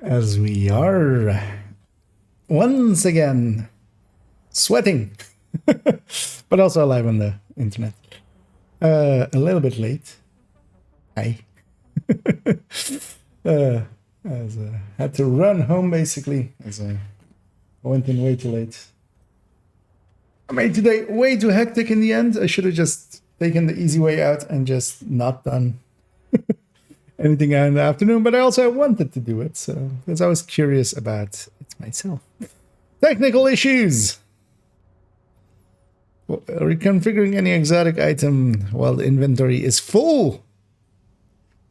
As we are once again sweating, but also alive on the internet. A little bit late. Hi. As had to run home basically, as I went in way too late. I made today way too hectic in the end. I should have just taken the easy way out and just not done anything in the afternoon, but I also wanted to do it, so because I was curious about it myself. Technical issues. Well, reconfiguring any exotic item while the inventory is full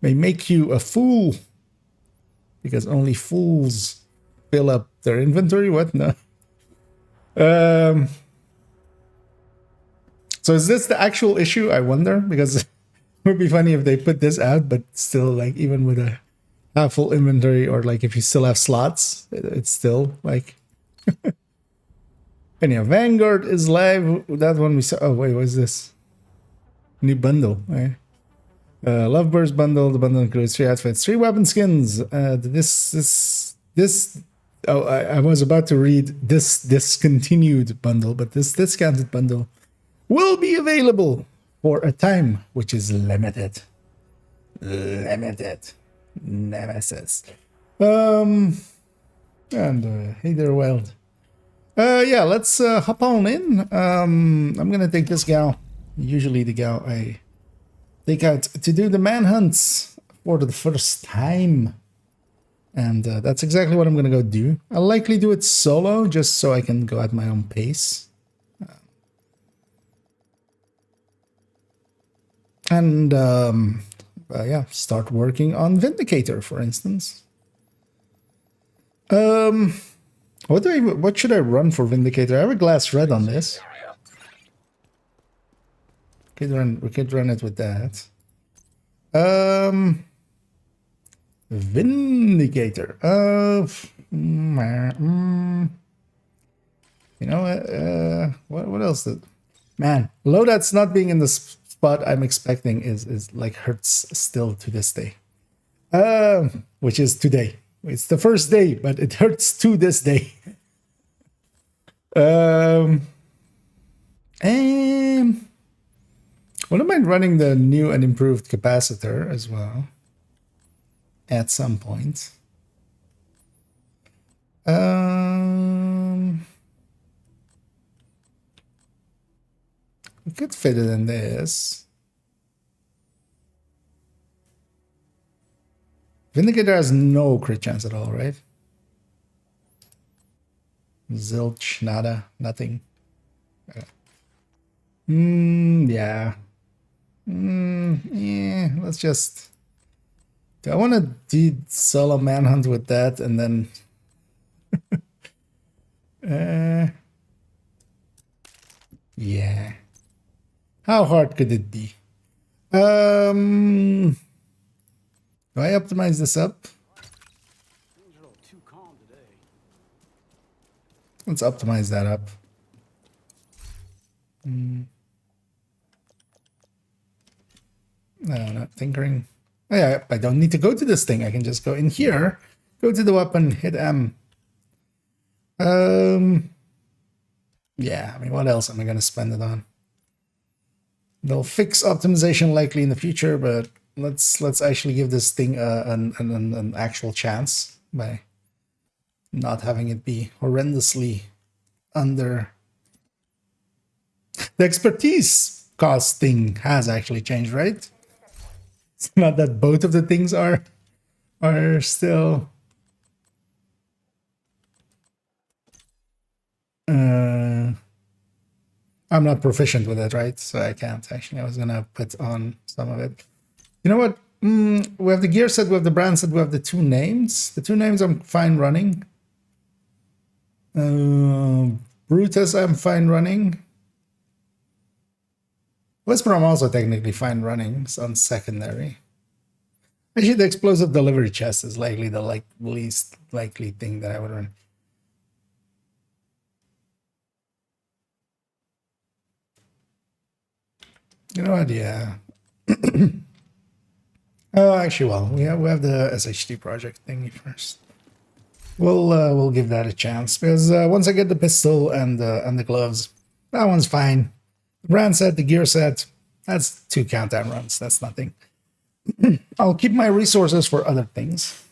may make you a fool, because only fools fill up their inventory. What? No. So is this the actual issue? I wonder, because it would be funny if they put this out, but still, like, even with a half full inventory, or like if you still have slots, it's still like. Anyhow, Vanguard is live. That one we saw. Oh wait, what is this? New bundle. Right? Lovebirds bundle. The bundle includes 3 outfits, 3 weapon skins. This. Oh, I was about to read this discontinued bundle, but this discounted bundle will be available for a time which is limited. Limited. Nemesis. And hey there, Wild. Yeah, let's hop on in. I'm gonna take this gal. Usually the gal I take out to do the manhunts for the first time. And that's exactly what I'm gonna go do. I'll likely do it solo, just so I can go at my own pace. And yeah, start working on Vindicator, for instance. What should I run for Vindicator? I have a glass red on this. We could run it with that. Vindicator. You know what else? Man, loadouts not being in the spot I'm expecting is like hurts still to this day. Which is today. It's the first day, but it hurts to this day. And wouldn't mind running the new and improved capacitor as well at some point. We could fit it in this. Vindicator has no crit chance at all, right? Zilch, nada, nothing. Yeah. Yeah, let's just... Do I want to do solo manhunt with that and then... yeah. How hard could it be? Do I optimize this up? Let's optimize that up. No, not tinkering. Oh, yeah, I don't need to go to this thing. I can just go in here, go to the weapon, hit M. Yeah, I mean, what else am I going to spend it on? They'll fix optimization likely in the future, but let's actually give this thing an actual chance by not having it be horrendously under. The expertise cost thing has actually changed, right? It's not that both of the things are still I'm not proficient with it, right? So I can't actually. I was gonna put on some of it. You know what? We have the gear set, we have the brand set, we have the 2 names. The 2 names I'm fine running. Brutus I'm fine running. Whisper I'm also technically fine running. It's on secondary. Actually, the explosive delivery chest is likely the least likely thing that I would run. You know what? Yeah. Oh, actually, well, we have the SHD project thingy first. We'll give that a chance because once I get the pistol and the gloves, that one's fine. The brand set, the gear set, that's 2 countdown runs. That's nothing. I'll keep my resources for other things.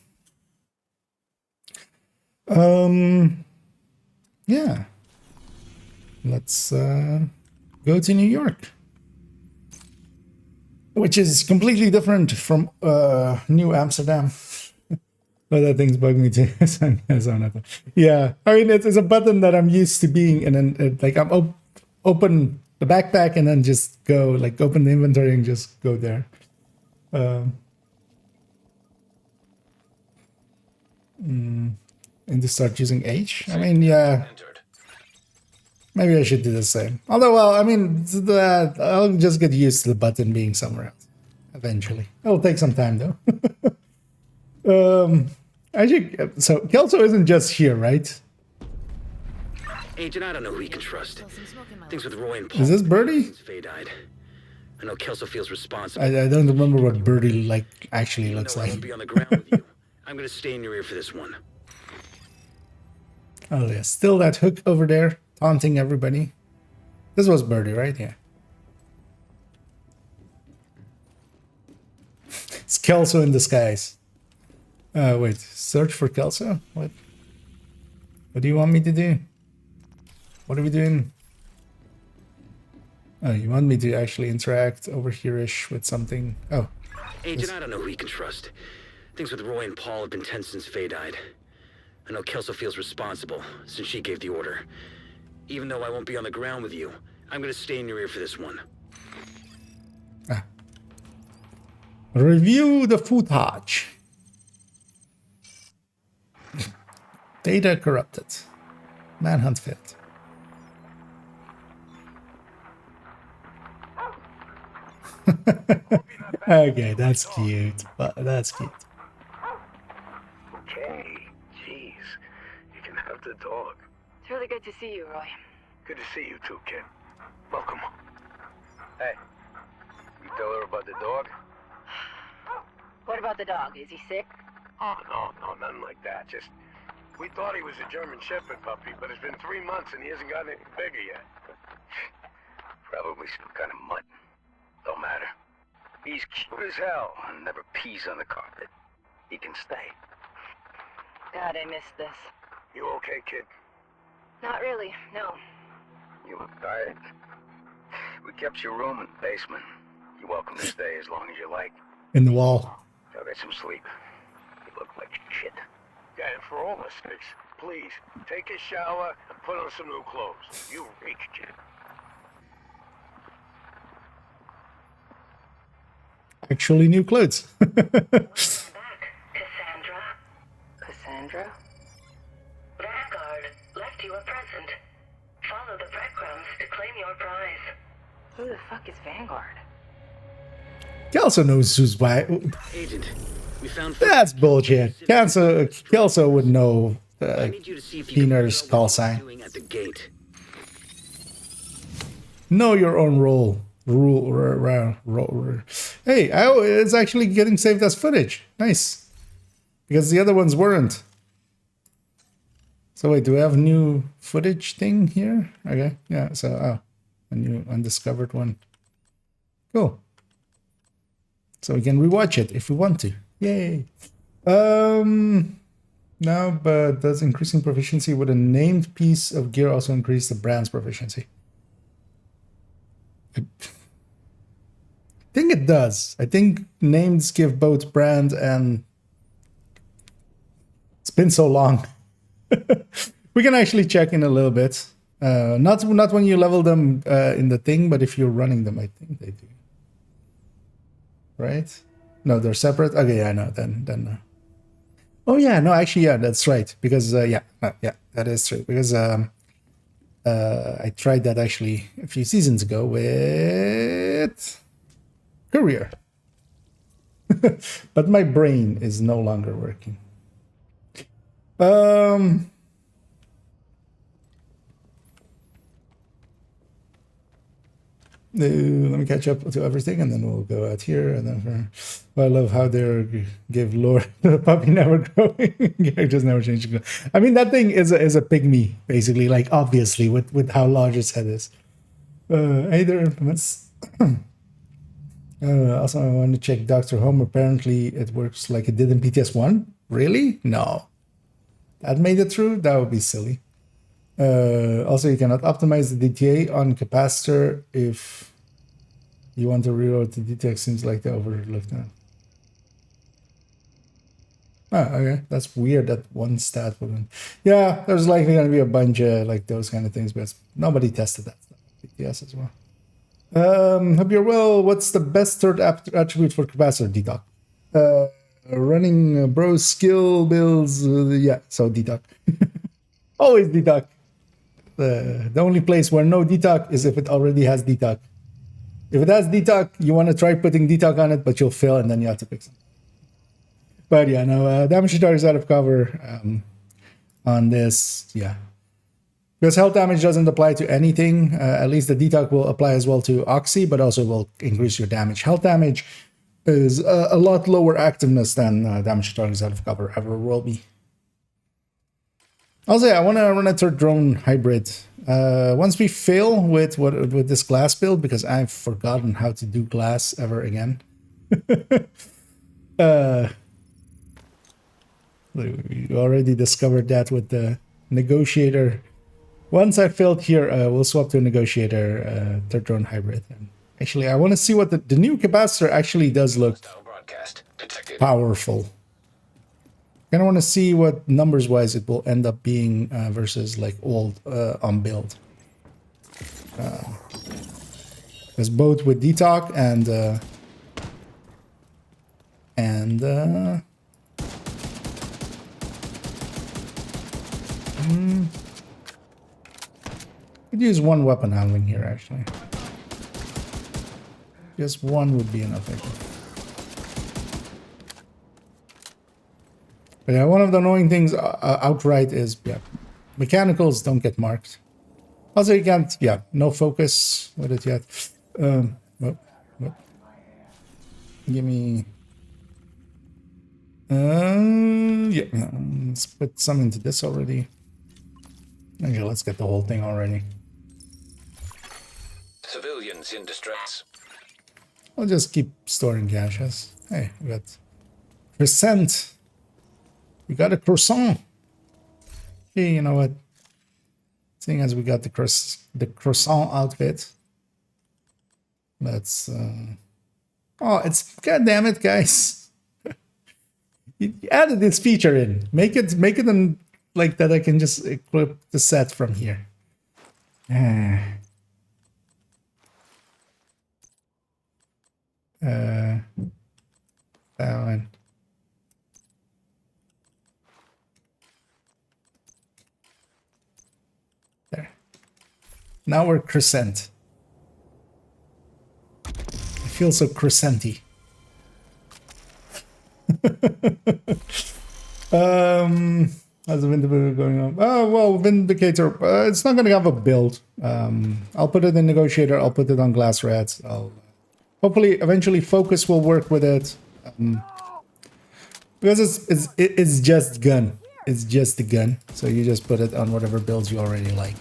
Yeah. Let's go to New York, which is completely different from New Amsterdam. But that thing's bugging me too. Yeah, I mean it's a button that I'm used to being, and then like I'm open the backpack and then just go, like open the inventory and just go there. And to start using H. I mean, yeah. Maybe I should do the same. Although, well, I mean, I'll just get used to the button being somewhere else eventually. It'll take some time though. Actually, so Kelso isn't just here, right? Agent, I don't know who you can trust. Things with Roy and Paul. Is this Birdie? Faye died. I know Kelso feels responsible. I don't remember what Birdie actually looks like. I won't be on the ground with you. I'm gonna stay in your ear for this one. Oh yeah, still that hook over there, taunting everybody. This was Birdie, right? Yeah. It's Kelso in disguise. Wait, search for Kelso? What do you want me to do? What are we doing? Oh, you want me to actually interact over here-ish with something? Oh. Agent, I don't know who you can trust. Things with Roy and Paul have been tense since Faye died. I know Kelso feels responsible since she gave the order. Even though I won't be on the ground with you, I'm gonna stay in your ear for this one. Review the footage. Data corrupted. Manhunt failed. Okay, that's cute. That's cute. Okay, jeez. You can have the dog. It's really good to see you, Roy. Good to see you too, kid. Welcome. Hey, you tell her about the dog? What about the dog? Is he sick? Oh, no, nothing like that. Just, we thought he was a German Shepherd puppy, but it's been 3 months and he hasn't gotten any bigger yet. Probably some kind of mutt. Don't matter. He's cute as hell and never pees on the carpet. He can stay. God, I missed this. You okay, kid? Not really, no. You look tired. We kept your room in the basement. You're welcome to stay as long as you like. In the wall. Go get some sleep. You look like shit. Yeah, and for all our sakes, please, take a shower and put on some new clothes. You reek, kid. Actually, new clothes. Welcome back, Cassandra. Cassandra? Vanguard left you a present. Follow the breadcrumbs to claim your prize. Who the fuck is Vanguard? Kelso knows who's why. Agent, we found. That's bullshit. Kelso would know I need you to see if you Keener's can call what sign. doing at the gate. Know your own role. Hey, it's actually getting saved as footage. Nice. Because the other ones weren't. So wait, do we have new footage thing here? Okay, yeah, so, a new undiscovered one. Cool. So we can rewatch it if we want to. Yay. No, but does increasing proficiency with a named piece of gear also increase the brand's proficiency? I think it does. I think names give both brand and... It's been so long. We can actually check in a little bit. Not when you level them in the thing, but if you're running them, I think they do. Right? No, they're separate. Okay, yeah, no, then no. Oh yeah, no, actually, yeah, that's right. Because yeah, that is true. Because I tried that actually a few seasons ago with Courier. But my brain is no longer working. Let me catch up to everything, and then we'll go out here. And then I love how they give lore the puppy never growing. Characters never changing. I mean, that thing is a pygmy, basically, like obviously with how large its head is. Either implements. Also, I want to check Dr. Home. Apparently, it works like it did in PTS1. Really? No. That made it through? That would be silly. Also, you cannot optimize the DTA on capacitor if you want to reload the DTX. Seems like they overlooked that. Oh, okay. That's weird that one stat wouldn't. Yeah, there's likely going to be a bunch of like those kind of things, but nobody tested that stuff. PTS as well. Hope you're well. What's the best third attribute for capacitor? DDoC. Running bro skill builds. Yeah, so DDoC. Always DDoC. The only place where no DDoC is if it already has DDoC. If it has DDoC, you want to try putting DDoC on it, but you'll fail and then you have to fix it. But yeah, no, damage target is out of cover on this. Yeah. Because health damage doesn't apply to anything. At least the DDoC will apply as well to Oxy, but also will increase your damage. Health damage is a lot lower activeness than damage targets out of cover ever will be. Also, yeah, I want to run a third drone hybrid. Once we fail with this glass build, because I've forgotten how to do glass ever again. We already discovered that with the negotiator. Once I failed here, we'll swap to a negotiator third drone hybrid. And actually, I want to see what the new capacitor actually does look powerful. I want to see what numbers wise it will end up being versus like old on build. Because both with DTOC could use one weapon handling here actually. Just one would be enough, I think. But yeah, one of the annoying things outright is, yeah, mechanicals don't get marked. Also, you can't, yeah, no focus with it yet. Give me... yeah, let's put some into this already. Actually, let's get the whole thing already. Civilians in distress. I'll just keep storing caches. Hey, we got percent. We got a croissant. Hey, you know what? Seeing as we got the croissant outfit, let's. Oh, it's goddamn it, guys! You added this feature in. Make it in like that. I can just equip the set from here. That one. There. Now we're crescent. I feel so crescenty. How's the Vindicator going on? Oh, well, Vindicator, it's not going to have a build. I'll put it in Negotiator. I'll put it on Glass Rats. Hopefully, eventually, Focus will work with it. Because it's just gun. It's just the gun. So you just put it on whatever builds you already like.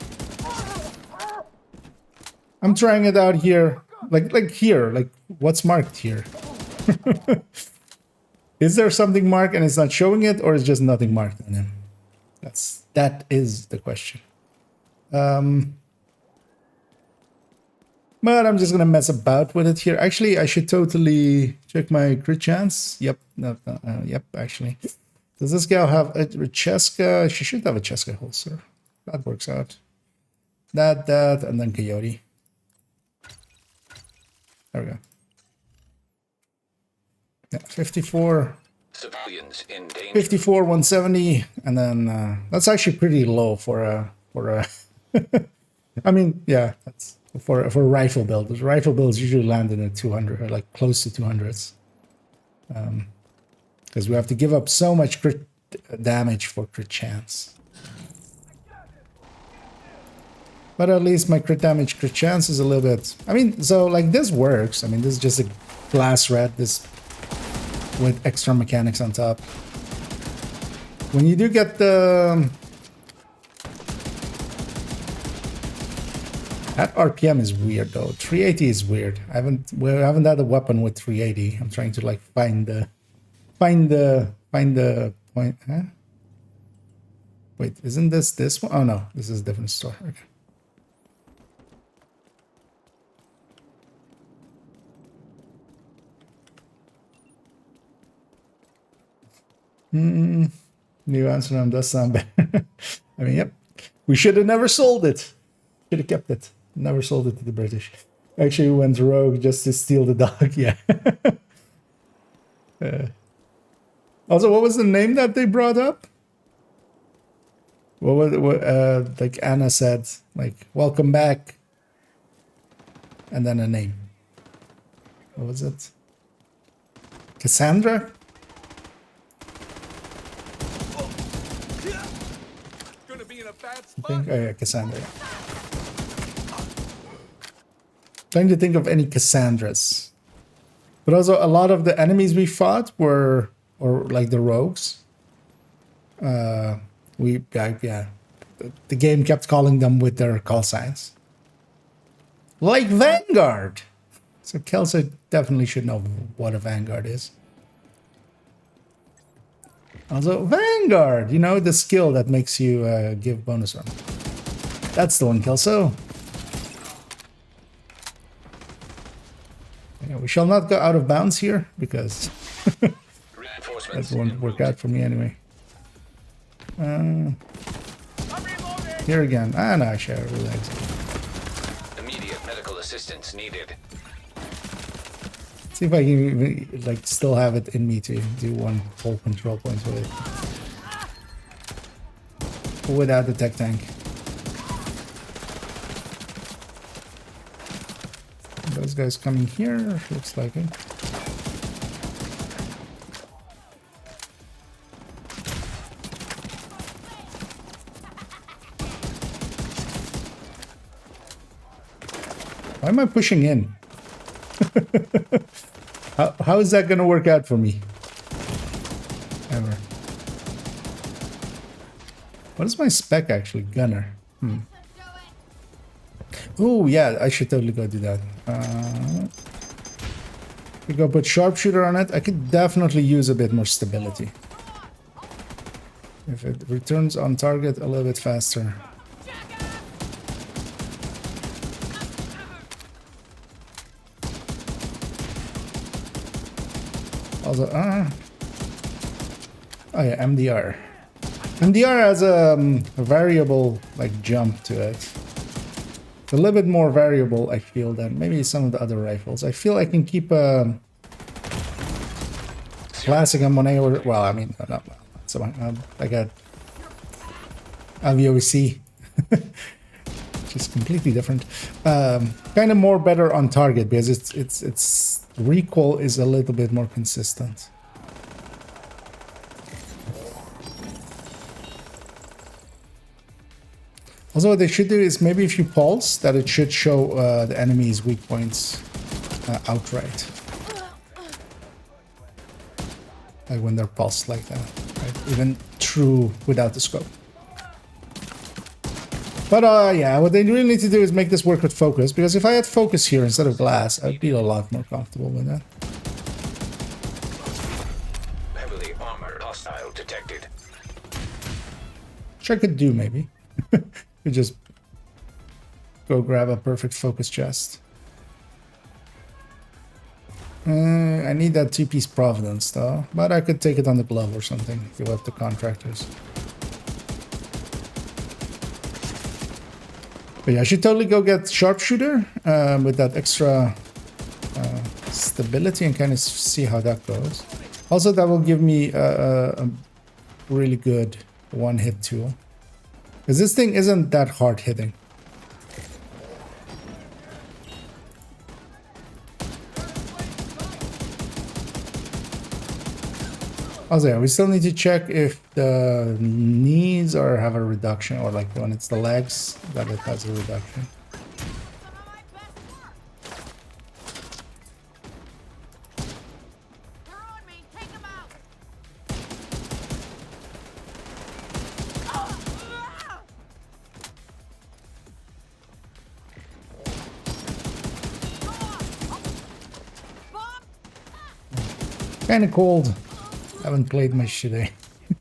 I'm trying it out here. Like here. Like, what's marked here? Is there something marked and it's not showing it, or is just nothing marked on him? That is the question. But I'm just gonna mess about with it here. Actually, I should totally check my crit chance. Yep, yep. Actually, does this gal have a Cheska? She should have a Cheska holster. That works out. That, and then Coyote. There we go. Yeah, 54. Civilians in danger. 54, 170, and then that's actually pretty low for a. I mean, yeah, that's for a rifle build. The rifle builds usually land in the 200, or like close to 200s, because we have to give up so much crit damage for crit chance. But at least my crit damage, crit chance is a little bit... I mean, so like this works. I mean, this is just a glass red, this with extra mechanics on top. When you do get the... That RPM is weird though. 380 is weird. We haven't had a weapon with 380. I'm trying to like find the point. Huh? Wait, isn't this one? Oh no, this is a different store. Okay. New Amsterdam does sound better. I mean, yep. We should have never sold it. Should have kept it. Never sold it to the British. Actually went rogue just to steal the dog. Yeah. Also, what was the name that they brought up? What was it? Like Anna said, like welcome back, and then a name. What was it? Cassandra? Gonna be in a bad I spot. think. Oh yeah, Cassandra. Trying to think of any Cassandras. But also a lot of the enemies we fought were, or like the rogues. The game kept calling them with their call signs. Like Vanguard! So Kelso definitely should know what a Vanguard is. Also, Vanguard! You know, the skill that makes you give bonus armor. That's the one, Kelso. Yeah, we shall not go out of bounds here, because that won't work out for me anyway. Here again. Ah, no, I shall relax. Immediate medical assistance needed. See if I can even, like, still have it in me to do one whole control point with it. Without the tech tank. Those guys coming here, looks like it. Why am I pushing in? How is that going to work out for me? Ever. What is my spec actually? Gunner. Oh, yeah, I should totally go do that. We go put sharpshooter on it. I could definitely use a bit more stability. If it returns on target a little bit faster. Also, oh yeah, MDR. MDR has a variable like jump to it. It's a little bit more variable, I feel, than maybe some of the other rifles. I feel I can keep a classic M1A, well, I mean, not so much. I got LVOC, which is completely different. Kind of more better on target because its recoil is a little bit more consistent. Also, what they should do is maybe if you pulse, that it should show the enemy's weak points outright. Like when they're pulsed like that, right? Even true without the scope. But yeah, what they really need to do is make this work with focus, because if I had focus here instead of glass, I'd be a lot more comfortable with that. Heavily armored hostile detected. Which I could do, maybe. Could just go grab a perfect focus chest. I need that two-piece Providence, though. But I could take it on the glove or something, give up the contractors. But yeah, I should totally go get sharpshooter with that extra stability and kind of see how that goes. Also, that will give me a really good one-hit tool. Because this thing isn't that hard hitting. Also, yeah, we still need to check if the knees or have a reduction, or like when it's the legs that it has a reduction. Kinda cold. Haven't played much today.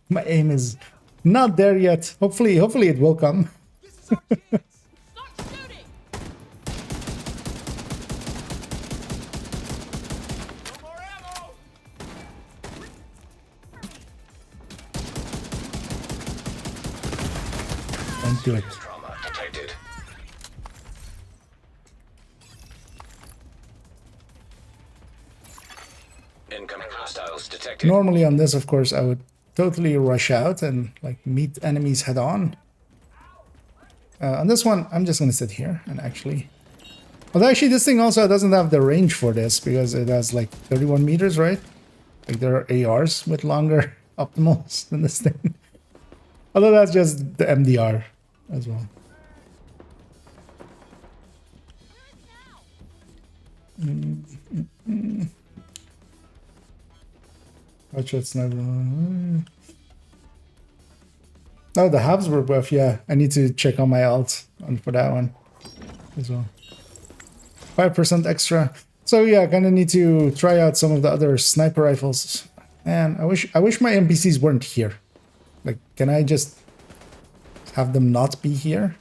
My aim is not there yet. Hopefully it will come. Don't do it. Trauma detected. Incoming hostiles detected. Normally on this, of course, I would totally rush out and like meet enemies head on. On this one, I'm just gonna sit here and actually... Although actually this thing also doesn't have the range for this because it has like 31 meters, right? Like there are ARs with longer optimals than this thing. Although that's just the MDR as well. Watch out, sniper. Oh, the halves were buff, yeah. I need to check on my alt for that one as well. 5% extra. So yeah, gonna need to try out some of the other sniper rifles. Man, I wish my NPCs weren't here. Like, can I just have them not be here?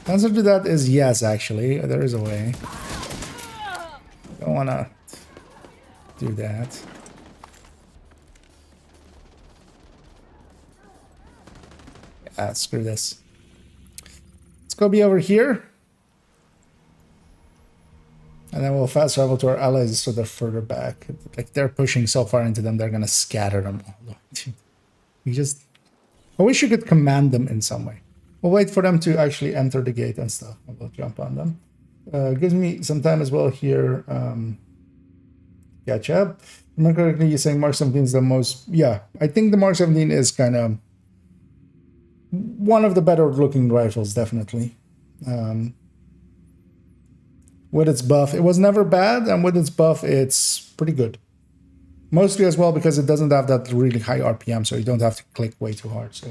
The answer to that is yes, actually. There is a way. Don't wanna do that. Ah, screw this. Let's go be over here. And then we'll fast travel to our allies so they're further back. Like, they're pushing so far into them, they're gonna scatter them all. We just... I wish you could command them in some way. We'll wait for them to actually enter the gate and stuff. And we'll jump on them. Gives me some time as well here. Catch up. Remember correctly, you're saying Mark 17 is the most... Yeah, I think the Mark 17 is kind of... one of the better looking rifles, definitely. With its buff, it was never bad, and with its buff, it's pretty good. Mostly as well because it doesn't have that really high RPM, so you don't have to click way too hard. So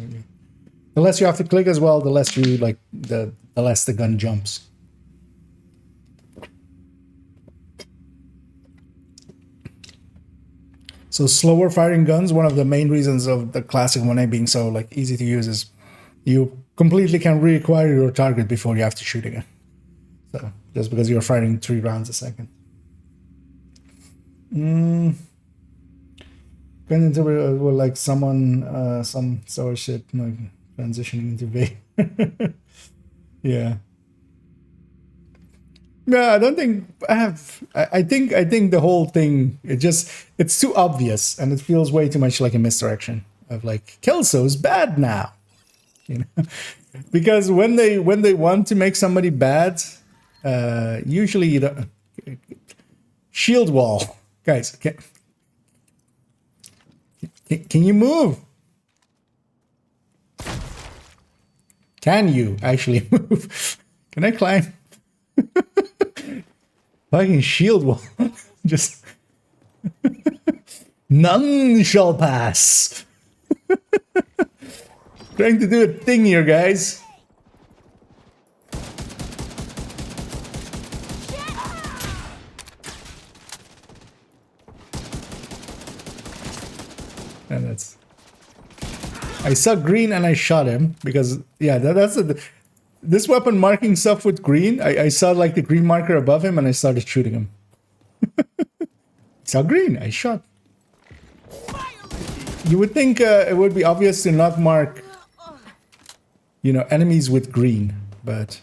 the less you have to click as well, the less you like the less the gun jumps. So slower firing guns, one of the main reasons of the classic 1A being so like easy to use is you completely can reacquire your target before you have to shoot again. So just because you're firing 3 rounds a second. Going into well, like someone some sort of shit like transitioning into Vader. Yeah. No, I don't think I have. I think the whole thing it's too obvious and it feels way too much like a misdirection of like Kelso's bad now, you know, because when they want to make somebody bad, usually you don't shield wall, guys. Can you move? Can you actually move? Can I climb? Fucking shield wall. Just none shall pass. Trying to do a thing here, guys. And that's... I saw green and I shot him because yeah, that's this weapon marking stuff with green. I saw like the green marker above him and I started shooting him. Saw green, I shot. You would think it would be obvious to not mark, you know, enemies with green, but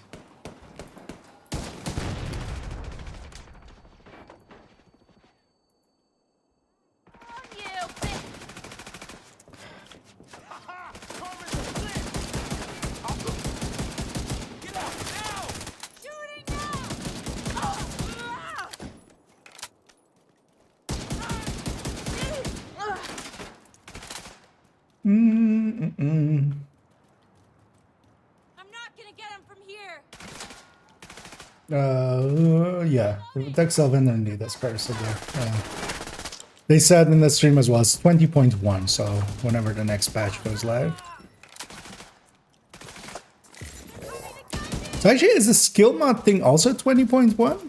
not gonna get him from here. Yeah, Dexel Vendor that's Paris there. They said in the stream as well, it's 20.1, so whenever the next patch goes live. So actually, is the skill mod thing also 20.1?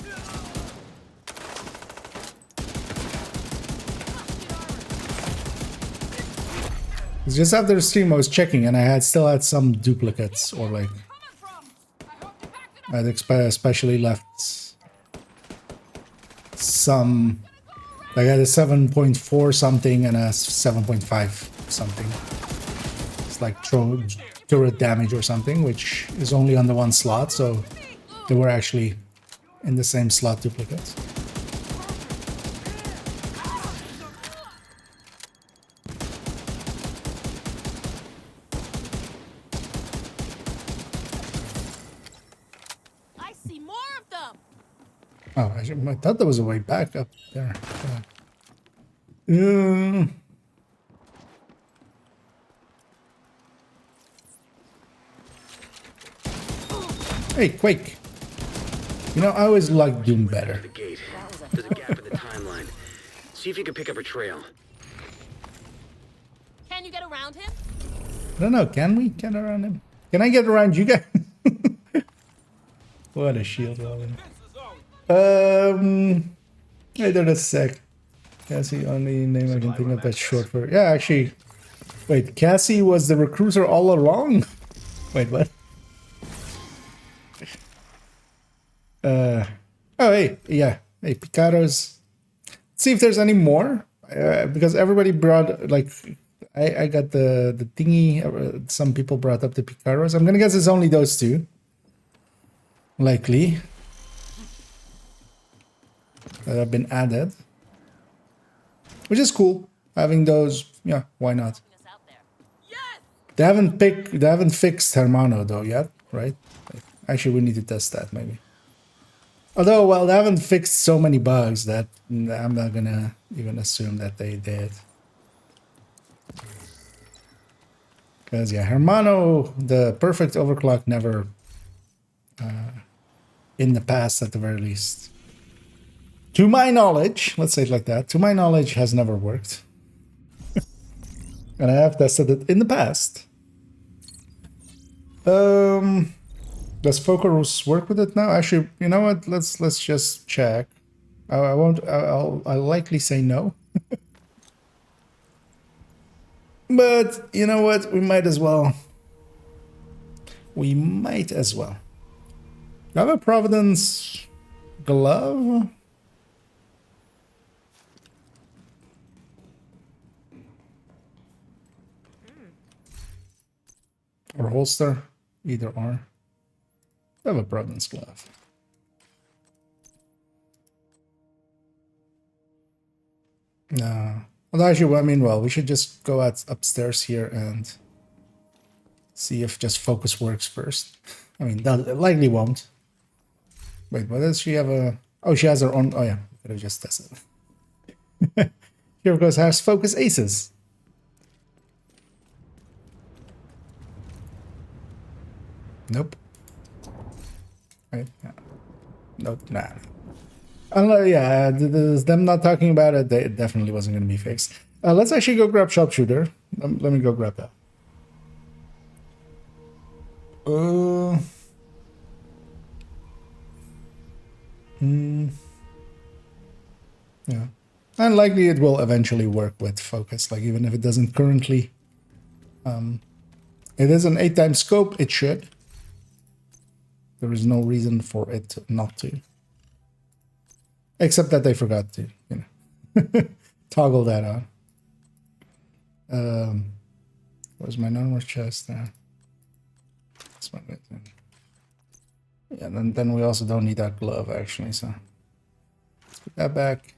It's just after the stream I was checking and I still had some duplicates or like I'd especially left some, like I had a 7.4 something and a 7.5 something. It's like turret damage or something, which is only on the one slot, so they were actually in the same slot duplicates. I see more of them. Oh, I thought there was a way back up there. Hey, Quake. You know, I always liked Doom better. The gate. There's a gap in the timeline. See if you can pick up a trail. Can you get around him? I don't know, can we get around him? Can I get around you guys? What a shield weapon. Wait a sec. That's the only name I can think of that's short for. Yeah, actually. Wait, Cassie was the recruiter all along? Wait, what? Oh, hey, yeah. Hey, Picaros. See if there's any more. Because everybody brought, like, I got the thingy. Some people brought up the Picaros. I'm gonna guess it's only those two. Likely. That have been added. Which is cool. Having those, yeah, why not? They haven't fixed Hermano though yet, right? Actually, we need to test that maybe. Although, well, they haven't fixed so many bugs that I'm not gonna even assume that they did. Because, yeah, Hermano, the perfect overclock never, in the past at the very least. To my knowledge, let's say it like that, to my knowledge has never worked. And I have tested it in the past. Does Focus work with it now? Actually, you know what? Let's just check. I'll likely say no. But you know what? We might as well. We might as well. Do I have a Providence glove? Or holster? Either or. I have a Providence glove. No. Well, actually, I mean, well, we should just go upstairs here and see if just focus works first. I mean, that likely won't. Wait, what does she have a... Oh, she has her own... Oh, yeah. Could have just tested it. She, of course, has focus aces. Nope. Right? Yeah. Nope. Nah. Yeah, them not talking about it, it definitely wasn't going to be fixed. Let's actually go grab Sharpshooter. Let me go grab that. Yeah. And likely it will eventually work with focus, like even if it doesn't currently. It is an 8x scope, it should. There is no reason for it not to. Except that they forgot to, you know, toggle that on. Where's my normal chest there? That's my good thing. Yeah, then we also don't need that glove actually, so let's put that back.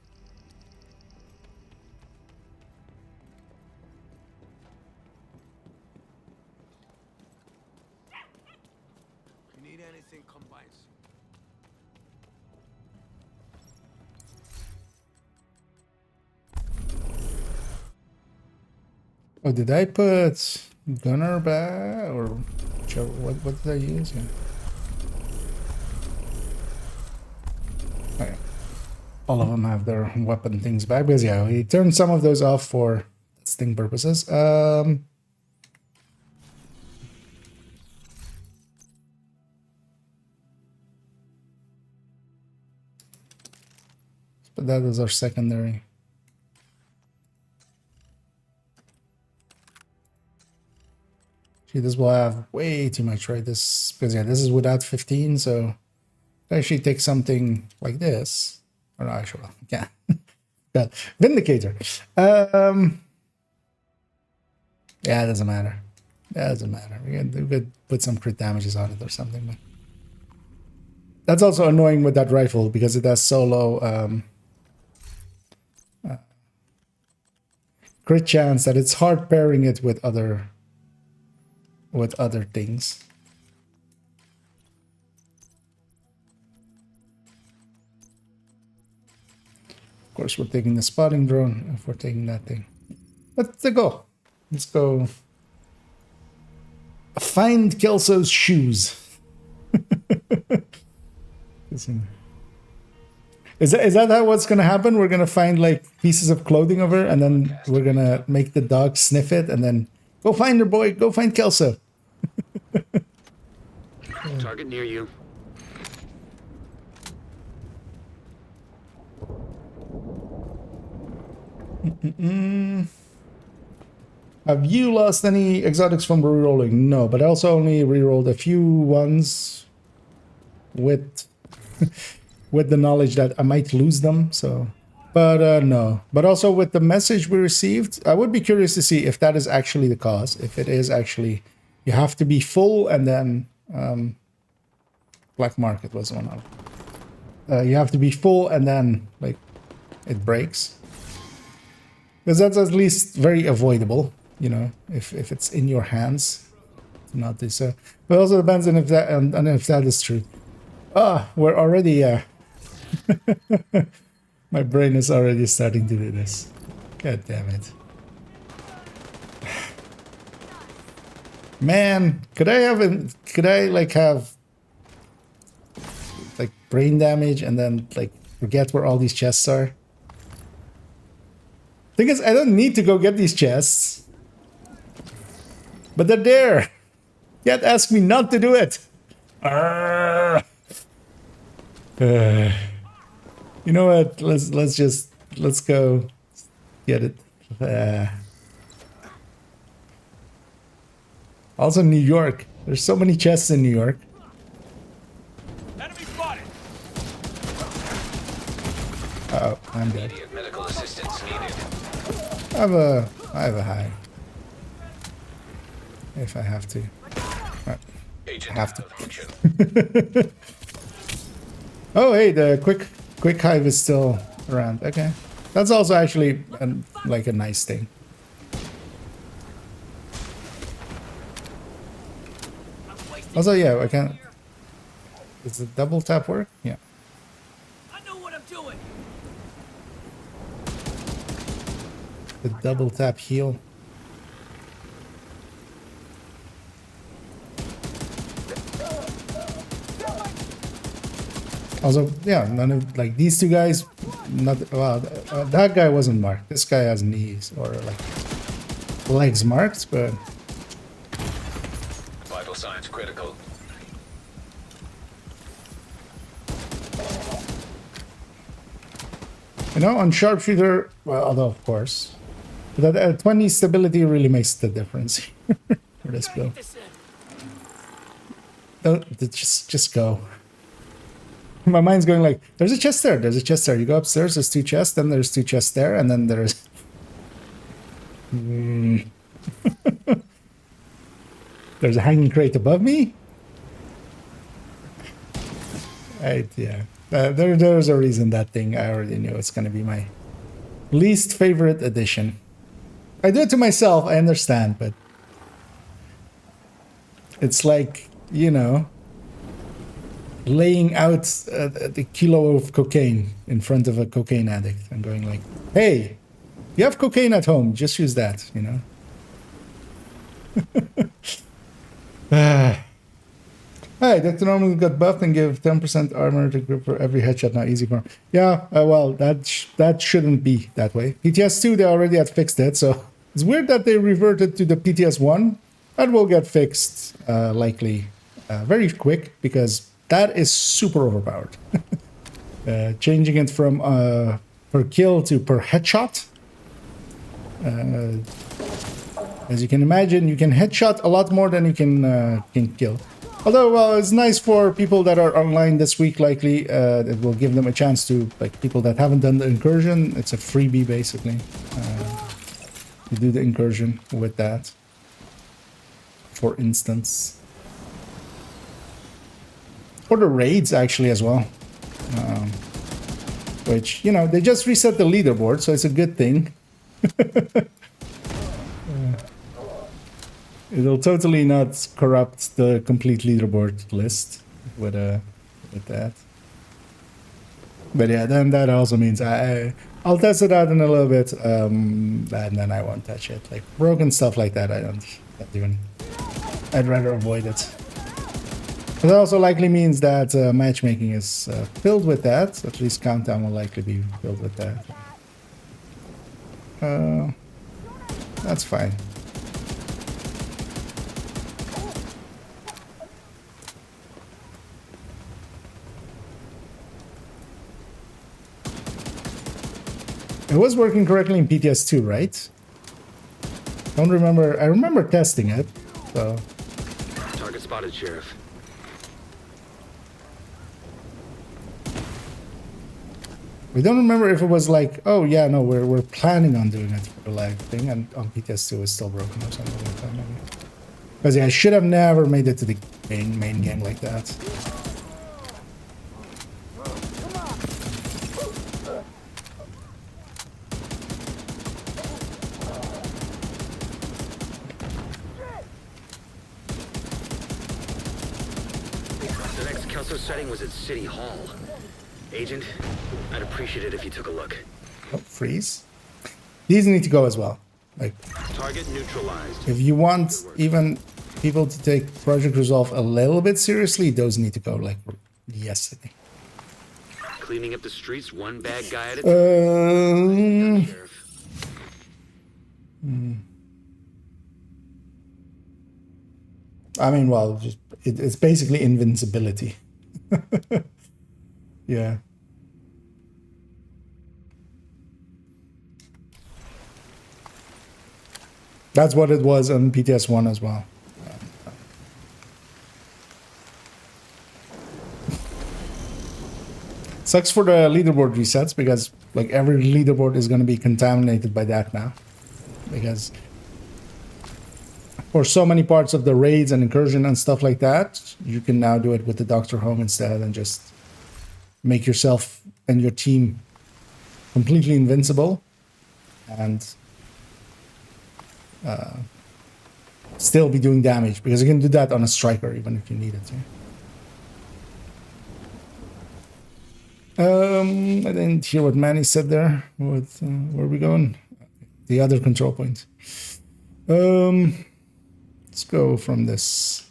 Oh, did I put gunner bag or what did I use? Yeah. Okay. All of them have their weapon things back because yeah, we turned some of those off for testing purposes. Let's put that as our secondary. See, this will have way too much, right? This because yeah, this is without 15, so actually take something like this. Or no, actually, yeah. Got Vindicator. Yeah, it doesn't matter. Yeah, it doesn't matter. We could put some crit damages on it or something. But that's also annoying with that rifle because it has so low crit chance that it's hard pairing it with other things. Of course, we're taking the spotting drone if we're taking that thing. Let's go. Let's go. Find Kelso's shoes. Is that how what's gonna happen? We're gonna find like pieces of clothing of her, and then we're gonna make the dog sniff it, and then go find her, boy. Go find Kelso. Target near you. Have you lost any exotics from rerolling? No, but I also only rerolled a few ones with with the knowledge that I might lose them. So, but no. But also with the message we received, I would be curious to see if that is actually the cause. If it is actually, you have to be full and then black market was one of. You have to be full and then like it breaks. Because that's at least very avoidable, you know, if it's in your hands, not do so. But also depends on if that and if that is true. We're already my brain is already starting to do this. God damn it. Man, could I have like brain damage and then like forget where all these chests are? Thing is, I don't need to go get these chests. But they're there. Can't ask me not to do it. You know what? Let's go get it. Also New York. There's so many chests in New York. Enemy spotted. Oh, I'm dead. Immediate medical assistance needed. I have a high. If I have to. Agent Have to. malfunction. Oh, hey, the quick hive is still around. Okay, that's also actually like a nice thing. Also, yeah, I can. Does the double tap work? Yeah. I know what I'm doing. The double tap heal. Also, yeah, none of like these two guys. Not well. That guy wasn't marked. This guy has knees or like legs marked, but Vital signs critical. you know, on sharpshooter. Well, although of course, but that 20 stability really makes the difference for this build. Don't just go. My mind's going like, there's a chest there, there's a chest there. You go upstairs, there's two chests, then there's two chests there, and then there's... There's a hanging crate above me? Yeah. There's a reason that thing, I already knew it's going to be my least favorite addition. I do it to myself, I understand, but... It's like, you know... laying out the kilo of cocaine in front of a cocaine addict and going like, hey, you have cocaine at home, just use that, you know? Hey, Dr. Norman got buffed and give 10% armor to grip for every headshot. Now easy for him. Yeah, well, that shouldn't be that way. PTS 2, they already had fixed it, so it's weird that they reverted to the PTS 1. That will get fixed likely very quick because that is super overpowered. Changing it from per kill to per headshot. As you can imagine, you can headshot a lot more than you can kill. Although, well, it's nice for people that are online this week, likely. It will give them a chance to, like, people that haven't done the incursion. It's a freebie, basically. You do the incursion with that, for instance. Or the raids, actually, as well. Which, you know, they just reset the leaderboard, so it's a good thing. It'll totally not corrupt the complete leaderboard list with that. But yeah, then that also means I'll test it out in a little bit, and then I won't touch it. Like broken stuff like that, I don't do any. I'd rather avoid it. It also likely means that matchmaking is filled with that. At least countdown will likely be filled with that. That's fine. It was working correctly in PTS2, right? Don't remember. I remember testing it, so. Target spotted, Sheriff. We don't remember if it was like, oh yeah, no, we're planning on doing it for the lag thing, and on PTS2 it's still broken or something like that, maybe. Because yeah, I should have never made it to the main game like that. The next Kelso sighting was at City Hall. Agent, I'd appreciate it if you took a look. Oh, freeze. These need to go as well. Like, Target neutralized. if you want even people to take Project Resolve a little bit seriously, those need to go like yesterday. Cleaning up the streets one bad guy at a time. Sheriff. I mean, well, just, it's basically invincibility. Yeah. That's what it was on PTS 1 as well. Sucks for the leaderboard resets because like every leaderboard is going to be contaminated by that now. Because for so many parts of the raids and incursion and stuff like that, you can now do it with the Doctor Home instead and just make yourself and your team completely invincible and still be doing damage, because you can do that on a striker even if you need it to. I didn't hear what Manny said there. What, where are we going? The other control point. Let's go from this.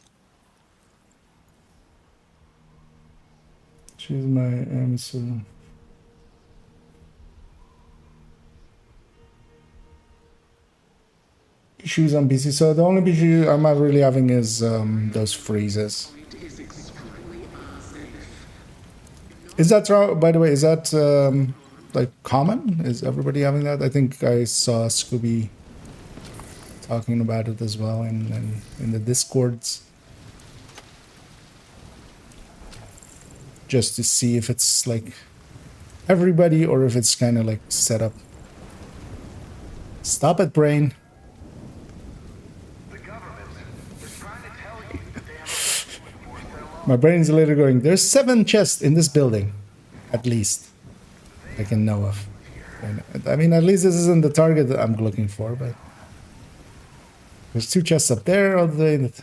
Choose my answer. Issues on PC. So the only issue I'm not really having is those freezes. Is that, by the way, is that like common? Is everybody having that? I think I saw Scooby talking about it as well in the Discords. Just to see if it's like everybody or if it's kind of like set up. Stop it, brain. My brain's literally going, there's 7 chests in this building, at least, I can know of. I mean, at least this isn't the target that I'm looking for, but there's 2 chests up there all the way. Things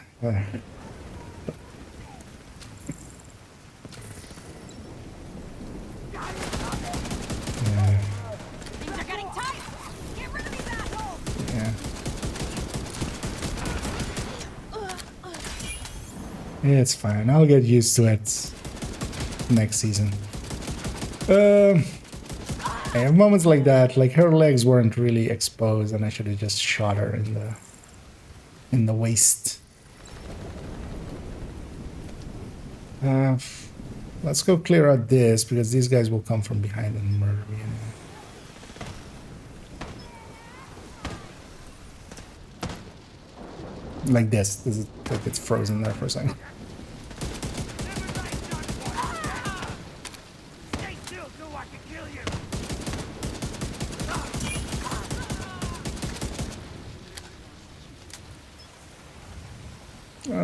are getting tight. Get rid of these assholes. Yeah. It's fine. I'll get used to it next season. I have moments like that, like her legs weren't really exposed, and I should have just shot her in the waist. Let's go clear out this, because these guys will come from behind and murder me anyway. Like this. This is like it's frozen there for a second. Stay still so I can kill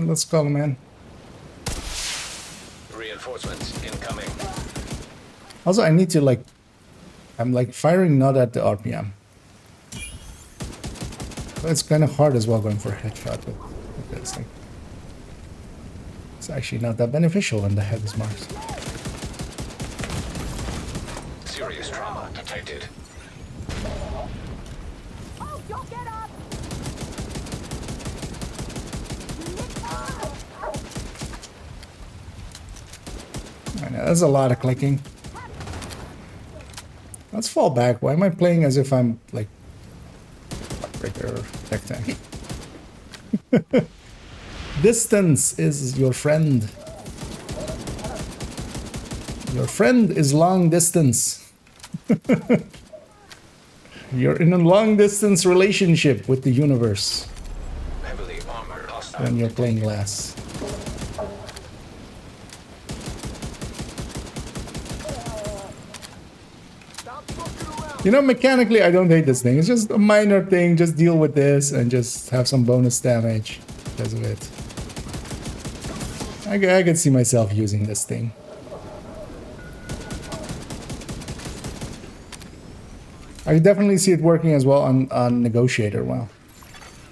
you. Let's call him in. Reinforcements incoming. Also, I need to like... I'm like firing not at the RPM. But it's kind of hard as well going for a headshot with this thing. It's actually not that beneficial when the head is marked. Serious trauma detected. Oh, don't get up! I know, that's a lot of clicking. Let's fall back. Why am I playing as if I'm like breaker tech tank? Distance is your friend. Your friend is long distance. You're in a long distance relationship with the universe Heavily armored hostile. when you're playing less. You know, mechanically, I don't hate this thing. It's just a minor thing. Just deal with this and just have some bonus damage because of it. I could see myself using this thing. I definitely see it working as well on Negotiator well.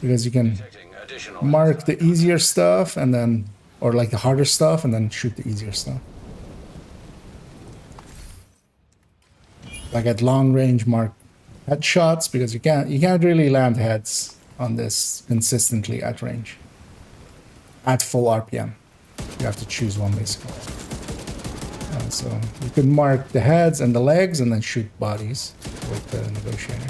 Because you can Detecting additional mark the easier stuff and then, or like the harder stuff and then shoot the easier stuff. Like at long range mark headshots because you can't really land heads on this consistently at range. At full RPM. You have to choose one basically. So you can mark the heads and the legs and then shoot bodies with the Negotiator.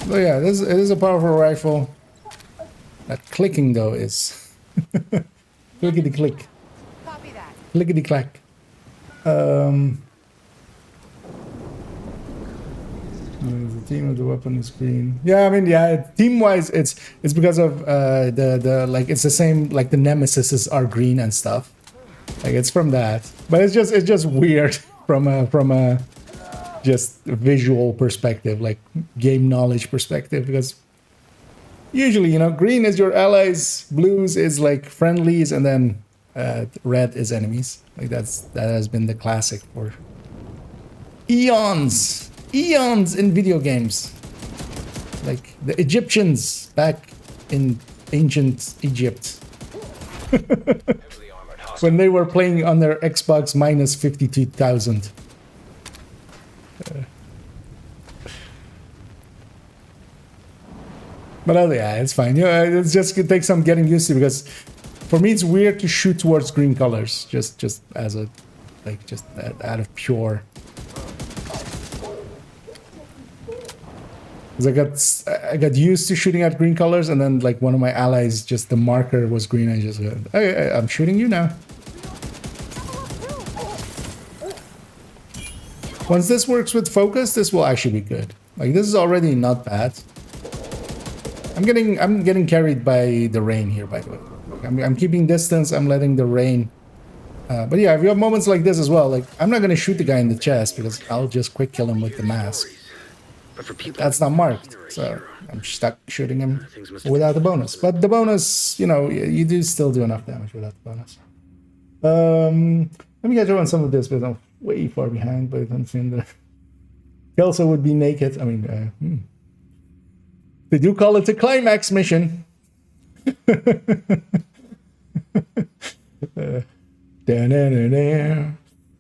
So yeah, it is a powerful rifle. That clicking though is clickety click. Copy that. Clickety clack. The team of the weapon is green. Yeah, I mean, yeah, team wise, it's because of the like it's the same like the nemesises are green and stuff. Like it's from that, but it's just weird from a just visual perspective, like game knowledge perspective, because usually, you know, green is your allies, blues is like friendlies, and then red is enemies. Like that has been the classic for eons in video games. Like the Egyptians back in ancient Egypt. heavily armored hostile. When they were playing on their Xbox minus 52,000. But yeah, it's fine. Yeah, it's just it takes some getting used to because for me it's weird to shoot towards green colors just as a like just out of pure. Because I got used to shooting at green colors, and then like one of my allies, just the marker was green. I just go, hey, I'm shooting you now. Once this works with focus, this will actually be good. Like this is already not bad. I'm getting carried by the rain here, by the way. I'm keeping distance. I'm letting the rain. But yeah, if you have moments like this as well, like I'm not gonna shoot the guy in the chest because I'll just quick kill him with the mask. But for people That's not marked, so I'm stuck shooting him without the bonus. But the bonus, you know, you do still do enough damage without the bonus. Let me get you on some of this, but I'm way far behind. But I'm seeing the Kelso would be naked. I mean, they do call it a climax mission.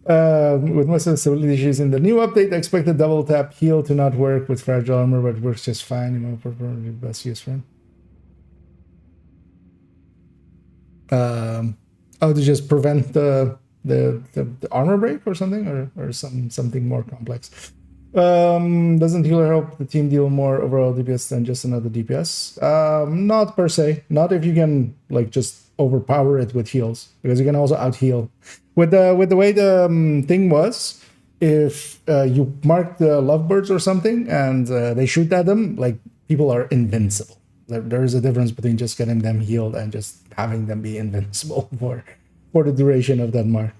With most of the stability issues in the new update, I expect the double tap heal to not work with fragile armor, but it works just fine. You know, probably the best use for him. Oh, to just prevent the armor break or something, or something more complex. Doesn't healer help the team deal more overall DPS than just another DPS? Not per se. Not if you can like just overpower it with heals, because you can also out heal. With the way the thing was, if you mark the lovebirds or something and they shoot at them, like people are invincible. There is a difference between just getting them healed and just having them be invincible for the duration of that mark.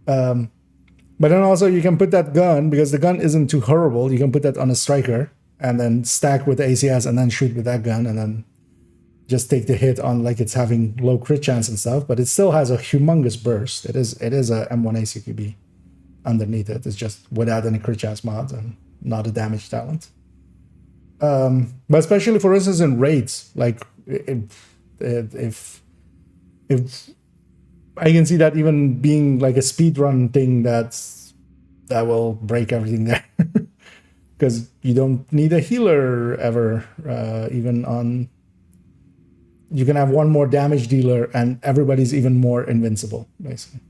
But then also you can put that gun, because the gun isn't too horrible, you can put that on a striker and then stack with the ACS and then shoot with that gun and then just take the hit on like it's having low crit chance and stuff, but it still has a humongous burst. It is a M1 ACQB underneath it. It's just without any crit chance mods and not a damage talent. But especially for instance in raids, like if I can see that even being like a speedrun thing that will break everything there. Because you don't need a healer ever, even on... You can have one more damage dealer and everybody's even more invincible, basically.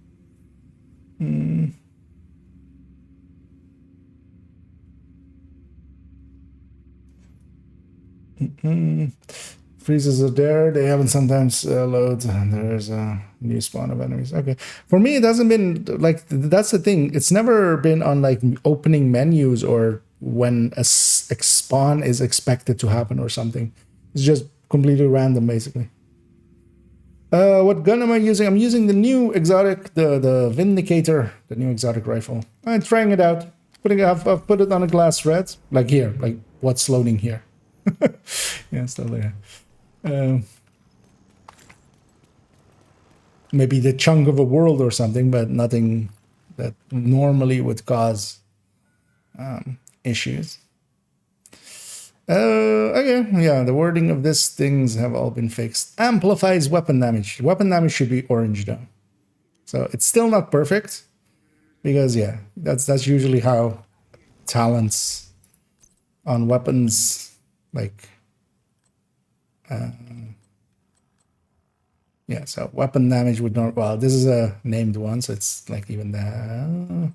Freezes are there. They haven't sometimes loads, and there's a new spawn of enemies. Okay, for me it hasn't been like, that's the thing. It's never been on like opening menus or when a spawn is expected to happen or something. It's just completely random, basically. What gun am I using? I'm using the new exotic, the Vindicator, the new exotic rifle. I'm trying it out. I've put it on a glass red, like here, like what's loading here. Yeah, still there. Maybe the chunk of a world or something, but nothing that normally would cause issues. Okay, yeah, the wording of these things have all been fixed. Amplifies weapon damage. Weapon damage should be orange though. So it's still not perfect, because yeah, that's usually how talents on weapons, like yeah, so weapon damage would not, well, this is a named one, so it's like even the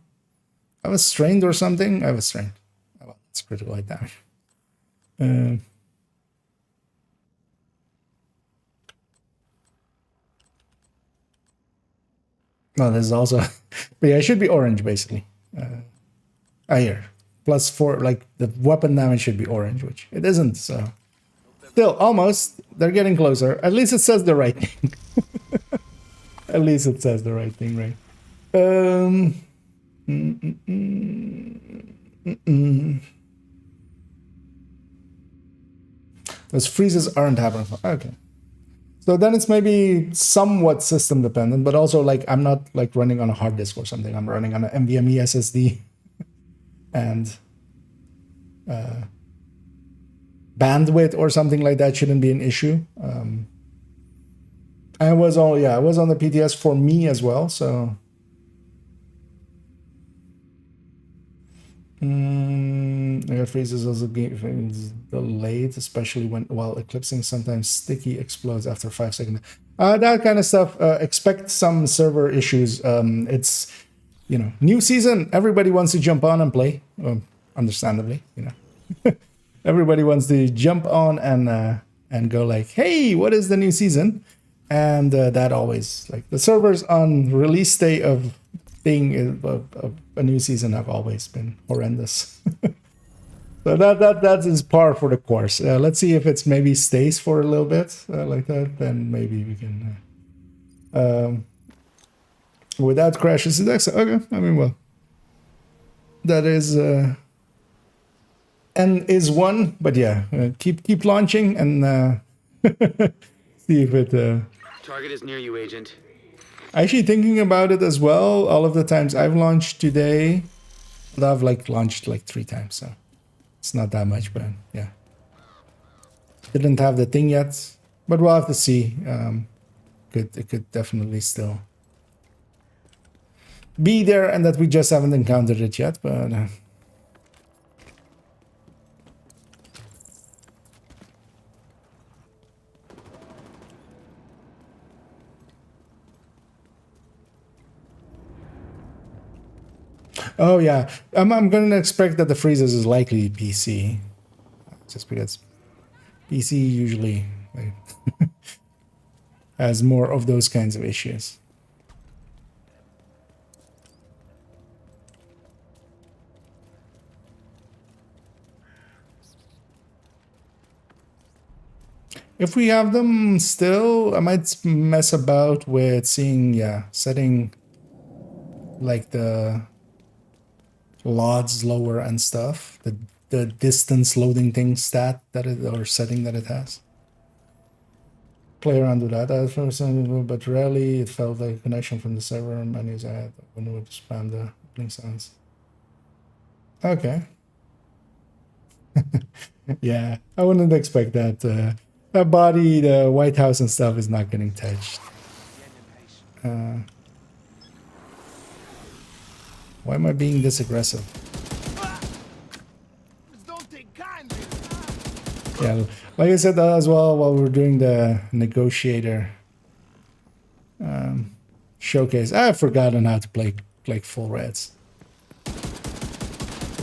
I was strained or something. I was strained. Oh, well, it's critical hit damage. No, this is also, but yeah, it should be orange basically. Here, +4, like the weapon damage should be orange, which it isn't. So still, almost, they're getting closer. At least it says the right thing. At least it says the right thing, right? Those freezes aren't happening. Okay. So then it's maybe somewhat system dependent, but also like I'm not like running on a hard disk or something. I'm running on an NVMe SSD, and bandwidth or something like that shouldn't be an issue. I was on the PTS for me as well, so I got freezes also delayed, especially while eclipsing. Sometimes sticky explodes after 5 seconds. That kind of stuff. Expect some server issues. It's, you know, new season. Everybody wants to jump on and play. Understandably, you know, everybody wants to jump on and go like, hey, what is the new season? And that always, like, the servers on release day of a new season have always been horrendous. So that is par for the course. Let's see if it's maybe stays for a little bit like that. Then maybe we can without crashes. Okay, I mean, well, that is N is one, but yeah, keep launching and see if it. Target is near you, Agent. Actually thinking about it as well, all of the times I've launched today, I've like launched like 3 times, so it's not that much, but yeah. Didn't have the thing yet, but we'll have to see. It could definitely still be there and that we just haven't encountered it yet, but oh yeah, I'm gonna expect that the freezes is likely PC, just because PC usually like, has more of those kinds of issues. If we have them still, I might mess about with seeing, yeah, setting like the LODs lower and stuff, the distance loading thing stat that it, or setting that it has. Play around with that at first, but rarely it felt like a connection from the server menus I had when it would spam the link sounds. Okay. Yeah, I wouldn't expect that. That body, the White House and stuff is not getting touched. Why am I being this aggressive? Yeah, like I said as well while we were doing the negotiator showcase, I've forgotten how to play like full reds.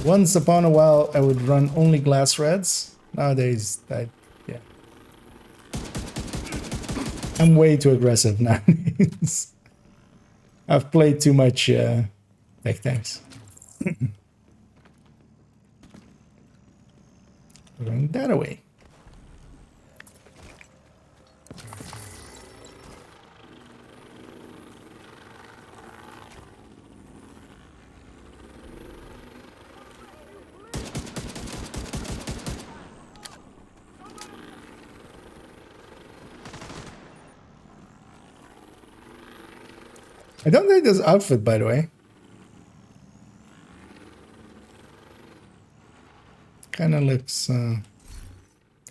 Once upon a while, I would run only glass reds. Nowadays, yeah. I'm way too aggressive nowadays. I've played too much tech tanks. Throwing that away. I don't like this outfit, by the way. Kind of looks,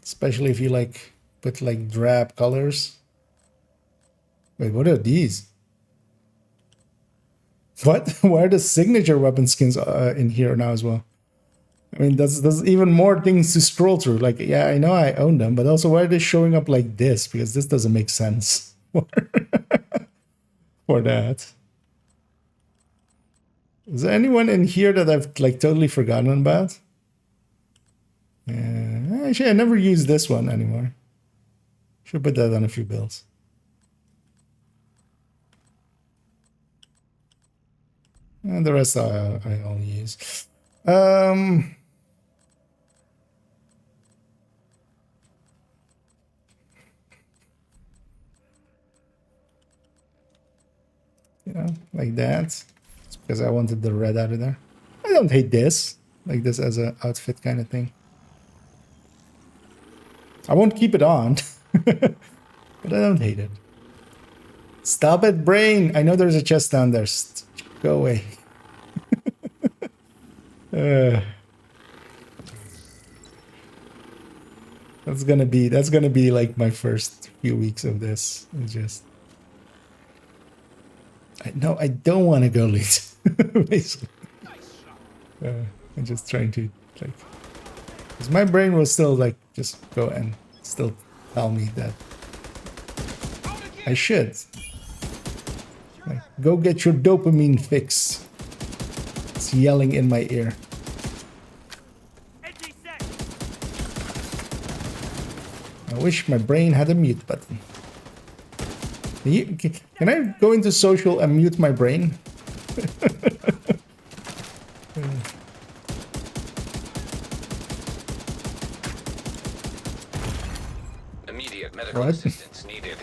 especially if you like put like drab colors. Wait, what are these? What? Why are the signature weapon skins in here now as well? I mean, there's even more things to scroll through. Like, yeah, I know I own them, but also why are they showing up like this? Because this doesn't make sense for that. Is there anyone in here that I've like totally forgotten about? Yeah, actually, I never use this one anymore. Should put that on a few bills. And the rest I only use. You know, like that. It's because I wanted the red out of there. I don't hate this. Like this as an outfit kind of thing. I won't keep it on. But I don't hate it. Stop it, brain! I know there's a chest down there. Go away. That's gonna be like my first few weeks of this. It's just I don't want to go late. Basically. I'm just trying to like, because my brain will still like just go and still tell me that I should like go get your dopamine fix. It's yelling in my ear. I wish my brain had a mute button. Can I go into social and mute my brain? Immediate medical What? assistance needed.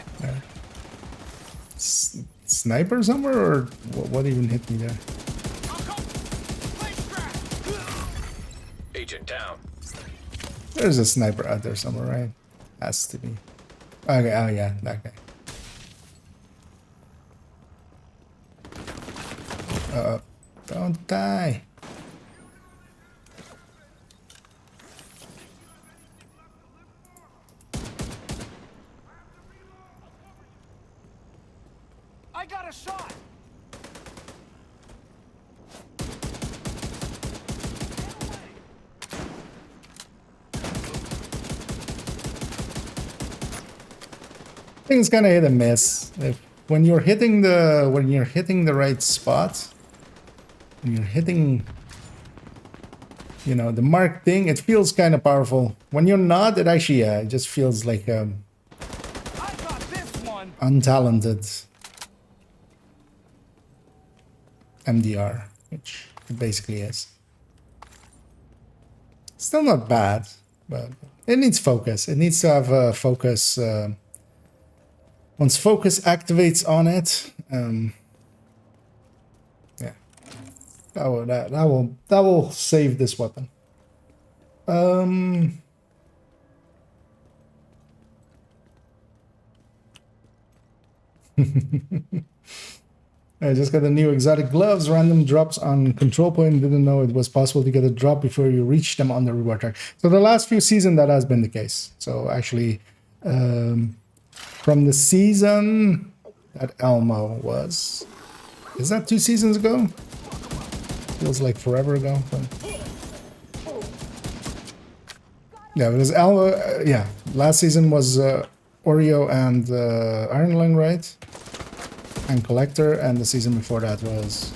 Sniper somewhere, or what even hit me there? Agent down. There's a sniper out there somewhere, right? Has to be. Okay, oh yeah, that guy. Don't die. I got a shot. Things kind of hit and miss. When you're hitting the right spot, when you're hitting, you know, the mark thing, it feels kind of powerful. When you're not, it actually, yeah, it just feels like I got this one. untalented MDR, which it basically is. Still not bad, but it needs focus. It needs to have a focus. Once focus activates on it, yeah, that will save this weapon. I just got the new exotic gloves, random drops on control point. Didn't know it was possible to get a drop before you reach them on the reward track. So the last few seasons that has been the case. So actually, from the season that Elmo was, is that 2 seasons ago? Feels like forever ago. But yeah, because Elmo, yeah, last season was Oreo and Iron Lung, right? And Collector, and the season before that was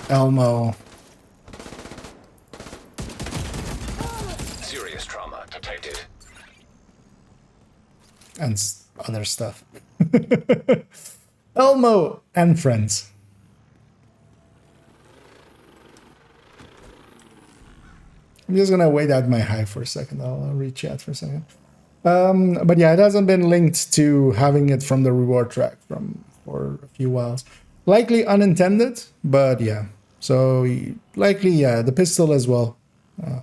Elmo. Serious trauma detected. And other stuff. Elmo and friends. I'm just gonna wait out my high for a second. I'll read chat for a second. But yeah, it hasn't been linked to having it from the reward track for a few whiles. Likely unintended, but yeah. So likely, yeah, the pistol as well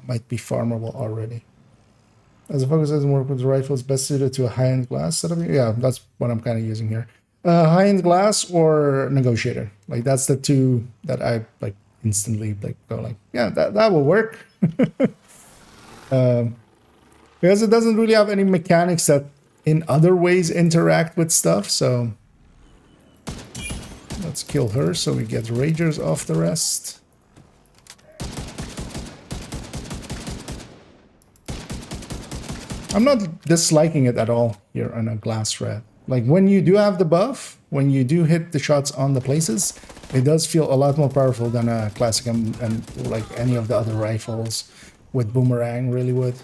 might be farmable already. As a focus doesn't work with the rifles, best suited to a high-end glass setup. Yeah, that's what I'm kind of using here. High-end glass or negotiator. Like that's the two that I like instantly like go like, yeah, that will work. Because it doesn't really have any mechanics that in other ways interact with stuff, so let's kill her so we get ragers off the rest. I'm not disliking it at all here on a glass thread. Like when you do have the buff, when you do hit the shots on the places, it does feel a lot more powerful than a classic and like any of the other rifles with boomerang really would.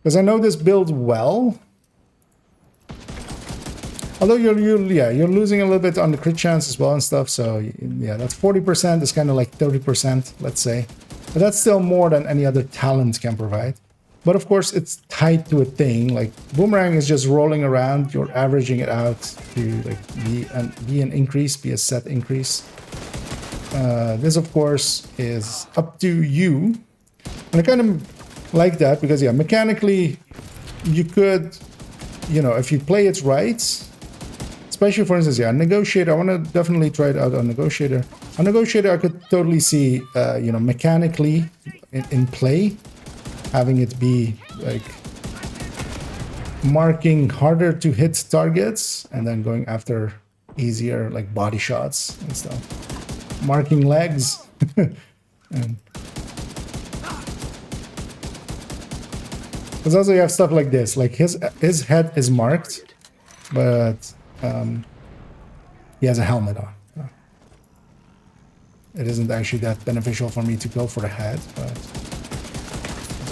Because I know this build well. Although you're losing a little bit on the crit chance as well and stuff. So yeah, that's 40%. It's kind of like 30%, let's say. But that's still more than any other talent can provide. But of course, it's tied to a thing. Like boomerang is just rolling around. You're averaging it out to like be an increase, be a set increase. This of course is up to you. And I kind of like that because yeah, mechanically you could, you know, if you play it right, especially for instance, yeah, negotiator, I want to definitely try it out on negotiator. On negotiator I could totally see you know, mechanically in play having it be like marking harder to hit targets and then going after easier like body shots and stuff, marking legs. And because also you have stuff like this, like his head is marked, but he has a helmet on. It isn't actually that beneficial for me to go for the head, but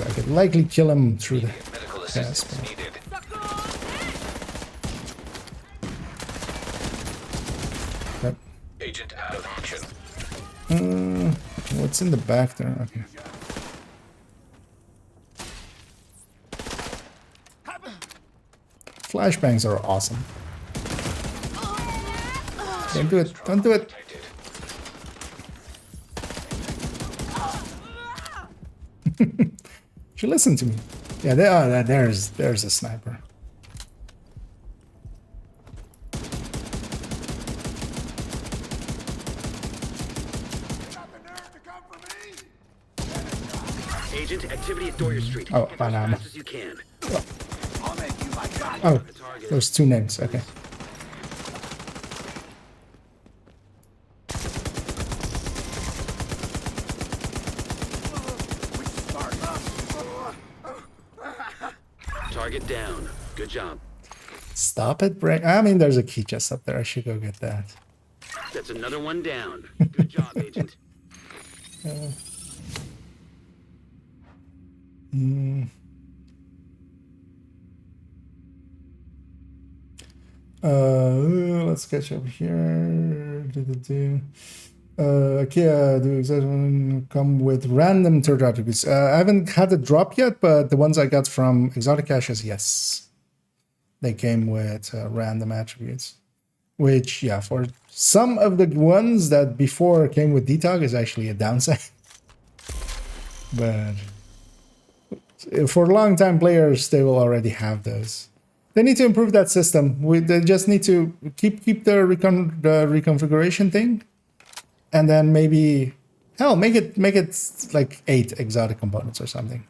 I could likely kill him through the chest. Yep. Agent out of action. What's in the back there? Okay. Flashbangs are awesome. Don't do it. Don't do it. She listened to me. Yeah, there's a sniper. Agent, activity at Doyer Street. Oh, Get as banana. fast as you can. I'll make you my guy. Oh, there's 2 names. Okay. Target down. Good job. Stop it, Brain. I mean, there's a key chest up there. I should go get that. That's another one down. Good job, Agent. Let's catch up here. Kia do exactly come with random third attributes. I haven't had a drop yet, but the ones I got from exotic caches, yes, they came with random attributes. Which, yeah, for some of the ones that before came with detox is actually a downside. But for long-time players, they will already have those. They need to improve that system. They just need to keep the reconfiguration thing, and then maybe hell make it like 8 exotic components or something.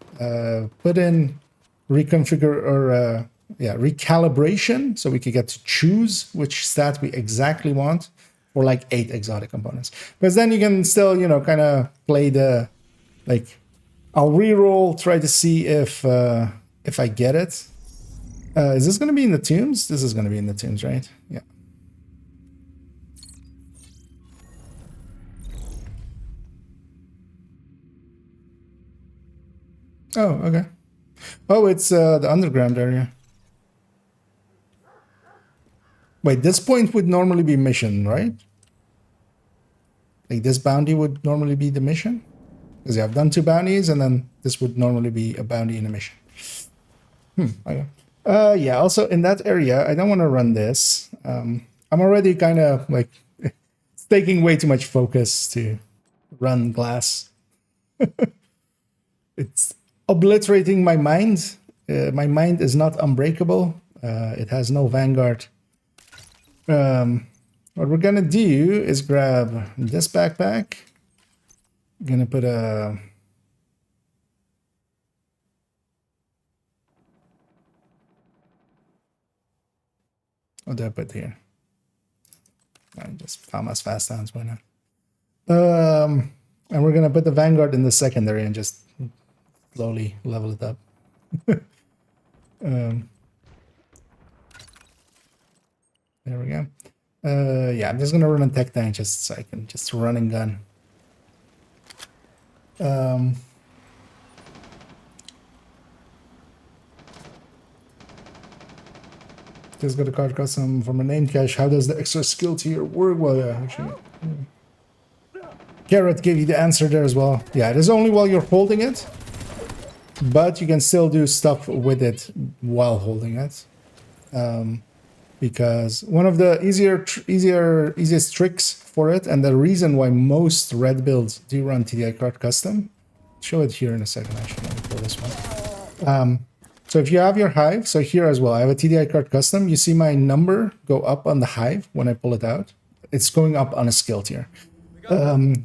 Put in reconfigure or recalibration, so we could get to choose which stat we exactly want for like 8 exotic components. Because then you can still kind of play the like. I'll reroll, try to see if I get it. Is this going to be in the tombs? This is going to be in the tombs, right? Yeah. Oh, okay. Oh, it's the underground area. Wait, this point would normally be mission, right? Like this bounty would normally be the mission? Because I've done 2 bounties, and then this would normally be a bounty in a mission. Okay. Yeah, also in that area, I don't want to run this. I'm already kind of like it's taking way too much focus to run glass. It's obliterating my mind. My mind is not unbreakable. It has no vanguard. What we're gonna do is grab this backpack. I'm gonna put a what did I put here? I just FAMAS fast downs, why not? And we're gonna put the Vanguard in the secondary and just slowly level it up. There we go. Yeah, I'm just gonna run a tech tank just so I can just run and gun. Just got a card custom from a name cache. How does the extra skill tier work? Well, yeah, actually. Carrot gave you the answer there as well. Yeah, it is only while you're holding it, but you can still do stuff with it while holding it. Because one of the easiest tricks for it, and the reason why most red builds do run TDI card custom, show it here in a second. Actually, let me pull this one. So if you have your hive, so here as well, I have a TDI card custom. You see my number go up on the hive when I pull it out. It's going up on a skill tier.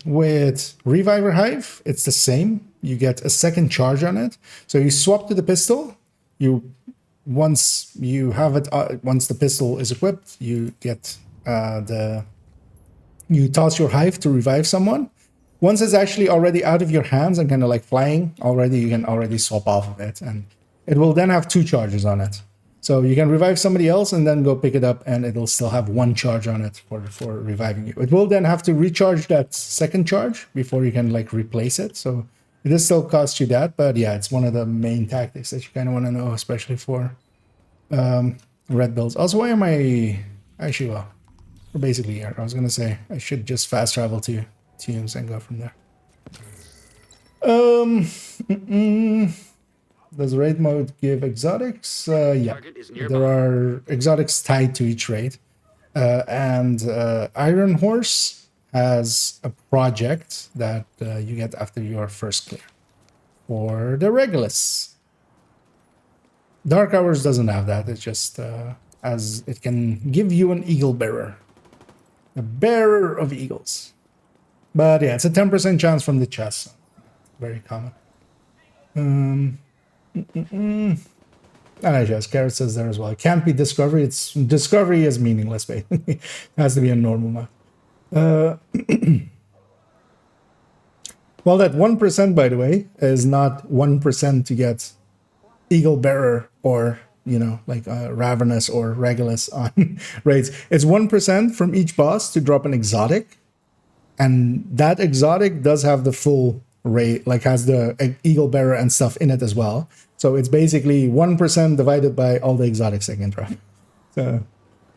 With Reviver Hive, it's the same. You get a second charge on it. So you swap to the pistol. Once you have it, once the pistol is equipped, you get you toss your hive to revive someone. Once it's actually already out of your hands and kind of like flying already, you can already swap off of it, and it will then have 2 charges on it. So you can revive somebody else and then go pick it up, and it'll still have 1 charge on it for reviving you. It will then have to recharge that second charge before you can like replace it. So it does still cost you that, but yeah, it's one of the main tactics that you kind of want to know, especially for red builds. Also, why am I actually, well, we're basically here. I was gonna say I should just fast travel to teams and go from there. Does raid mode give exotics? Yeah, there are exotics tied to each raid. And Iron Horse has a project that you get after your first clear for the Regulus. Dark Hours doesn't have that. It's just as it can give you an Eagle Bearer. A bearer of eagles. But yeah, it's a 10% chance from the chest. So very common. And I guess Carrot says there as well. It can't be Discovery. Discovery is meaningless, basically. It has to be a normal map. Well, that 1%, by the way, is not 1% to get Eagle Bearer or like Ravenous or Regulus on raids. It's 1% from each boss to drop an exotic, and that exotic does have the full raid, like has the Eagle Bearer and stuff in it as well. So it's basically 1% divided by all the exotics I can drop. So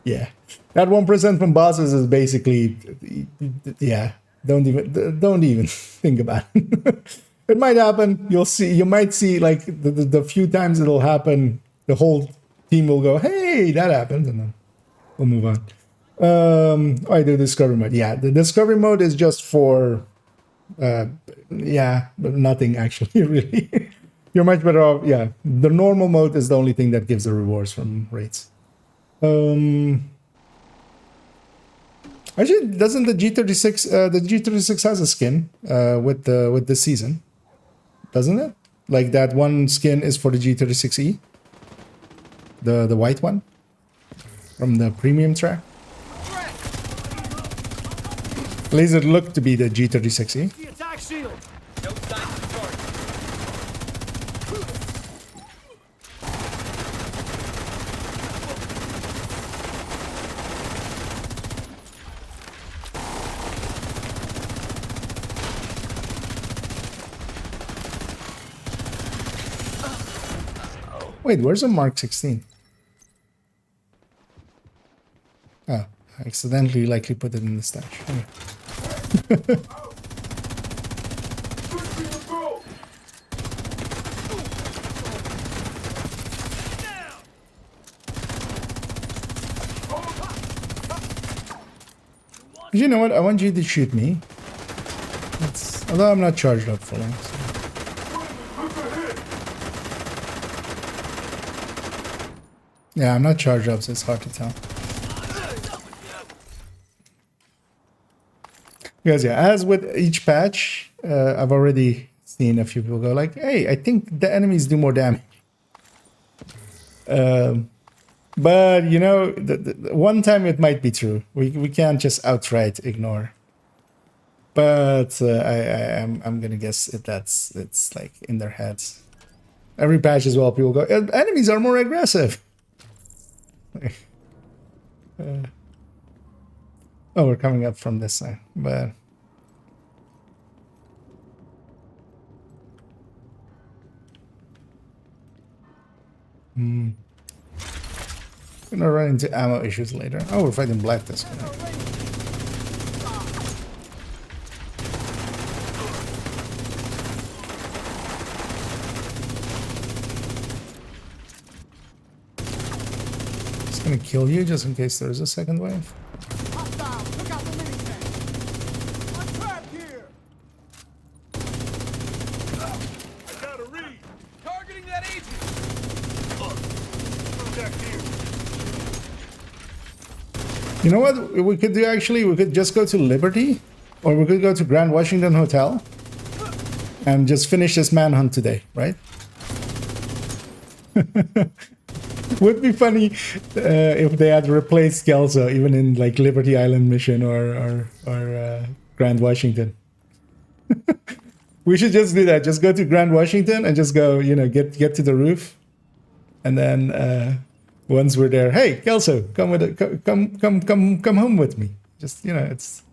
yeah, that 1% from bosses is basically, yeah, don't even think about it. It might happen. You might see like the few times it'll happen, the whole team will go, hey, that happened, and then we'll move on. I do discovery mode. Yeah, the discovery mode is just for, yeah, but nothing actually, really. You're much better off. Yeah, the normal mode is the only thing that gives the rewards from raids. Actually, doesn't the G36 the G36 has a skin with the season, doesn't it? Like that one skin is for the G36E, the white one from the premium track. At least it looked to be the G36E. The attack shield. No signs of charge. Wait, where's a Mark 16? Oh, I accidentally likely put it in the stash. Okay. You know what? I want you to shoot me. Although I'm not charged up for long. So. Yeah, I'm not charged up, so it's hard to tell. Because yeah, as with each patch, I've already seen a few people go like, hey, I think the enemies do more damage. But you know, the one time it might be true. We can't just outright ignore. But I'm gonna guess it's like in their heads. Every patch as well, people go, enemies are more aggressive. Oh, we're coming up from this side, but gonna run into ammo issues later. Oh, we're fighting Black this one. It's gonna kill you just in case there's a second wave. Hostile. Look out the mini tank. I'm trapped here. I got a read. Targeting that agent. Contact here. You know what we could do actually? We could just go to Liberty, or we could go to Grand Washington Hotel and just finish this manhunt today, right? Would be funny if they had replaced Kelso even in like Liberty Island mission or Grand Washington. We should just do that. Just go to Grand Washington and just go, you know, get to the roof, and then once we're there, hey Kelso, come home with me. Just, you know, it's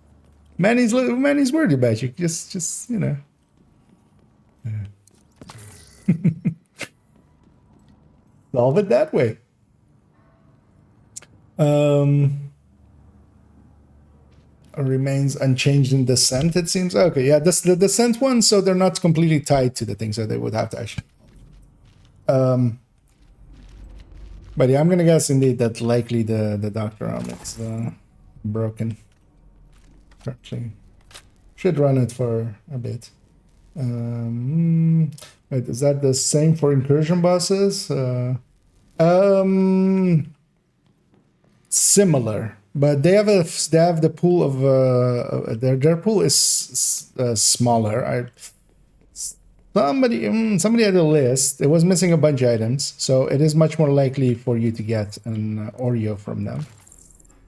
Manny's worried about you. Just you know. Solve it that way. Remains unchanged in descent, it seems. Okay, yeah, this the descent one, so they're not completely tied to the thing, so they would have to actually. But yeah, I'm gonna guess indeed that likely the doctor arm is broken. Actually, should run it for a bit. Wait, is that the same for incursion bosses? Similar, but they have the pool of their pool is smaller. Somebody had a list. It was missing a bunch of items, so it is much more likely for you to get an Oreo from them.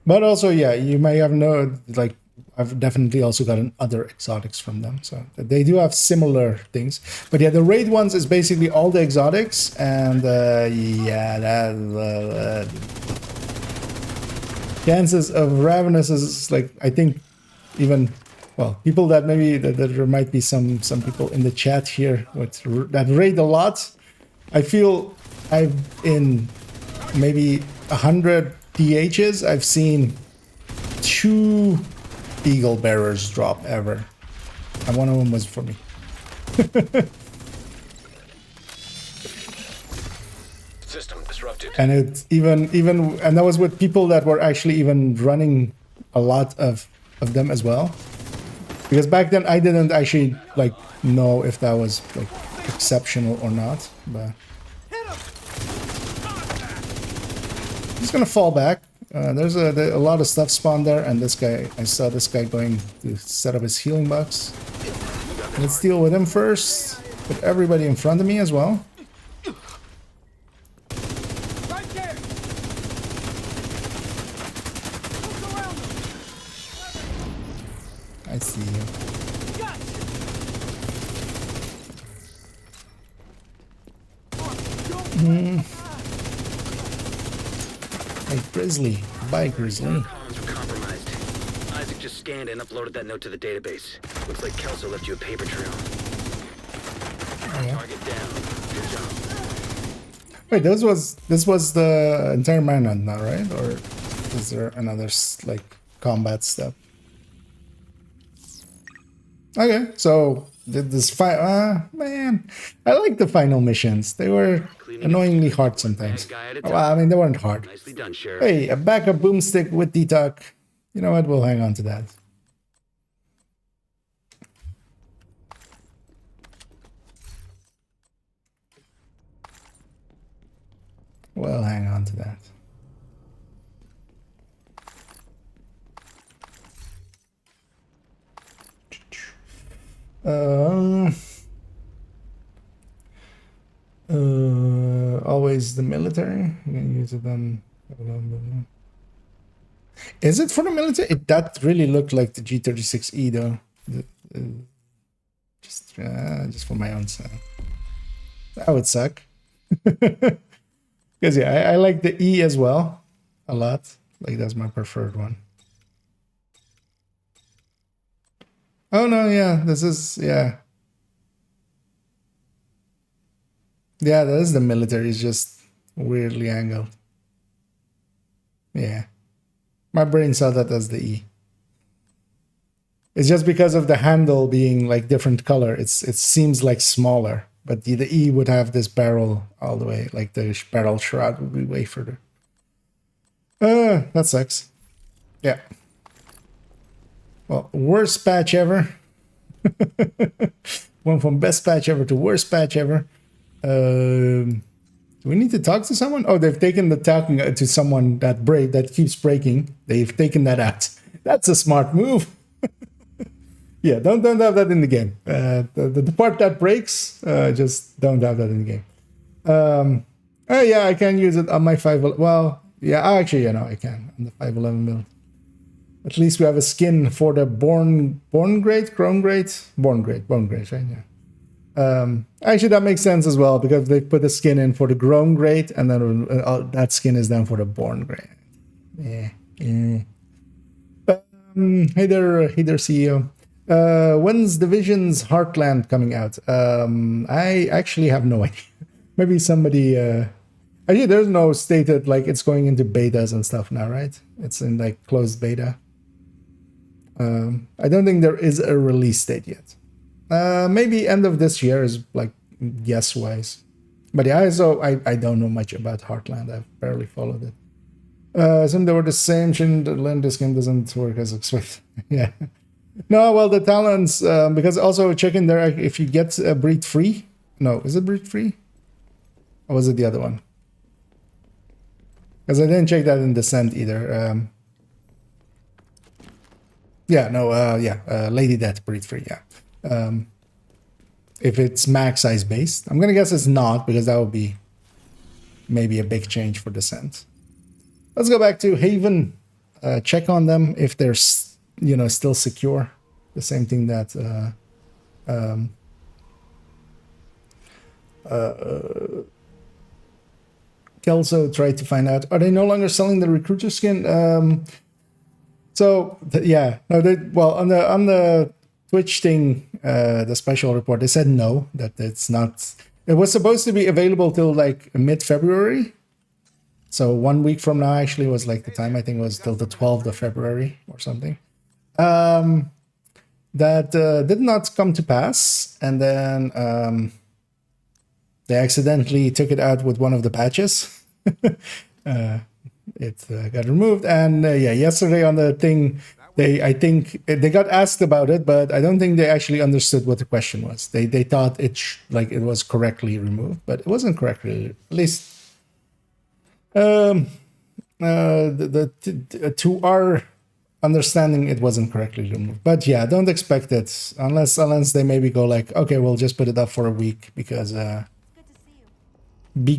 But also, yeah, you may have no, like, I've definitely also gotten other exotics from them, so they do have similar things. But yeah, the raid ones is basically all the exotics, and yeah, that chances of Ravenous is like, I think even, well, people that maybe that there might be some people in the chat here that raid a lot. I feel I've in maybe 100 DHs, I've seen 2 Eagle Bearers drop ever, and one of them was for me. System disrupted. And it's even and that was with people that were actually even running a lot of them as well, because back then I didn't actually like know if that was like exceptional or not. But he's gonna fall back. There's a lot of stuff spawned there, and this guy, I saw this guy going to set up his healing box. Let's deal with him first. Put everybody in front of me as well. Right there. Look around them. I see you. Hey, Grizzly. Bye, Grizzly. Comms were compromised. Isaac just scanned and uploaded that note to the database. Looks like Kelso left you a paper trail. Target down. Good job. Wait, this was the entire manhunt now, right? Or is there another like combat step? Okay, so did this man, I like the final missions. They were annoyingly hard sometimes. Well, I mean, they weren't hard. Nicely done, Sheriff. Hey, a backup boomstick with detox. You know what? We'll hang on to that. We'll hang on to that. Always the military. You can use it on. Is it for the military? That really looked like the G36E though. Just for my own sake. That would suck. Because yeah, I like the E as well a lot. Like that's my preferred one. Oh no, yeah, this is yeah. Yeah, that is the military. It's just weirdly angled. Yeah. My brain saw that as the E. It's just because of the handle being like different color. It seems like smaller, but the E would have this barrel all the way, like the barrel shroud would be way further. That sucks. Yeah. Well, worst patch ever. Went from best patch ever to worst patch ever. Do we need to talk to someone? Oh, they've taken the talking to someone that keeps breaking. They've taken that out. That's a smart move. Yeah, don't have that in the game. The part that breaks, just don't have that in the game. Oh yeah, I can use it on my 511. Well, yeah, actually, you know, I can on the 511 build. At least we have a skin for the Born Great, right? Yeah. Actually, that makes sense as well because they put the skin in for the Grown Great, and then that skin is done for the Born Great. Yeah. Hey there, CEO. When's Division's Heartland coming out? I actually have no idea. Maybe somebody. Actually, there's no stated like it's going into betas and stuff now, right? It's in like closed beta. I don't think there is a release date yet. Maybe end of this year is like guess wise. But yeah, I don't know much about Heartland. I've barely followed it. Some they were the same. This game doesn't work as expected. Yeah. No, well the talents because also checking there if you get a breed free. No, is it breed free? Or was it the other one? Because I didn't check that in Descent either. Yeah, no, Lady Death breed free, yeah. If it's max size based. I'm gonna guess it's not, because that would be maybe a big change for Descent. Let's go back to Haven. Check on them if they're still secure. The same thing that Kelso tried to find out. Are they no longer selling the recruiter skin? Yeah, no. Well, on the Twitch thing, the special report, they said no, that it's not. It was supposed to be available till like mid-February. So 1 week from now actually was like the time. I think it was till the 12th of February or something. That did not come to pass, and then they accidentally took it out with one of the patches. It got removed, and yesterday on the thing, I think they got asked about it, but I don't think they actually understood what the question was. They thought it was correctly removed, but it wasn't correctly. At least to our understanding, it wasn't correctly removed. But yeah, don't expect it unless they maybe go like, okay, we'll just put it up for a week because we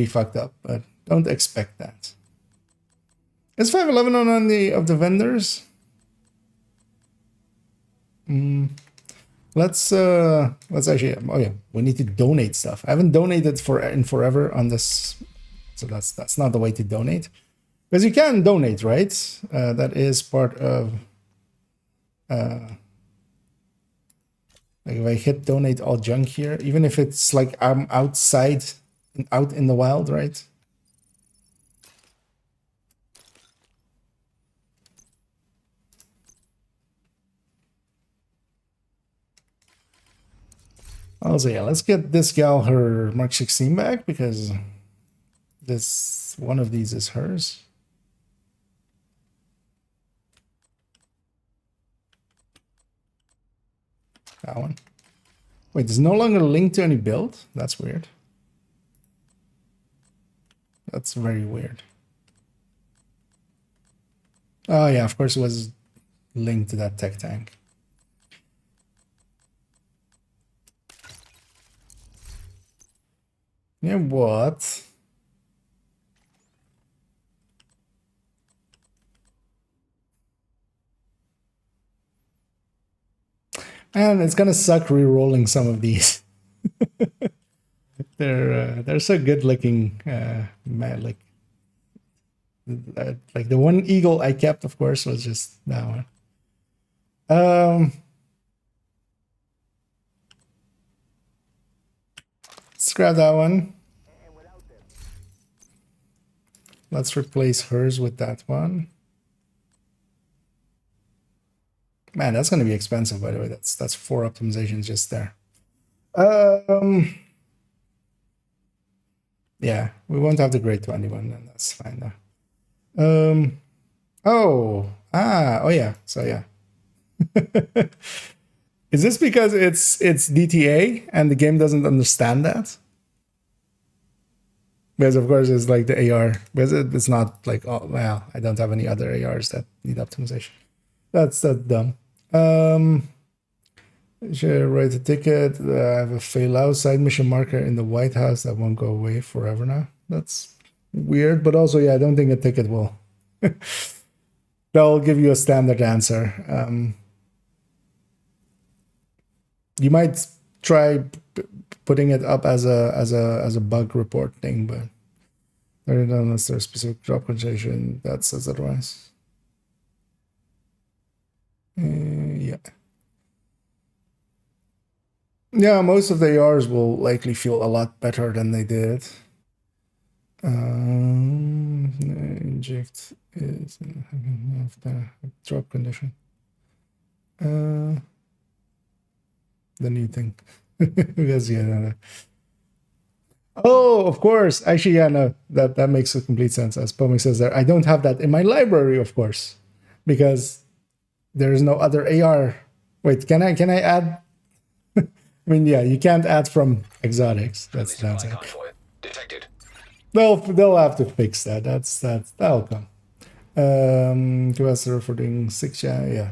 fucked up. But don't expect that. Is 511 on any of the vendors? Let's actually. Oh yeah, we need to donate stuff. I haven't donated in forever on this, so that's not the way to donate. Because you can donate, right? That is part of. Like if I hit donate all junk here, even if it's like I'm out in the wild, right? Also, yeah, let's get this gal her Mark 16 back because one of these is hers. That one. Wait, there's no longer a link to any build? That's weird. That's very weird. Oh yeah, of course it was linked to that tech tank. Yeah, what? And it's gonna suck re-rolling some of these. They're so good looking, man. Like the one eagle I kept, of course, was just that one. Let's grab that one. Let's replace hers with that one. Man, that's going to be expensive, by the way. That's 4 optimizations just there. Yeah, we won't have the grade 21, then that's fine though. Oh yeah. So yeah. Is this because it's DTA and the game doesn't understand that? Because of course it's like the AR, because it's not like, oh well, I don't have any other ARs that need optimization. That's dumb. Should write a ticket. I have a fail out side mission marker in the White House that won't go away forever now. That's weird, but also yeah, I don't think a ticket will. They'll give you a standard answer. You might try putting it up as a bug report thing, but unless there's specific job condition that says otherwise. Yeah. Yeah, most of the ARs will likely feel a lot better than they did. Inject is the drop condition. The new thing. Because yeah. Oh, of course. Actually, yeah, no, that makes a complete sense. As Pomik says there, I don't have that in my library, of course, because there is no other AR. Wait, can I add? I mean, yeah, you can't add from exotics. That's the downside. Detected. They'll have to fix that. That'll come. Capacitor for doing 6. Yeah.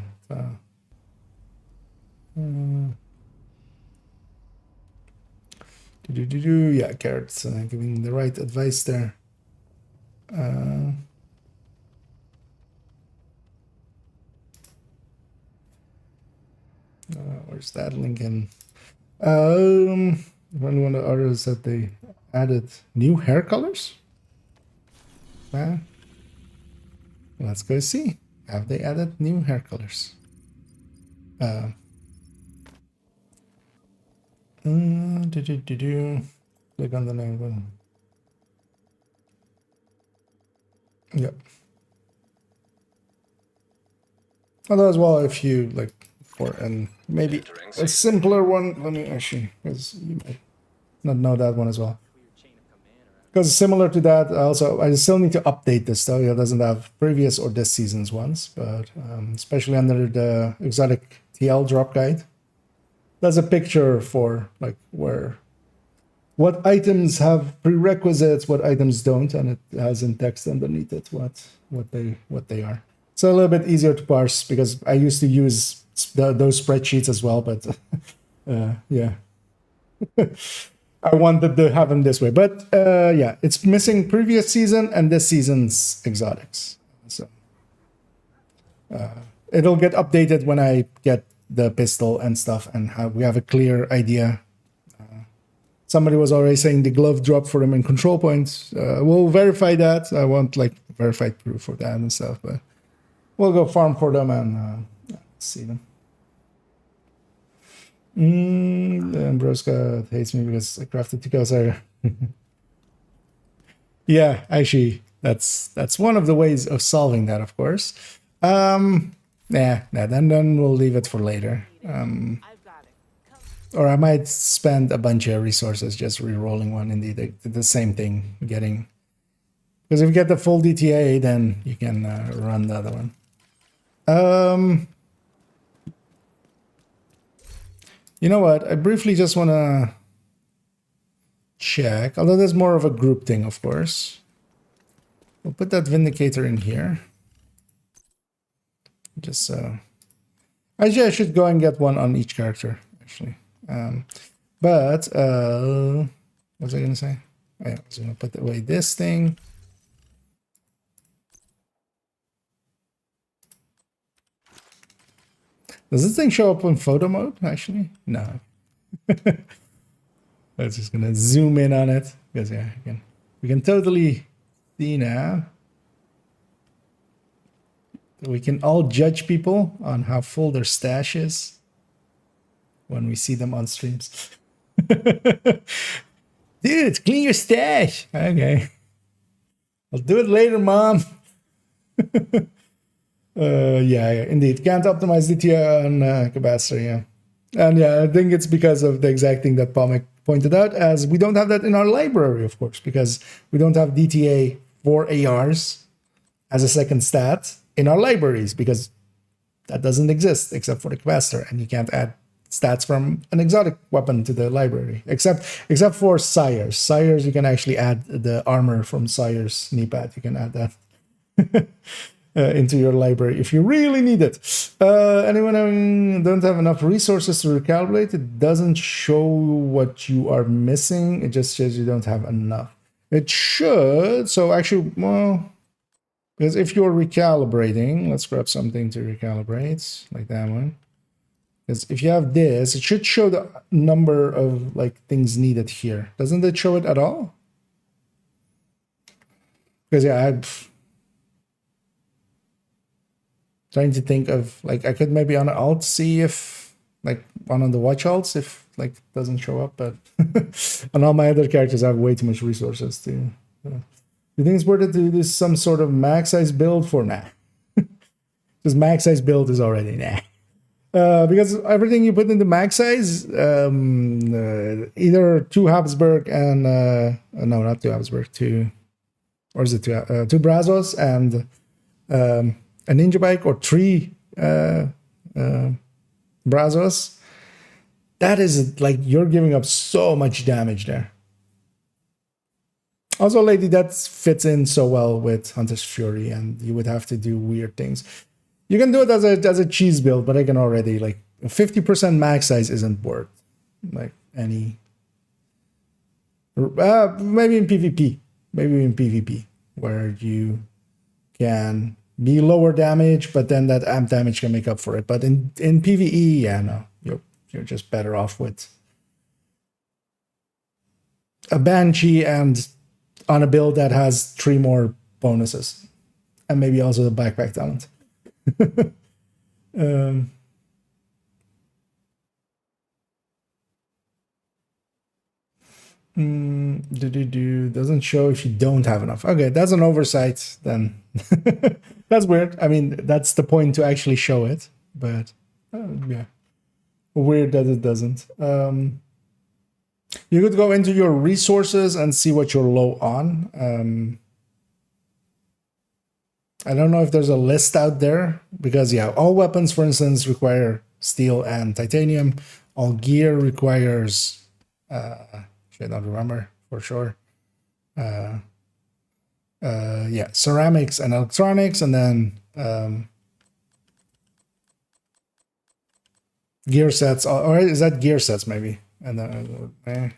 Yeah, carrots. Giving the right advice there. that link in. One of the artists that they added new hair colors. Let's go see. Have they added new hair colors? Click on the name button. Yep. Although as well, if you like for and maybe a simpler one, let me actually, because you might not know that one as well. Because similar to that, also I still need to update this though. It doesn't have previous or this season's ones, but especially under the exotic TL drop guide, there's a picture for like what items have prerequisites, what items don't, and it has in text underneath it what they are. So a little bit easier to parse because I used to use those spreadsheets as well, but yeah. I wanted to have them this way, but yeah, it's missing previous season and this season's exotics. So it'll get updated when I get the pistol and stuff, and we have a clear idea. Somebody was already saying the glove drop for them in control points. We'll verify that. I want like verified proof for that and stuff, but we'll go farm for them and see them. Ambroska hates me because I crafted 2 kills earlier. Yeah, actually, that's one of the ways of solving that, of course. Then we'll leave it for later. Or I might spend a bunch of resources just re-rolling one. Indeed, the same thing, getting... Because if you get the full DTA, then you can run the other one. You know what? I briefly just want to check. Although there's more of a group thing, of course. We'll put that Vindicator in here. Just so... Actually, I should go and get one on each character, actually. What was I going to say? Oh, yeah, I was going to put away this thing. Does this thing show up in photo mode, actually? No. I was just going to zoom in on it. Because, yeah, we can totally see now. We can all judge people on how full their stash is when we see them on streams. Dude, clean your stash. Okay. I'll do it later, Mom. Yeah, indeed. Can't optimize DTA on capacitor, yeah. And yeah, I think it's because of the exact thing that Pomek pointed out, as we don't have that in our library, of course, because we don't have DTA for ARs as a second stat in our libraries, because that doesn't exist except for the capacitor, and you can't add stats from an exotic weapon to the library, except for Sires. Sires, you can actually add the armor from Sires knee pad. You can add that into your library if you really need it. Anyone don't have enough resources to recalibrate, it doesn't show what you are missing. It just says you don't have enough. It should. So actually, well, because if you're recalibrating, let's grab something to recalibrate, like that one. Because if you have this, it should show the number of like things needed here. Doesn't it show it at all? Because yeah, I'm trying to think of like I could maybe on alt see if like one of the watch alts if like it doesn't show up, but on all my other characters I have way too much resources to. You think it's worth it to do some sort of max size build for now? Because max size build is already nah. Because everything you put into max size, either 2 Habsburg and no, not 2 Habsburg, 2, or is it 2 Brazos and a Ninja Bike, or 3 Brazos, that is like you're giving up so much damage there. Also, lady, that fits in so well with Hunter's Fury, and you would have to do weird things. You can do it as a cheese build, but I can already like 50% max size isn't worth like any. Maybe in PvP, where you can be lower damage, but then that amp damage can make up for it. But in PvE, yeah, no, you're You're just better off with a Banshee and on a build that has 3 more bonuses. And maybe also the backpack talent. Doesn't show if you don't have enough. Okay, that's an oversight then. That's weird. I mean, that's the point to actually show it. But yeah, weird that it doesn't. You could go into your resources and see what you're low on. I don't know if there's a list out there because yeah, all weapons, for instance, require steel and titanium. All gear requires, I don't remember for sure. Yeah, ceramics and electronics, and then gear sets. Or is that gear sets maybe? And then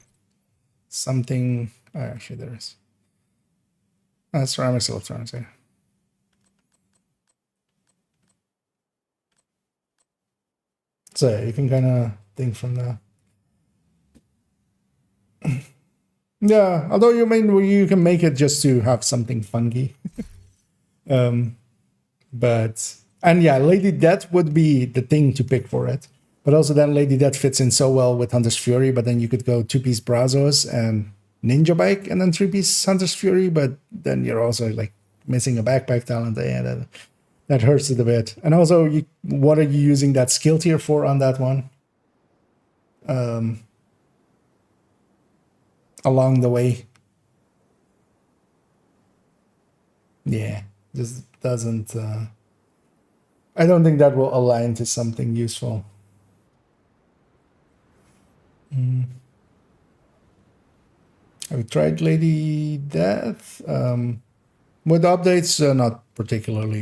something. Oh, actually, there is. Ceramics, electronics. Yeah. So yeah, you can kind of think from that. Yeah, although you can make it just to have something funky. But and yeah, Lady Death would be the thing to pick for it. But also then Lady Death fits in so well with Hunter's Fury, but then you could go 2-piece Brazos and Ninja Bike and then 3-piece Hunter's Fury, but then you're also like missing a backpack talent. Yeah, that hurts it a bit. And also, what are you using that skill tier for on that one? Along the way. Yeah, just doesn't... I don't think that will align to something useful. Have you tried Lady Death? With updates, not particularly.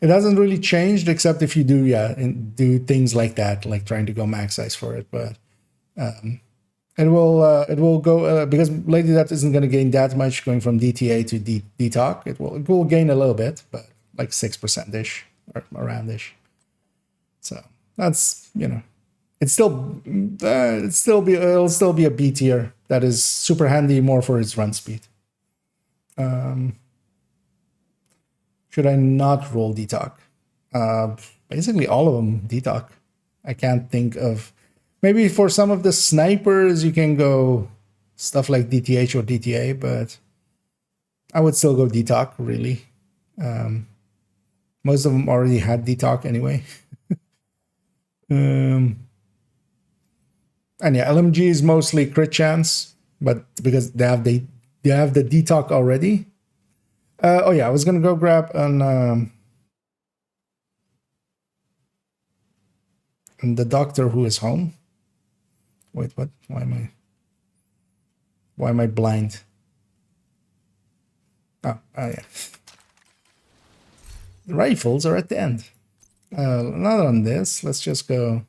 It hasn't really changed, except if you do things like that, like trying to go max size for it. But it will go because Lady Death isn't going to gain that much going from DTA to DTOC. It will gain a little bit, but like 6% ish or around ish. So that's it'll still be a B tier that is super handy, more for its run speed. Should I not roll DTOC? Basically all of them DTOC. I can't think of... Maybe for some of the snipers you can go stuff like DTH or DTA, but I would still go DTOC, really. Most of them already had DTOC anyway. And yeah, LMG is mostly crit chance, but because they have the DTOC already. Oh yeah, I was gonna go grab an the doctor who is home. Wait, what? Why am I blind? Oh yeah. The rifles are at the end. Not on this. Let's just go.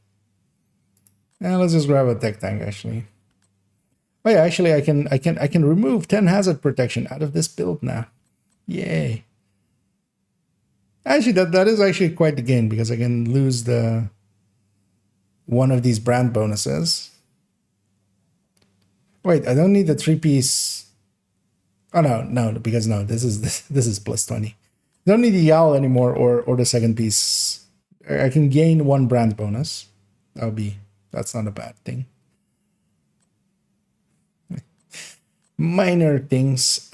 Let's just grab a tech tank actually. Oh yeah, actually I can remove 10 hazard protection out of this build now. Yay. Actually, that is actually quite the gain because I can lose one of these brand bonuses. Wait, I don't need the 3-piece. Oh no, because no, this is plus 20. I don't need the Yowl anymore or the second piece. I can gain 1 brand bonus. That's not a bad thing. Minor things.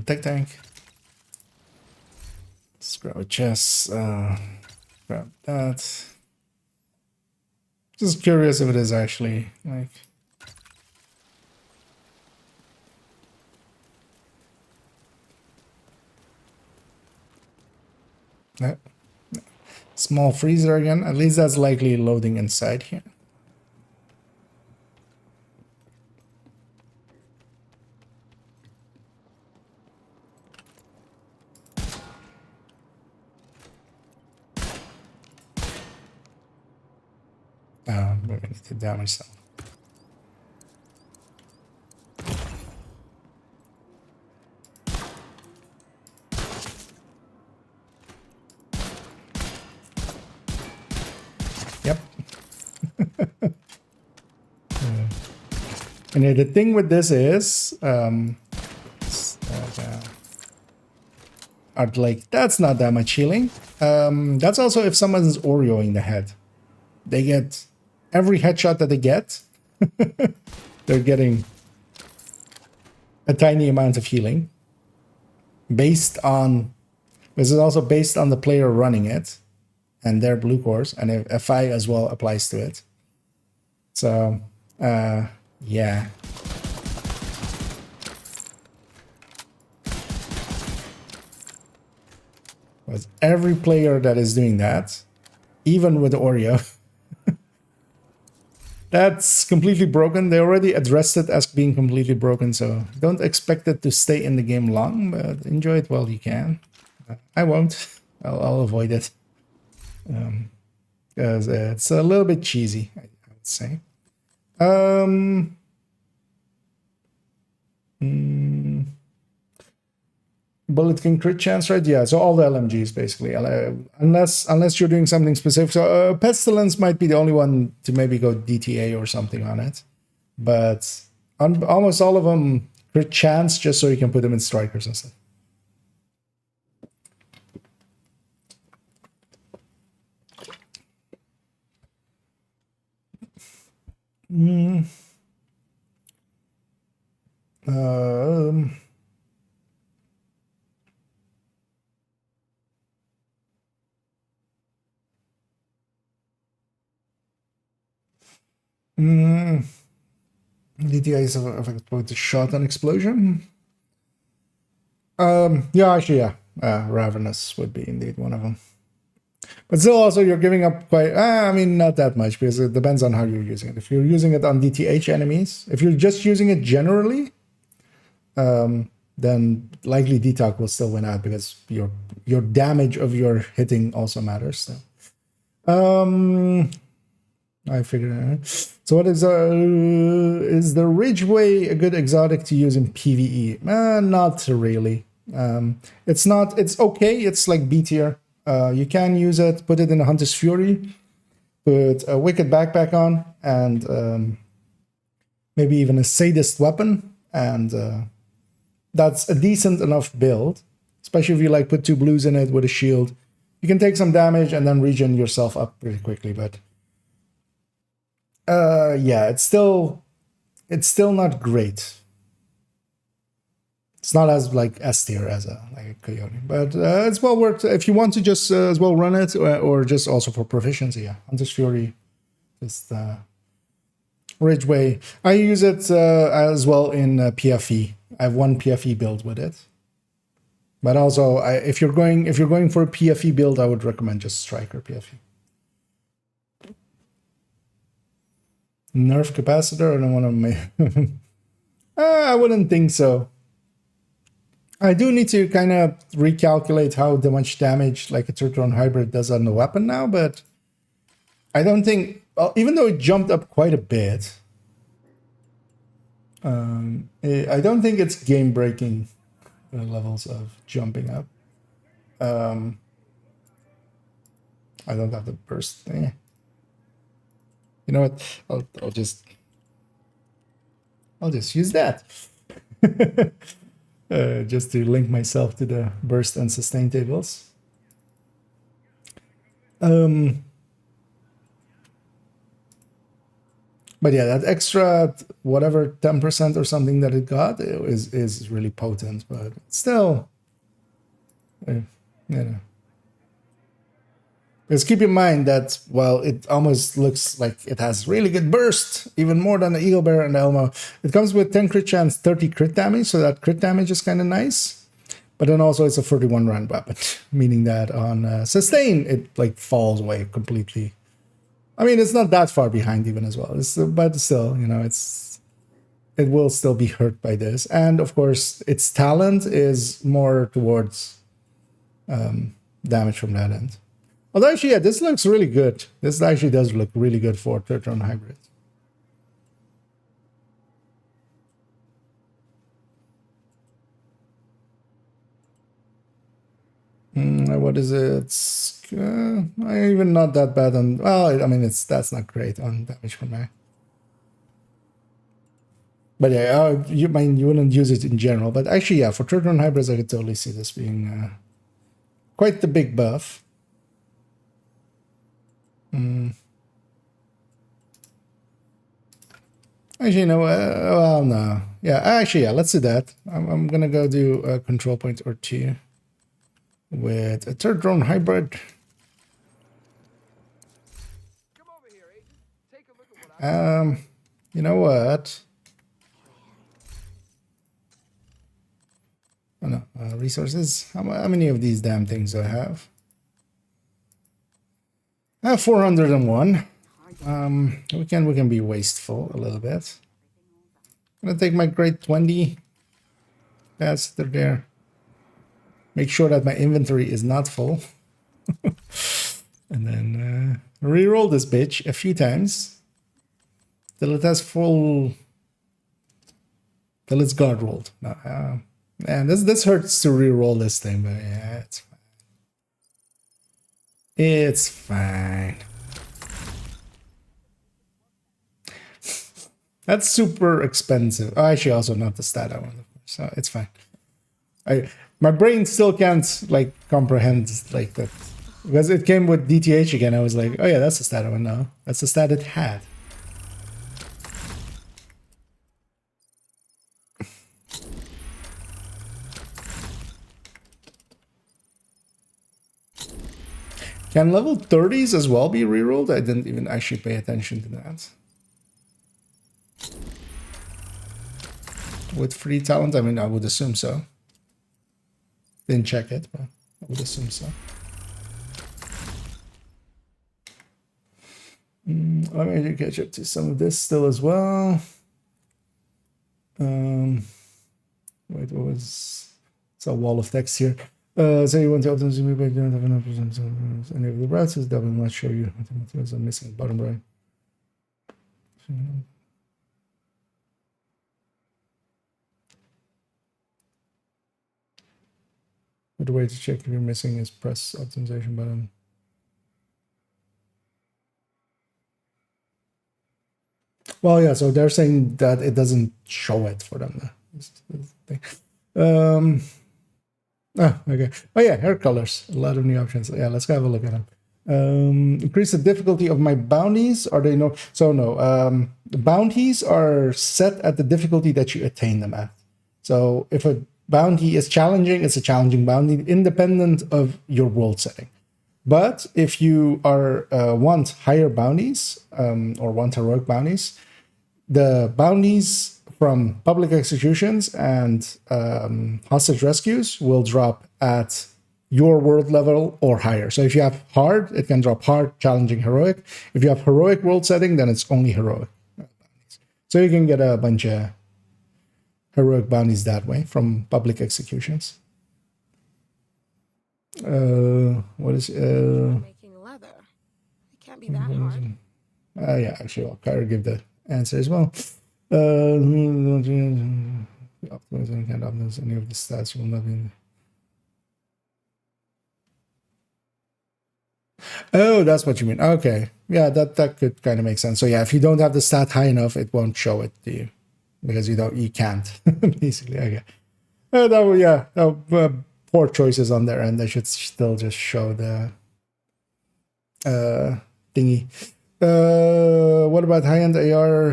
Tech tank. Let's grab a chest. Grab that. Just curious if it is actually like. Small freezer again. At least that's likely loading inside here. Maybe I need to damage some. Yep. And the thing with this is, I'd like, that's not that much healing. That's also if someone's Oreoing the head. They get, every headshot that they get, they're getting a tiny amount of healing. Based on, this is also based on the player running it and their blue cores, and FI as well applies to it. So, yeah. With every player that is doing that, even with Oreo, that's completely broken. They already addressed it as being completely broken, so don't expect it to stay in the game long, but enjoy it while you can. I won't. I'll avoid it. Because it's a little bit cheesy, I would say. Bullet King crit chance, right? Yeah, so all the LMGs basically, unless you're doing something specific. So Pestilence might be the only one to maybe go DTA or something on it, but on almost all of them crit chance, just so you can put them in strikers and stuff. DTI is affected by the shot and explosion. Yeah, actually, yeah. Ravenous would be indeed one of them. But still, also, you're giving up quite, I mean, not that much, because it depends on how you're using it. If you're using it on DTH enemies, if you're just using it generally, then likely DTOC will still win out, because your damage of your hitting also matters. So. I figured it out. So what is the Ridgeway a good exotic to use in PvE? Not really. It's not, it's okay. It's like B tier. You can use it, put it in a Hunter's Fury, put a Wicked Backpack on, and maybe even a Sadist Weapon, and that's a decent enough build, especially if you like put 2 blues in it with a shield. You can take some damage and then regen yourself up pretty quickly, but yeah, it's still not great. It's not as like S tier as a Coyote, but it's well worth if you want to just as well run it, or just also for proficiency. Yeah, Hunter's Fury, just Ridgeway. I use it as well in PFE. I have one PFE build with it, but also if you're going for a PFE build, I would recommend just Striker PFE. Nerf capacitor? I don't want to make. I wouldn't think so. I do need to kind of recalculate how much damage like a Turtron hybrid does on the weapon now, but I don't think, well, even though it jumped up quite a bit, I don't think it's game-breaking levels of jumping up. I don't have the burst thing. You know what? I'll just use that. Just to link myself to the burst and sustain tables. But yeah, that extra whatever 10% or something that it got is really potent, but still, you know. Because keep in mind that while it almost looks like it has really good burst, even more than the Eagle Bear and the Elmo, it comes with 10 crit chance, 30 crit damage, so that crit damage is kind of nice. But then also it's a 31 round weapon, meaning that on sustain, it like falls away completely. I mean, it's not that far behind even as well, but still, you know, it will still be hurt by this. And of course, its talent is more towards damage from that end. Although actually, yeah, this looks really good. This actually does look really good for Turtron hybrid. What is it? It's, even not that bad on. Well, I mean, that's not great on damage per mag. But yeah, you wouldn't use it in general. But actually, yeah, for third run hybrids, I could totally see this being quite the big buff. Actually, no. Well, no. Yeah, actually, yeah. Let's do that. I'm gonna go do a control point or two with a third drone hybrid. Come over here, Agent. Take a look at what I... You know what? Oh no, resources. How many of these damn things do I have? I have 401. We can be wasteful a little bit. I'm gonna take my grade 20. That's there. Make sure that my inventory is not full. And then re-roll this bitch a few times till it has full, till it's guard rolled. No, man, this hurts to re-roll this thing, but yeah, it's fine. It's fine. That's super expensive. Oh, actually, also not the stat I want, so it's fine. My brain still can't like comprehend like that because it came with DTH again. I was like, oh yeah, that's the stat I want. No, that's the stat it had. Can level 30s as well be rerolled? I didn't even actually pay attention to that. With free talent, I mean, I would assume so. Didn't check it, but I would assume so. Let me catch up to some of this still as well. Wait, what was... It's a wall of text here. Say you want to optimize me, but you don't have enough percent. Any of the routes is that will not show you what the materials are missing. Bottom right. But the way to check if you're missing is press optimization button. Well, yeah, so they're saying that it doesn't show it for them. Okay. Oh yeah, hair colors. A lot of new options. Yeah, let's go have a look at them. Increase the difficulty of my bounties. Are they no? So no. Bounties are set at the difficulty that you attain them at. So if a bounty is challenging, it's a challenging bounty, independent of your world setting. But if you are want higher bounties or want heroic bounties, the bounties from public executions and hostage rescues will drop at your world level or higher. So if you have hard, it can drop hard, challenging, heroic. If you have heroic world setting, then it's only heroic. So you can get a bunch of heroic bounties that way from public executions. What is making leather? It can't be that hard. Yeah, actually, I'll kind of give the answer as well. Optimizing can't optimize any of the stats. Will not be. Oh, that's what you mean. Okay, yeah, that could kind of make sense. So yeah, if you don't have the stat high enough, it won't show it to you because you can't basically. Okay. Poor choices on their end. They should still just show the thingy. What about high-end AR?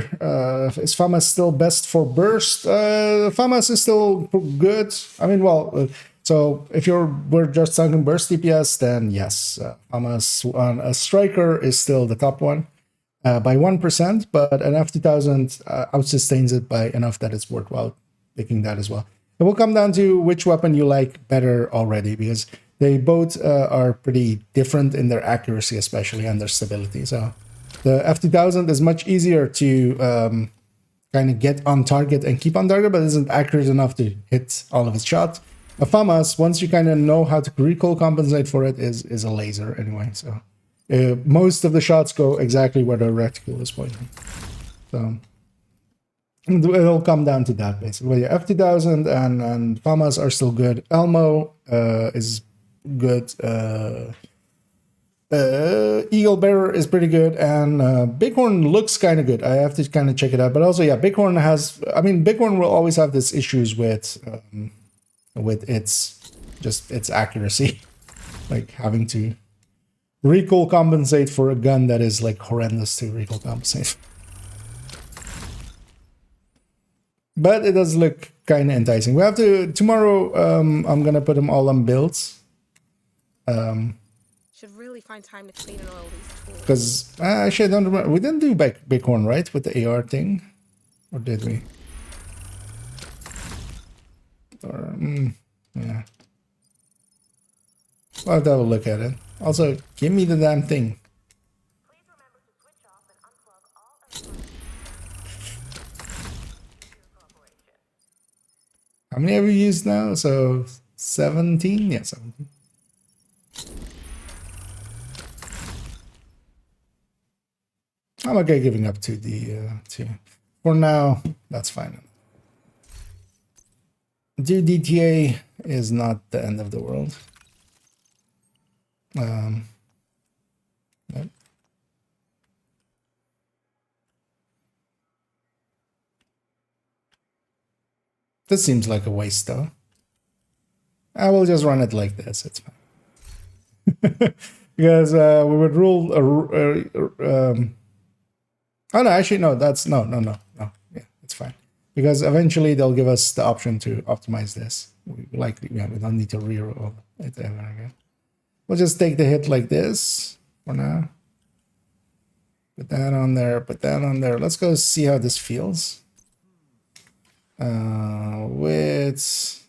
Is FAMAS still best for burst? FAMAS is still good. I mean, well, so if we're just talking burst DPS, then yes, FAMAS on a striker is still the top one by 1%, but an F2000 outsustains it by enough that it's worthwhile picking that as well. It will come down to which weapon you like better already, because they both are pretty different in their accuracy, especially, and their stability. So the F2000 is much easier to kind of get on target and keep on target, but isn't accurate enough to hit all of its shots. A FAMAS, once you kind of know how to recoil compensate for it, is a laser anyway. So most of the shots go exactly where the reticle is pointing. So it'll come down to that, basically. Well, yeah, F2000 and FAMAS are still good. Elmo is good. Eagle Bearer is pretty good, and Bighorn looks kind of good. I have to kind of check it out. But also, yeah, Bighorn has. I mean, Bighorn will always have these issues with its accuracy, like having to recoil compensate for a gun that is like horrendous to recoil compensate. But it does look kind of enticing. We have to tomorrow. I'm gonna put them all on builds. Should really find time to clean and oil these tools. Because actually, I don't remember. We didn't do Bighorn, right, with the AR thing, or did we? Or yeah. I'll have to have a look at it. Also, give me the damn thing. How many have we used now? So 17? Yeah, 17. I'm okay giving up to the two. For now, that's fine. Do DTA is not the end of the world. Yep. This seems like a waste, though. I will just run it like this. It's fine. Because we would rule. Oh no, actually no. That's no. Yeah, it's fine. Because eventually they'll give us the option to optimize this. We don't need to reroll it ever again. We'll just take the hit like this for now. Put that on there. Put that on there. Let's go see how this feels. With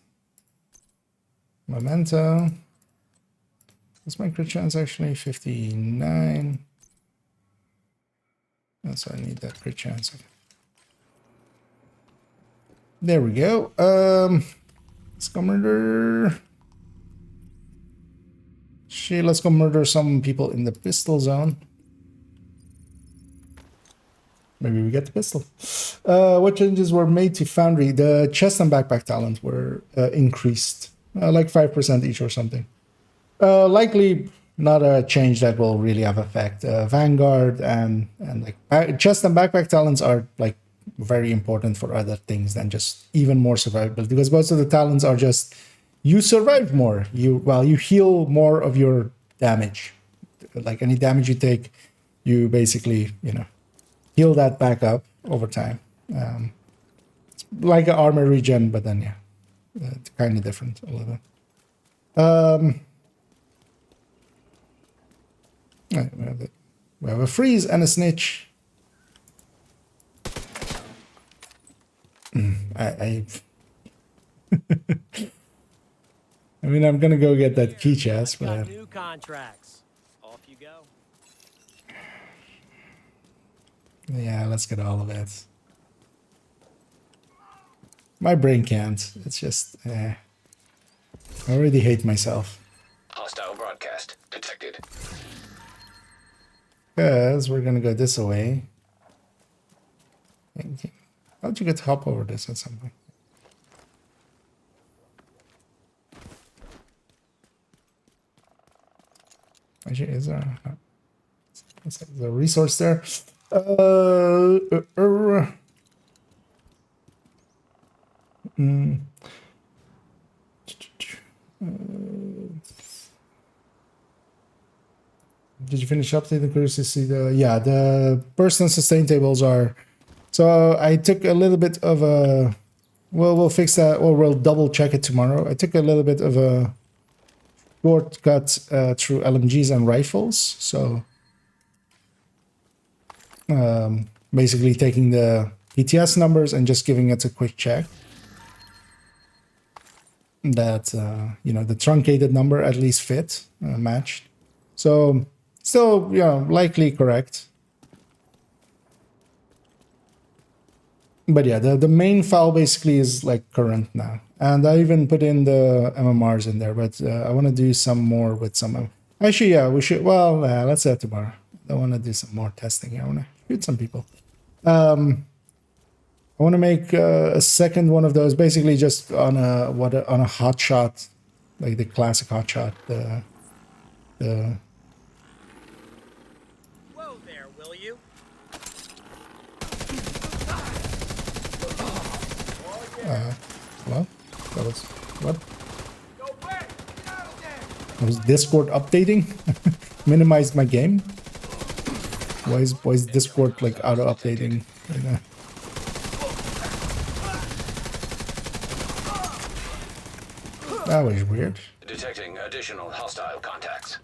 Memento. What's my crit chance actually? 59. So I need that crit chance. There we go. Let's go murder. Let's go murder some people in the pistol zone. Maybe we get the pistol. What changes were made to Foundry? The chest and backpack talent were increased, like 5% each or something. Likely not a change that will really have effect. Vanguard and like chest and backpack talents are like very important for other things than just even more survivability, because most of the talents are just you survive more. You heal more of your damage. Like any damage you take, you basically heal that back up over time. It's like an armor regen, but then it's kind of different a little bit. We have a freeze and a snitch. I mean, I'm gonna go get that key chest, but new contracts. Off you go. Yeah, let's get all of it. My brain can't. It's just, I already hate myself. Hostile broadcast detected. Because we're gonna go this way. How'd you get to hop over this at some point? Actually, is there a resource there? Did you finish updating curiosity? The burst and sustain tables are. So I took a little bit of a. Well, we'll fix that, or we'll double check it tomorrow. I took a little bit of a shortcut through LMGs and rifles. So basically taking the PTS numbers and just giving it a quick check that the truncated number at least fit matched. So still likely correct. But yeah, the main file basically is like current now. And I even put in the MMRs in there, but I want to do some more with some. Actually, yeah, we should. Well, let's say tomorrow. I want to do some more testing. I want to shoot some people. I want to make a second one of those, basically just on a hotshot like the classic hotshot. The Whoa there, will you? well, that was what? Was Discord updating? Minimized my game. Why is Discord like auto updating? That was weird. Detecting additional hostile contacts.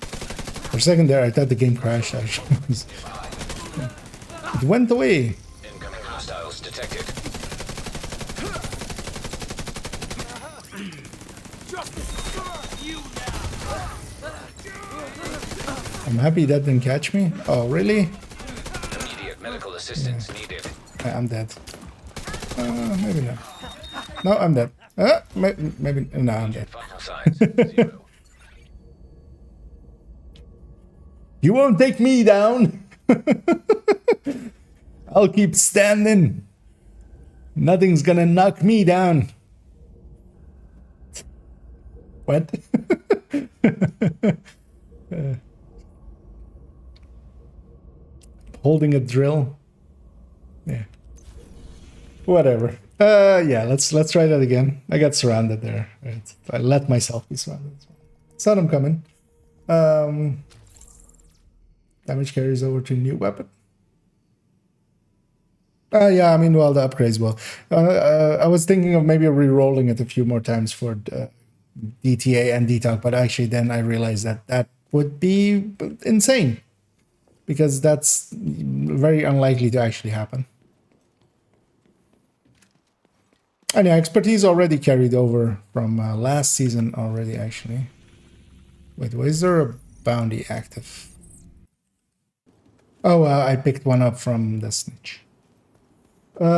For a second there, I thought the game crashed. Actually, it went away. Incoming hostiles detected. I'm happy that didn't catch me. Oh, really? Immediate medical assistance needed. I'm dead. Maybe not. No, I'm dead. Maybe no, I'm dead. Vital signs 0. You won't take me down. I'll keep standing. Nothing's gonna knock me down. What? Holding a drill. Yeah. Whatever. Yeah, let's try that again. I got surrounded there. Right. I let myself be surrounded. Saw them coming. Damage carries over to new weapon. Yeah, I mean, well, the upgrades will. I was thinking of maybe re-rolling it a few more times for DTA and DTOC, but actually then I realized that that would be insane. Because that's very unlikely to actually happen. And yeah, expertise already carried over from last season already, actually. Wait, is there a bounty active? Oh, I picked one up from the snitch. Best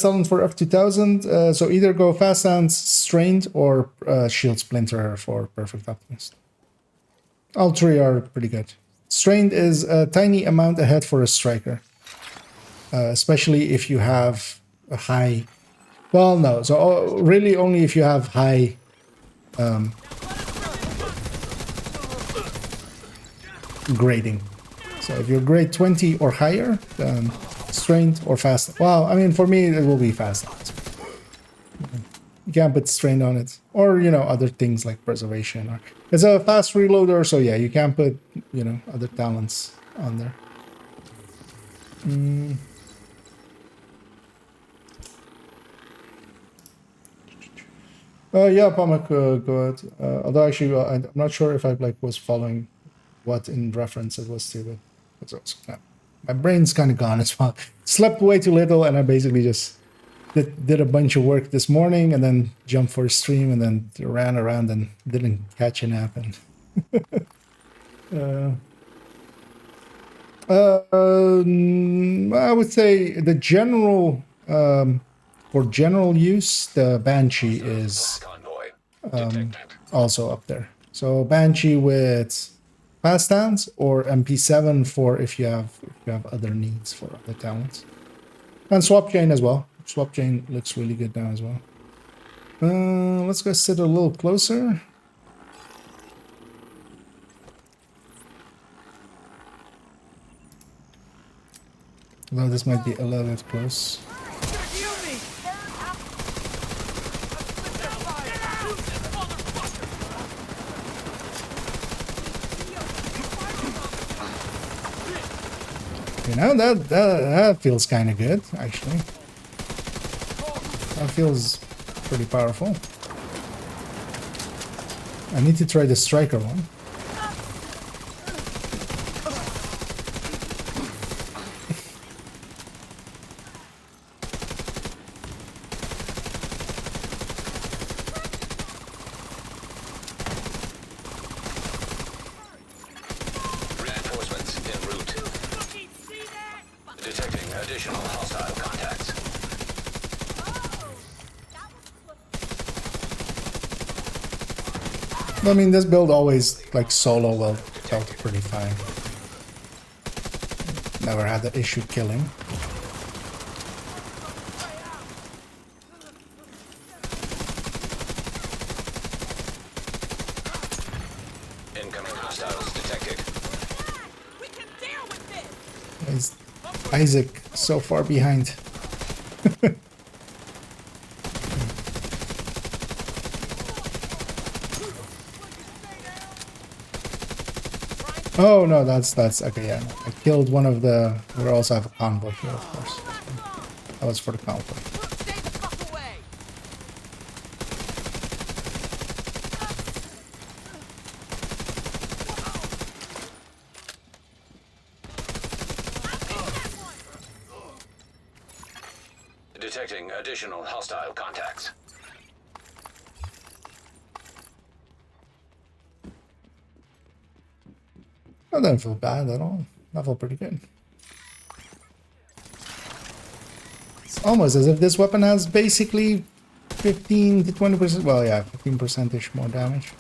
talent for F2000. So either go Fast Dance, Strained, or Shield Splinter for Perfect Optimist. All three are pretty good. Strained is a tiny amount ahead for a striker. Especially if you have a high... Well, no. So really only if you have high... grading. So if you're grade 20 or higher, then Strained or Fast... Well, I mean, for me, it will be Fast. You can't put Strained on it. Or, you know, other things like Preservation. Or it's a fast reloader, so yeah, you can't put, you know, other talents on there. Yeah, Pamak, go ahead. Although actually, I'm not sure if I was following what in reference it was to, but it's also, my brain's kind of gone as well. Slept way too little, and I basically just did a bunch of work this morning, and then jumped for a stream, and then ran around and didn't catch a nap. And I would say the general. For general use, the Banshee is also up there. So Banshee with Fast Dance or MP7 for if you have other needs for other talents. And Swap Chain as well. Swap Chain looks really good now as well. Let's go sit a little closer. Although this might be a little bit close. You know, that feels kind of good, actually. That feels pretty powerful. I need to try the striker one. I mean, this build always, like, solo well felt pretty fine. Never had that issue killing. Incoming hostiles detected. We can deal with this. Is Isaac so far behind? Oh no, that's okay. Yeah, no. I killed one of the. We also have a convoy here, of course. That was for the convoy. Stay the fuck away. Detecting additional hostile contacts. I don't feel bad at all. I feel pretty good. It's almost as if this weapon has basically 15 to 20%. Well, yeah, 15% more damage.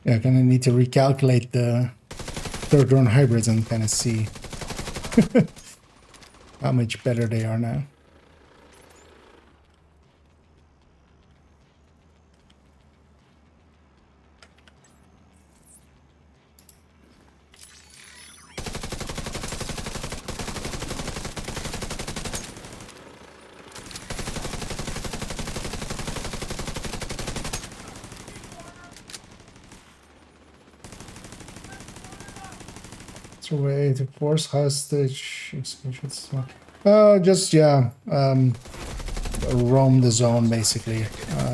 Yeah, I'm gonna need to recalculate the third drone hybrids and kind of see how much better they are now. Way to force hostage executions. Just yeah, roam the zone basically.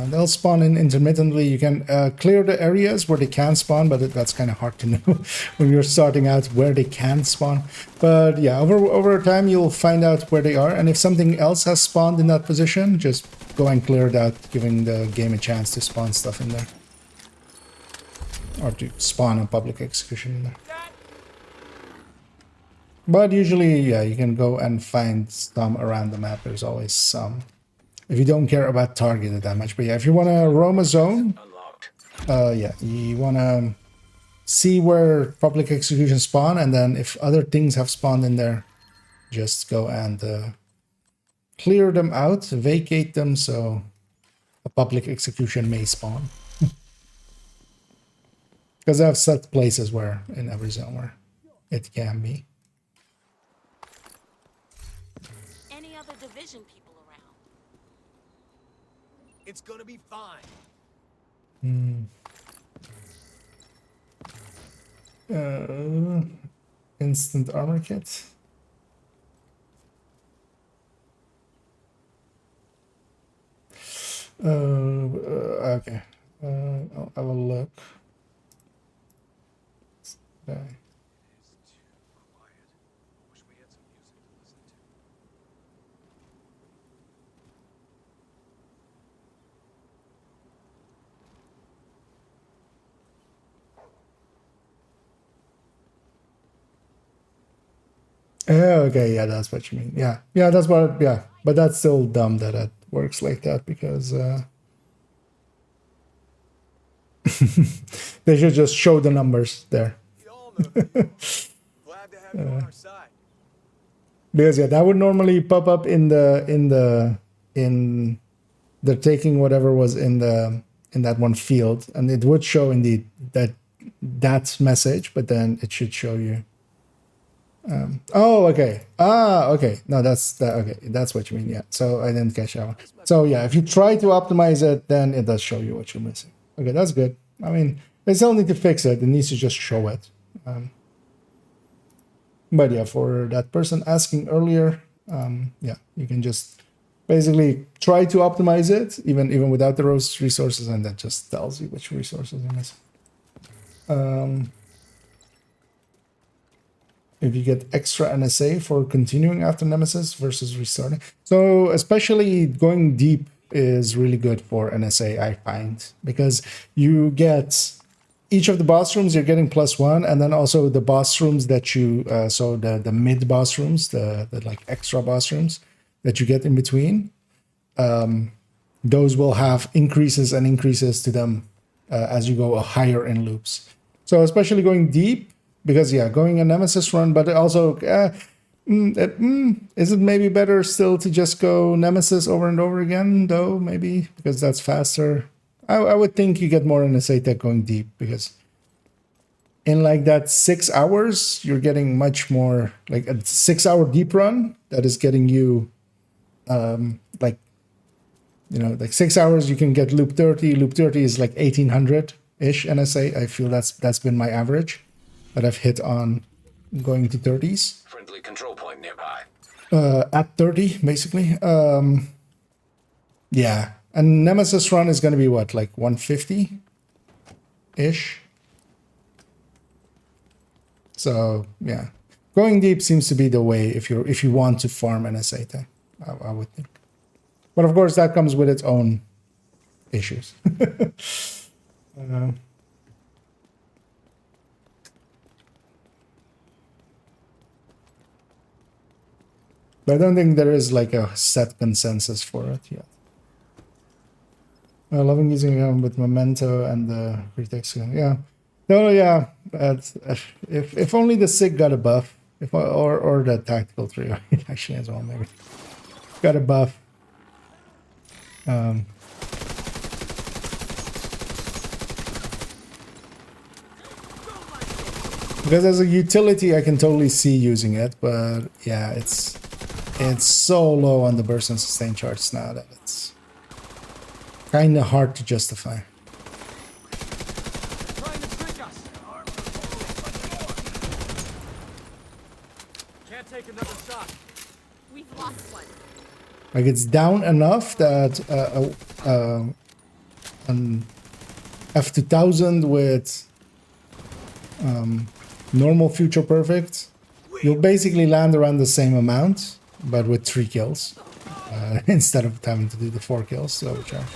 They'll spawn in intermittently. You can clear the areas where they can spawn, but that's kind of hard to know when you're starting out where they can spawn. But yeah, over time you'll find out where they are, and if something else has spawned in that position, just go and clear it out, giving the game a chance to spawn stuff in there, or to spawn a public execution in there. But usually, yeah, you can go and find some around the map. There's always some. If you don't care about targeted that much. But yeah, if you want to roam a zone, yeah, you want to see where public executions spawn. And then if other things have spawned in there, just go and clear them out, vacate them so a public execution may spawn. Because I have set places where, in every zone where it can be. Division people around. It's gonna be fine. Instant armor kit. Okay. I'll have a look. Okay. Okay, yeah, that's what you mean. Yeah, yeah, that's what. Yeah, but that's still dumb that it works like that because they should just show the numbers there. Because yeah, that would normally pop up in the taking whatever was in that one field, and it would show indeed that message, but then it should show you. Oh, okay. Okay. No, that's okay. That's what you mean. Yeah. So I didn't catch that one. So yeah, if you try to optimize it, then it does show you what you're missing. Okay, that's good. I mean, they still need to fix it. It needs to just show it. But yeah, for that person asking earlier, yeah, you can just basically try to optimize it, even without the resources, and that just tells you which resources are missing. If you get extra NSA for continuing after Nemesis versus restarting. So especially going deep is really good for NSA, I find, because you get each of the boss rooms, you're getting +1, and then also the boss rooms that you, so the mid boss rooms, the like extra boss rooms that you get in between, those will have increases and increases to them as you go higher in loops. So especially going deep, because yeah, going a Nemesis run, but also is it maybe better still to just go Nemesis over and over again, though, maybe, because that's faster? I would think you get more NSA tech going deep, because in like that 6 hours, you're getting much more, like a 6 hour deep run that is getting you, like 6 hours, you can get loop 30. Loop 30 is like 1800-ish NSA. I feel that's been my average that I've hit on going to 30s. Friendly control point nearby. At 30, basically. Yeah. And Nemesis run is going to be what, like 150-ish? So, yeah. Going deep seems to be the way if you want to farm NSA tech, I would think. But of course, that comes with its own issues. But I don't think there is like a set consensus for it yet. Loving using it with Memento and the pretext. Yeah. No, yeah. If only the SIG got a buff, or the tactical trio actually as well, maybe got a buff. Because as a utility, I can totally see using it, but yeah, it's so low on the burst and sustain charts now that it's kind of hard to justify. Trying to trick us. Can't take another shot. We've lost one. Like it's down enough that an F2000 with normal future perfect, you'll basically land around the same amount, but with 3 kills instead of having to do the 4 kills to overcharge.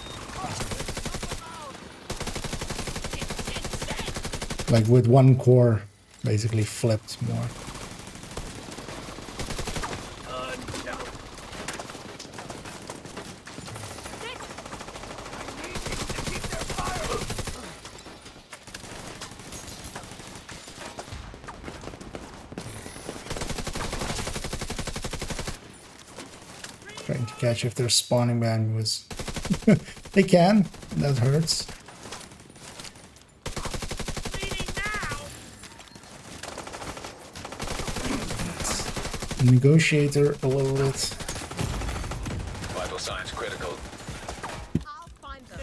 Like with 1 core, basically flipped more. Trying to catch if their spawning band was... They can. That hurts. Negotiator a little bit. Vital signs critical. I'll find them.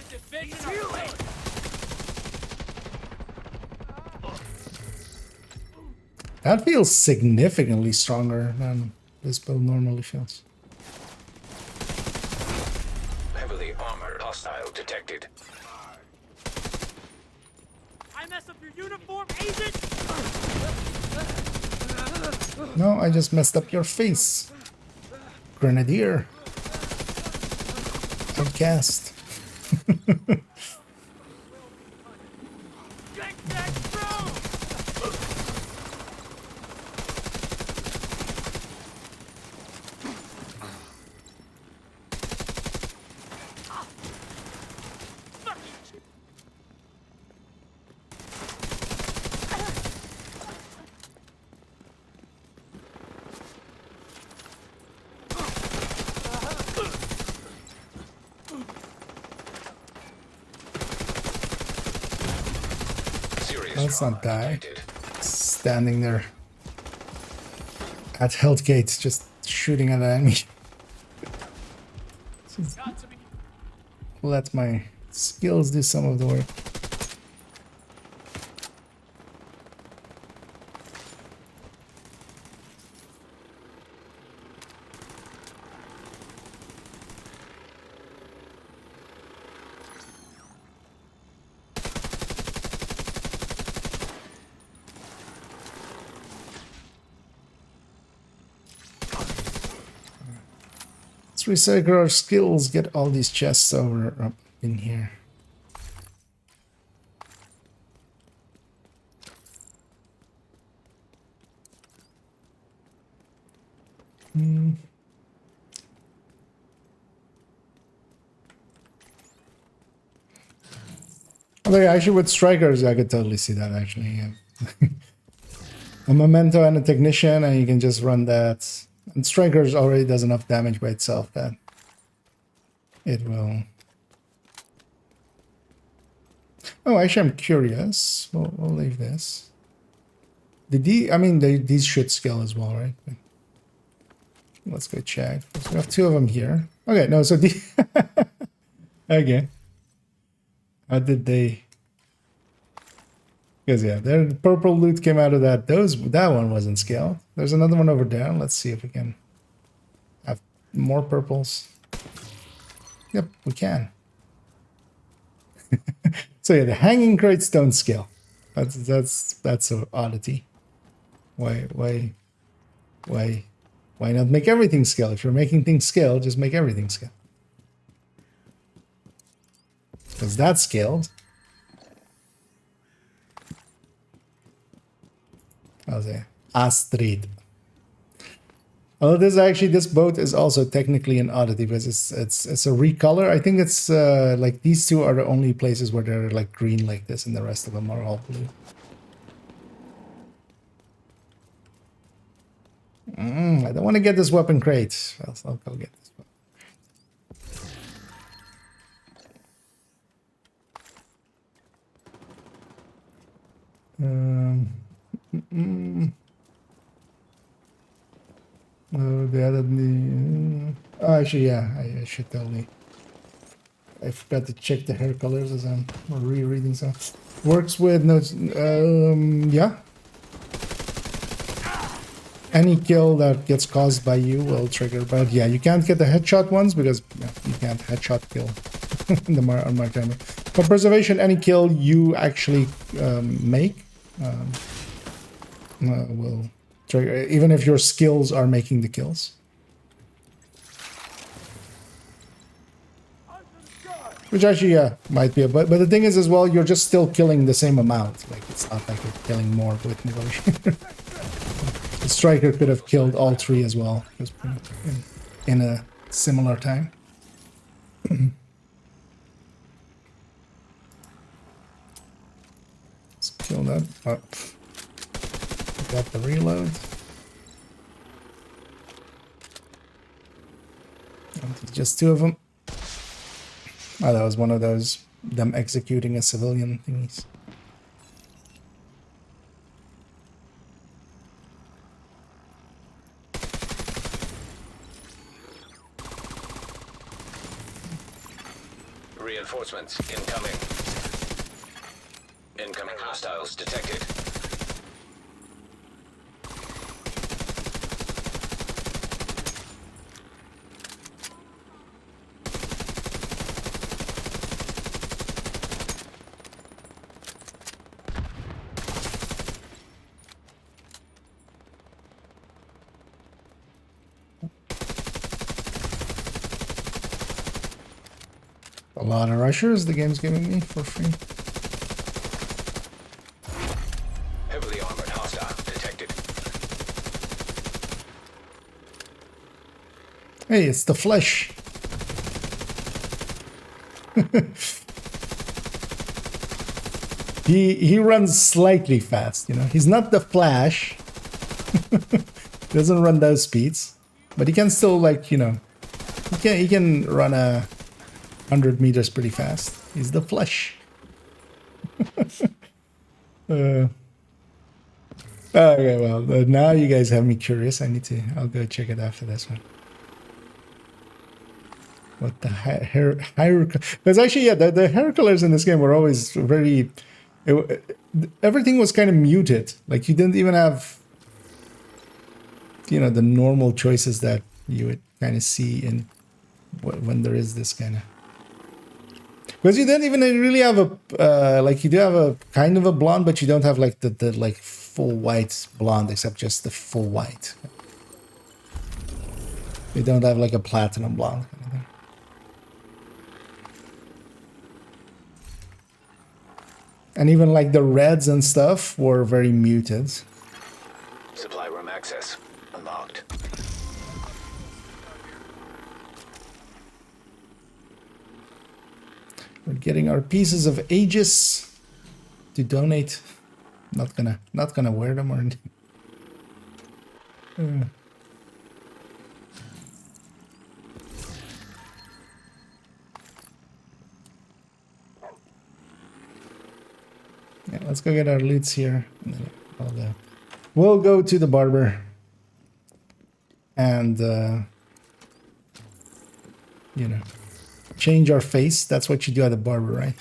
That feels significantly stronger than this build normally feels. Heavily armored hostile detected. I mess up your uniform, agent. No, I just messed up your face. Grenadier. Outcast. Let's not die. Standing there at health gates, just shooting at an enemy. Let my skills do some of the work. Recycle our skills, get all these chests over up in here. Although yeah, actually with strikers, I could totally see that actually. Yeah. A memento and a technician, and you can just run that. And strikers already does enough damage by itself that it will. Oh, actually, I'm curious. We'll leave this. These should scale as well, right? Let's go check. So we have 2 of them here. Okay, no, so okay. How did they? Because yeah, the purple loot came out of that. That one wasn't scaled. There's another one over there. Let's see if we can have more purples. Yep, we can. So yeah, the hanging crates don't scale. That's an oddity. Why not make everything scale? If you're making things scale, just make everything scale. Because that's scaled. I'll say Astrid. Oh, this boat is also technically an oddity because it's a recolor. I think it's like these 2 are the only places where they're like green like this, and the rest of them are all blue. I don't want to get this weapon crate. I'll go get this one. They added the. Oh, actually, yeah, I should totally. I forgot to check the hair colors as I'm rereading some. Works with notes. Yeah. Any kill that gets caused by you will trigger, but yeah, you can't get the headshot ones because you can't headshot kill on my camera. For preservation, any kill you actually make will trigger, even if your skills are making the kills. Which actually, yeah, might be, but the thing is as well, you're just still killing the same amount. Like, it's not like you're killing more with negotiator. The striker could have killed all 3 as well, just in a similar time. Let's kill that. Oh. Got the reload. Just 2 of them. Oh, that was one of those, them executing a civilian thingies. Reinforcements incoming. Incoming hostiles detected. A lot of rushers the game's giving me for free. Heavily armored hostile detected. Hey, it's the Flesh. He runs slightly fast, you know. He's not the Flash. Doesn't run those speeds, but he can still, like, you know, he can run 100 meters pretty fast. He's the Flesh. Okay, well, now you guys have me curious. I'll go check it after this one. What the hair because actually, yeah, the hair colors in this game were always very. Everything was kind of muted. Like, you didn't even have, you know, the normal choices that you would kind of see in when there is this kind of. Because you don't even really have a like, you do have a kind of a blonde, but you don't have like the like full white blonde, except just the full white. You don't have like a platinum blonde kind of thing. And even like the reds and stuff were very muted. Supply room access unlocked. We're getting our pieces of Aegis. to donate. Not gonna wear them or anything. Yeah, let's go get our loots here. And then we'll go to the barber. And, you know, change our face. That's what you do at the barber, right?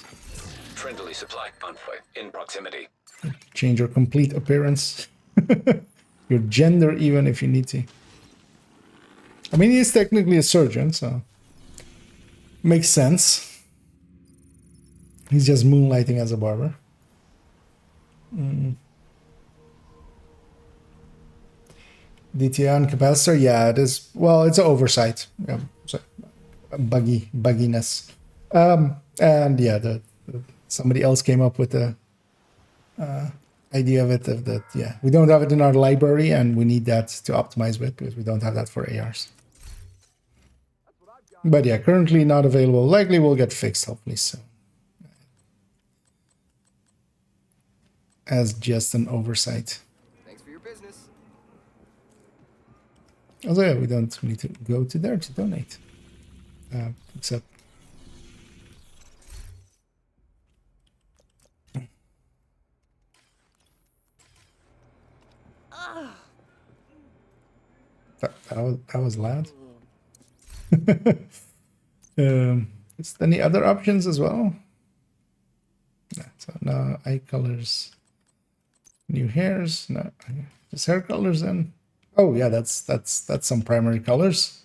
Friendly supply convoy in proximity. Change your complete appearance. Your gender, even if you need to. I mean, he's technically a surgeon, so makes sense. He's just moonlighting as a barber. DTI on capacitor, yeah, it is. Well, it's an oversight. Yeah, so bugginess. And yeah, somebody else came up with the idea of it. That yeah, we don't have it in our library, and we need that to optimize with because we don't have that for ARs. But yeah, currently not available. Likely will get fixed, hopefully soon. As just an oversight. Thanks for your business. Also, yeah, we don't need to go to there to donate. Except... That was loud. Is there any other options as well? No, so no eye colors. New hairs, no. Just hair colors then. Oh yeah, that's some primary colors.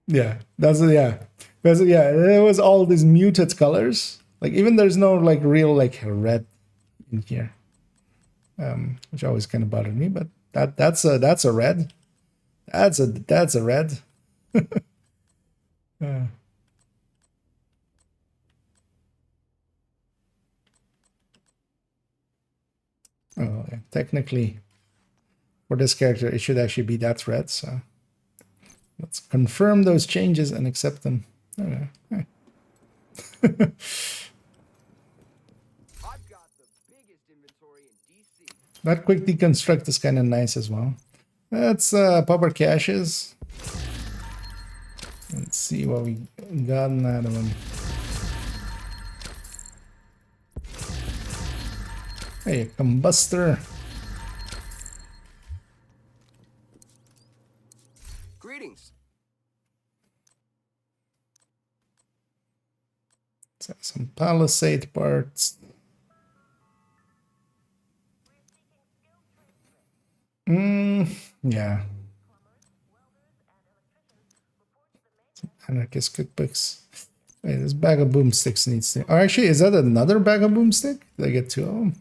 Yeah, there was all these muted colors. Like even there's no like real like red in here. Which always kind of bothered me, but that's a red. That's a red. Oh, yeah. Technically, for this character, it should actually be that red. So let's confirm those changes and accept them. Okay. I've got the biggest inventory in DC. That quick deconstruct is kind of nice as well. Let's pop our caches. Let's see what we got in that one. Hey, a combustor. Greetings. So some palisade parts. Yeah. Some anarchist cookbooks. Wait, this bag of boomsticks needs to... Oh, actually, is that another bag of boomstick? Did I get two of them?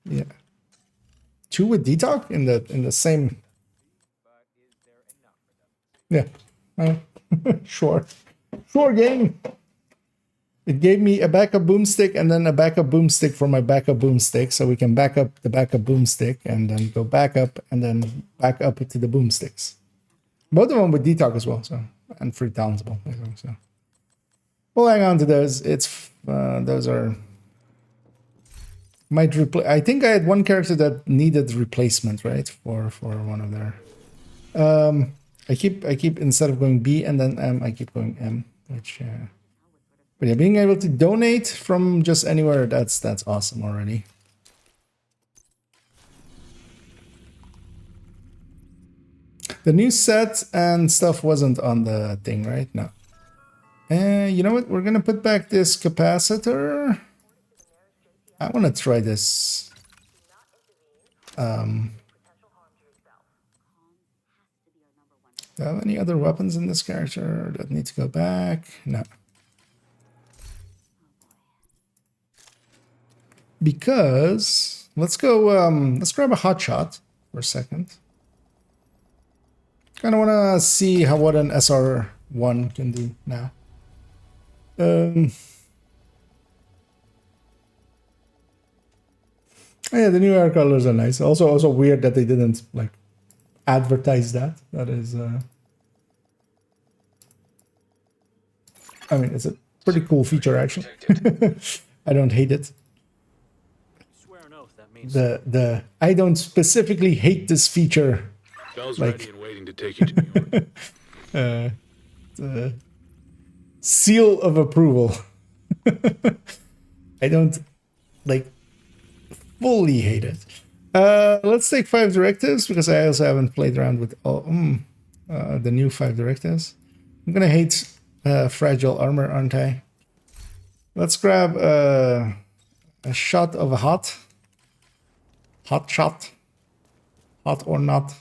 Yeah. Two with detox in the same... Yeah. Sure. Sure, game. It gave me a backup boomstick and then a backup boomstick for my backup boomstick, so we can back up the backup boomstick and then go back up and then back up to the boomsticks. Both of them with detox as well, so and free townsable. So we'll hang on to those. It's those are might replace. I think I had one character that needed replacement, right, for one of their. I keep instead of going B and then M, I keep going M, which. But yeah, being able to donate from just anywhere, that's awesome already. The new set and stuff wasn't on the thing, right? No. You know what? We're gonna put back this capacitor. I want to try this. Do I have any other weapons in this character that need to go back? No. Because let's go. Let's grab a hot shot for a second. Kind of want to see what an SR1 can do now. Oh yeah, the new hair colors are nice. Also weird that they didn't like advertise that. That is I mean, it's a pretty cool feature, actually. I don't hate it. Swear an oath that means I don't specifically hate this feature. Bell's Like- ready and waiting to take you to New York. The seal of approval. I don't like fully hate it. Let's take 5 directives because I also haven't played around with all the new 5 directives. I'm gonna hate fragile armor, aren't I? Let's grab a shot of a hot shot, hot or not.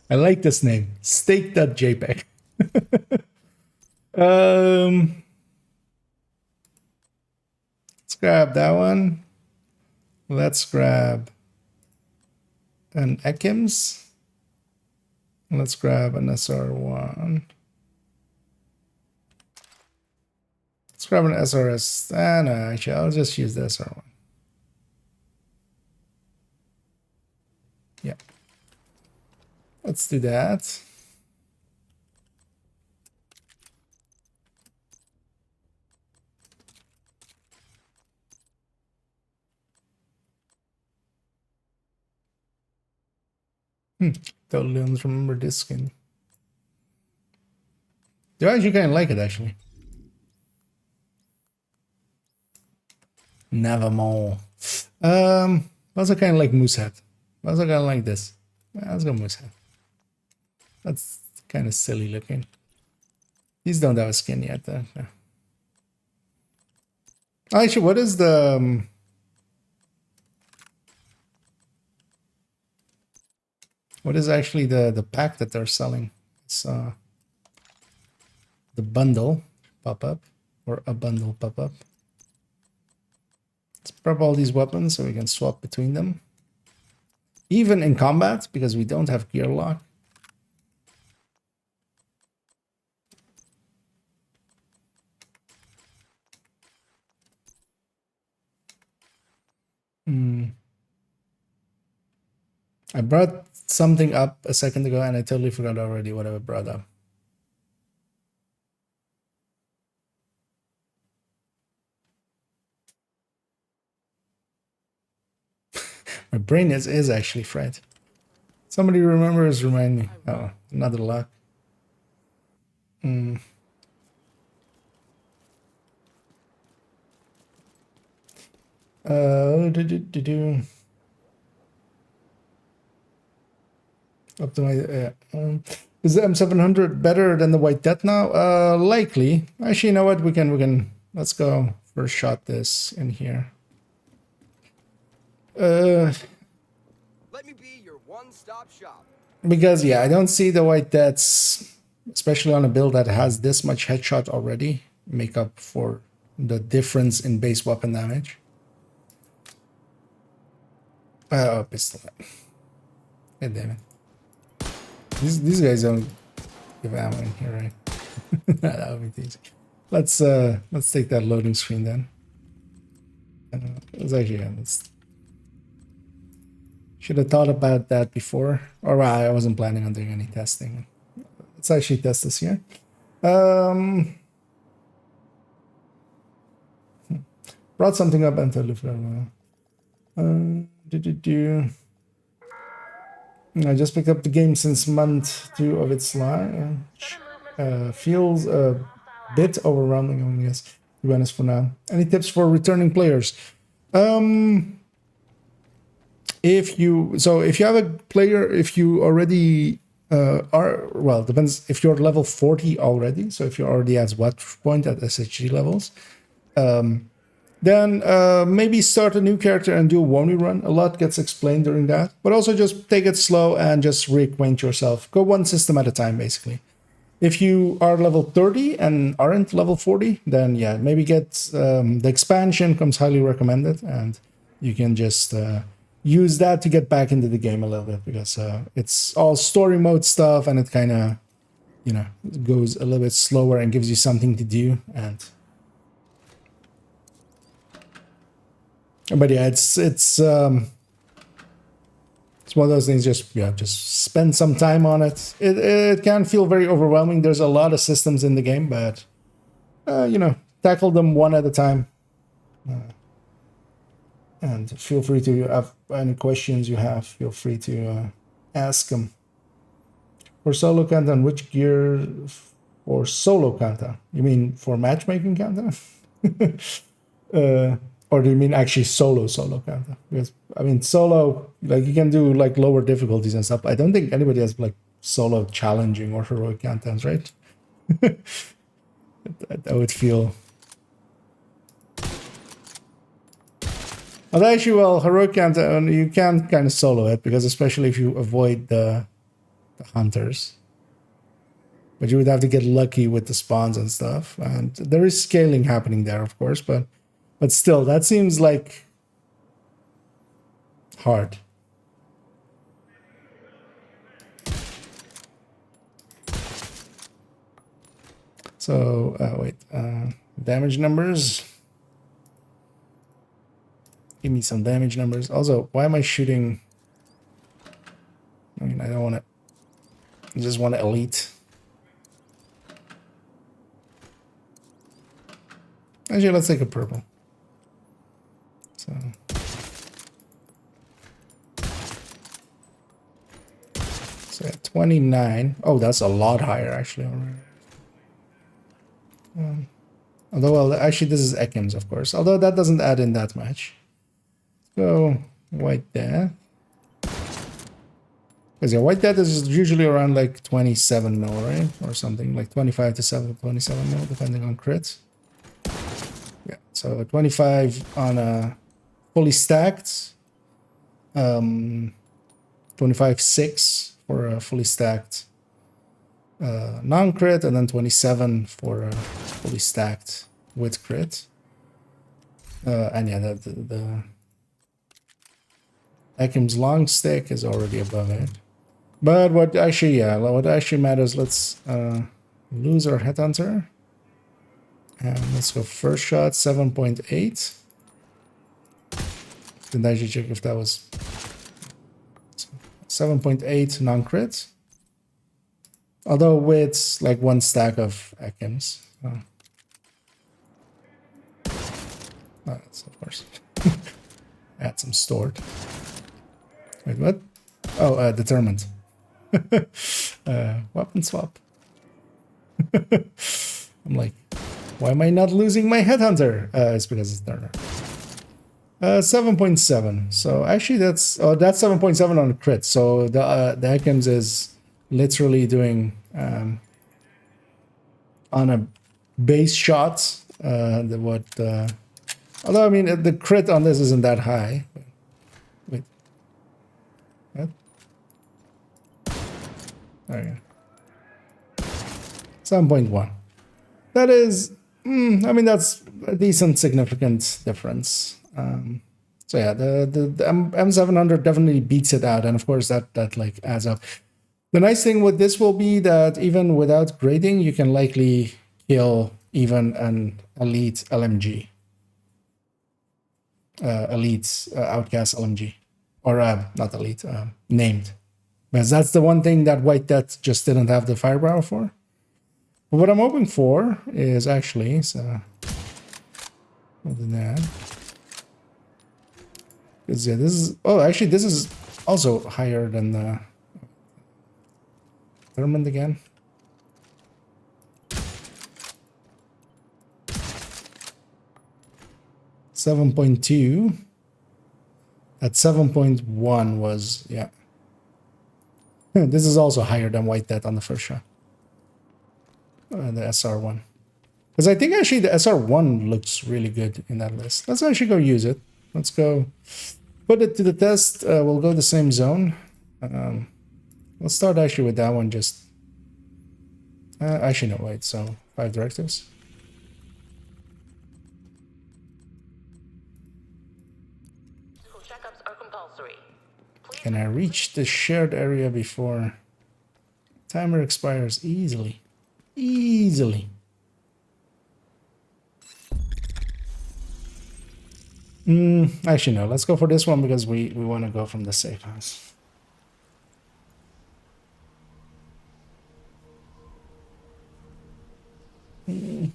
I like this name, steak.jpg. Let's grab that one. Let's grab an Ekims. Let's grab an SR1. Let's grab an SRS. No, actually, I'll just use the SR1. Yeah. Let's do that. Totally don't remember this skin. Do I actually kind of like it, actually? Nevermore. Also kind of like Moosehead. Also kind of like this. Let's go Moosehead. That's kind of silly looking. These don't have a skin yet, though. No. Actually, what is the... what is actually the pack that they're selling? It's the bundle pop-up, or a bundle pop-up. Let's prep all these weapons so we can swap between them. Even in combat, because we don't have gear lock. I brought something up a second ago and I totally forgot already what I brought up. My brain is actually fried. Somebody remembers, remind me. Oh, another lock. Optimize. Is the M700 better than the White Death now? Likely. Actually, you know what? We can. Let's go first shot this in here. Let me be your one-stop shop. Because yeah, I don't see the White Deaths, especially on a build that has this much headshot already, make up for the difference in base weapon damage. Oh, pistol. God damn it. These guys don't give ammo in here, right? That would be easy. Let's take that loading screen then. Let's actually should have thought about that before. Or well, I wasn't planning on doing any testing. Let's actually test this here. Brought something up until I just picked up the game since month 2 of its launch. Feels a bit overwhelming, I guess, to be honest for now. Any tips for returning players? If you have a player, if you already are, well, depends if you're level 40 already. So if you're already at what point at SHG levels, then maybe start a new character and do a 1v run. A lot gets explained during that, but also just take it slow and just reacquaint yourself. Go one system at a time, basically. If you are level 30 and aren't level 40, then yeah, maybe get the expansion comes highly recommended, and you can just use that to get back into the game a little bit, because it's all story mode stuff and it kind of, you know, goes a little bit slower and gives you something to do. And but yeah, it's It's one of those things. Just spend some time on it. It can feel very overwhelming. There's a lot of systems in the game, but tackle them one at a time. And feel free to have any questions you have. Feel free to ask them. For solo content, which gear for solo content? You mean for matchmaking content? Or do you mean actually solo content? Because I mean solo, like you can do like lower difficulties and stuff. I don't think anybody has like solo challenging or heroic contents, right? I would feel. Although actually, well, heroic content you can kind of solo it, because especially if you avoid the hunters. But you would have to get lucky with the spawns and stuff. And there is scaling happening there, of course, but still, that seems like hard. So, wait, damage numbers. Give me some damage numbers. Also, why am I shooting? I mean, I don't want to. I just want to elite. Actually, let's take a purple. So. So 29. Oh, that's a lot higher, actually. Although, well, actually, this is Ekim's, of course. Although that doesn't add in that much. So, White Death. Because yeah, White Death is usually around like 27 mil, right? Or something, like 25 to 27 mil, depending on crits. Yeah, so 25 on a fully stacked. 25-6 for a fully stacked non-crit, and then 27 for a fully stacked with crit. And yeah, the Ekim's long stick is already above it. But what actually matters, let's lose our headhunter. And let's go first shot, 7.8. Didn't actually check if that was 7.8 non-crit. Although with like one stack of Ekim's. Oh, that's of course. Add some stored. Wait, what? Oh, determined. Weapon swap. I'm like, why am I not losing my headhunter? It's because it's Turner. 7.7. So actually, that's 7.7 on crit. So the Ekim's is literally doing on a base shot. Although I mean the crit on this isn't that high. Wait, what? There you go. 7.1. That is, I mean, that's a decent, significant difference. So yeah, the M700 definitely beats it out, and of course that like adds up. The nice thing with this will be that even without grading, you can likely kill even an elite LMG, outcast LMG, or not elite, named, because that's the one thing that White Death just didn't have the firepower for. But what I'm hoping for is actually other than that. Because yeah, this is also higher than the Thurmond again. .2. At 7.1 was, yeah. This is also higher than White Death on the first shot. The SR1. Because I think actually the SR1 looks really good in that list. Let's actually go use it. Let's go put it to the test. We'll go the same zone. Let's start actually with that one. Just actually no, wait. So 5 directives. Checkups are compulsory. Can I reach the shared area before timer expires? Easily. Actually no, let's go for this one because we want to go from the safe house. So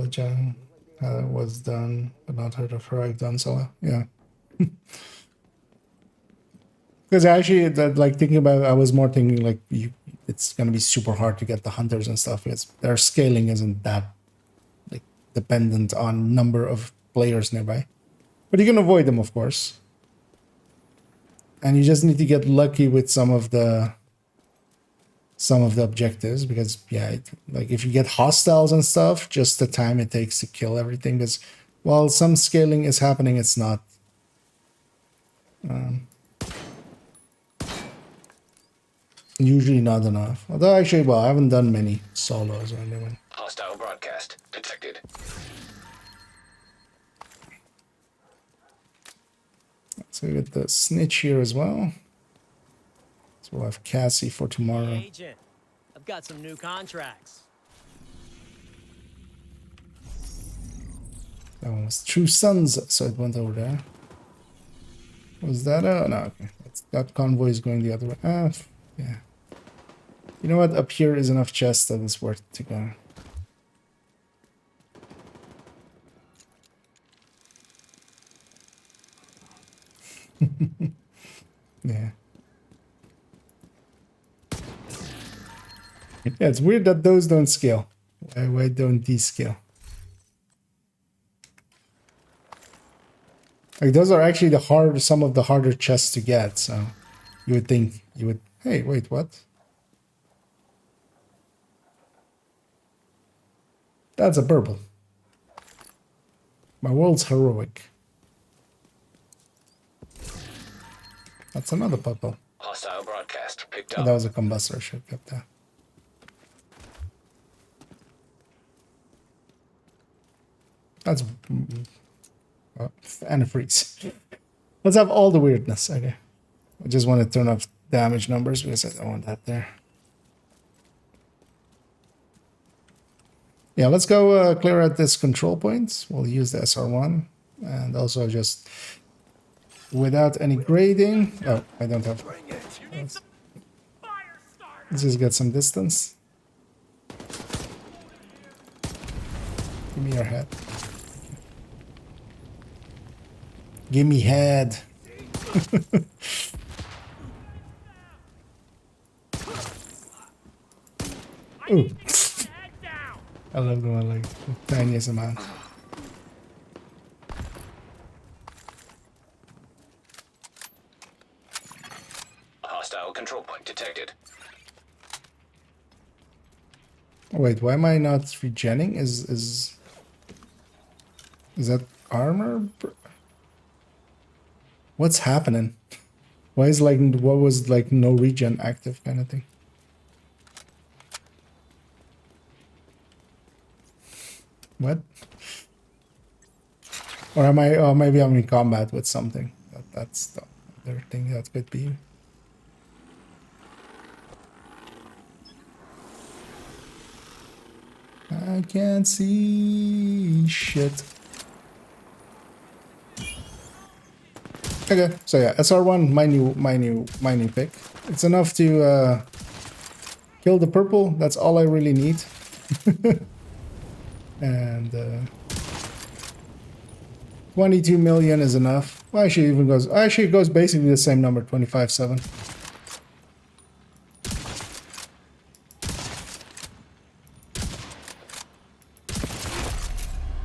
John was done, but not heard of her. I've done so. Yeah. Because actually, that like thinking about it, I was more thinking like it's gonna be super hard to get the hunters and stuff because their scaling isn't that like dependent on number of players nearby. But you can avoid them, of course. And you just need to get lucky with some of the objectives because yeah, like if you get hostiles and stuff, just the time it takes to kill everything. Because while some scaling is happening, it's not. Usually not enough. Although actually, well, I haven't done many solos or anything. Hostile broadcast detected. So we get the snitch here as well. So we'll have Cassie for tomorrow. Hey, Agent, I've got some new contracts. That one was True Sons, so it went over there. Was that a... No, okay. That convoy is going the other way. Ah, yeah. You know what? Up here is enough chests that it's worth to go. Yeah. Yeah, it's weird that those don't scale. Why don't these scale? Like those are actually some of the harder chests to get, so you would think you would... Hey, wait, what? That's a burble. My world's heroic. That's another purple. Hostile broadcast picked Oh, up. that was a combustor. I should have kept that. That's antifreeze. Let's have all the weirdness. Okay. I just want to turn off damage numbers because I don't want that there. Yeah, let's go clear out this control point. We'll use the SR1 and also just without any grading. Oh, I don't have. Let's just get some distance. Give me your head. Give me head. Ooh. I love the one like the tiniest amount. Hostile control point detected. Wait, why am I not regenning? Is that armor? What's happening? Why is like what was like no regen active kind of thing? What? Or am I? Or maybe I'm in combat with something. That's the other thing that could be. I can't see shit. Okay, so yeah, SR1, my new pick. It's enough to kill the purple. That's all I really need. And 22 million is enough. Well, actually, it goes basically the same number, 25.7.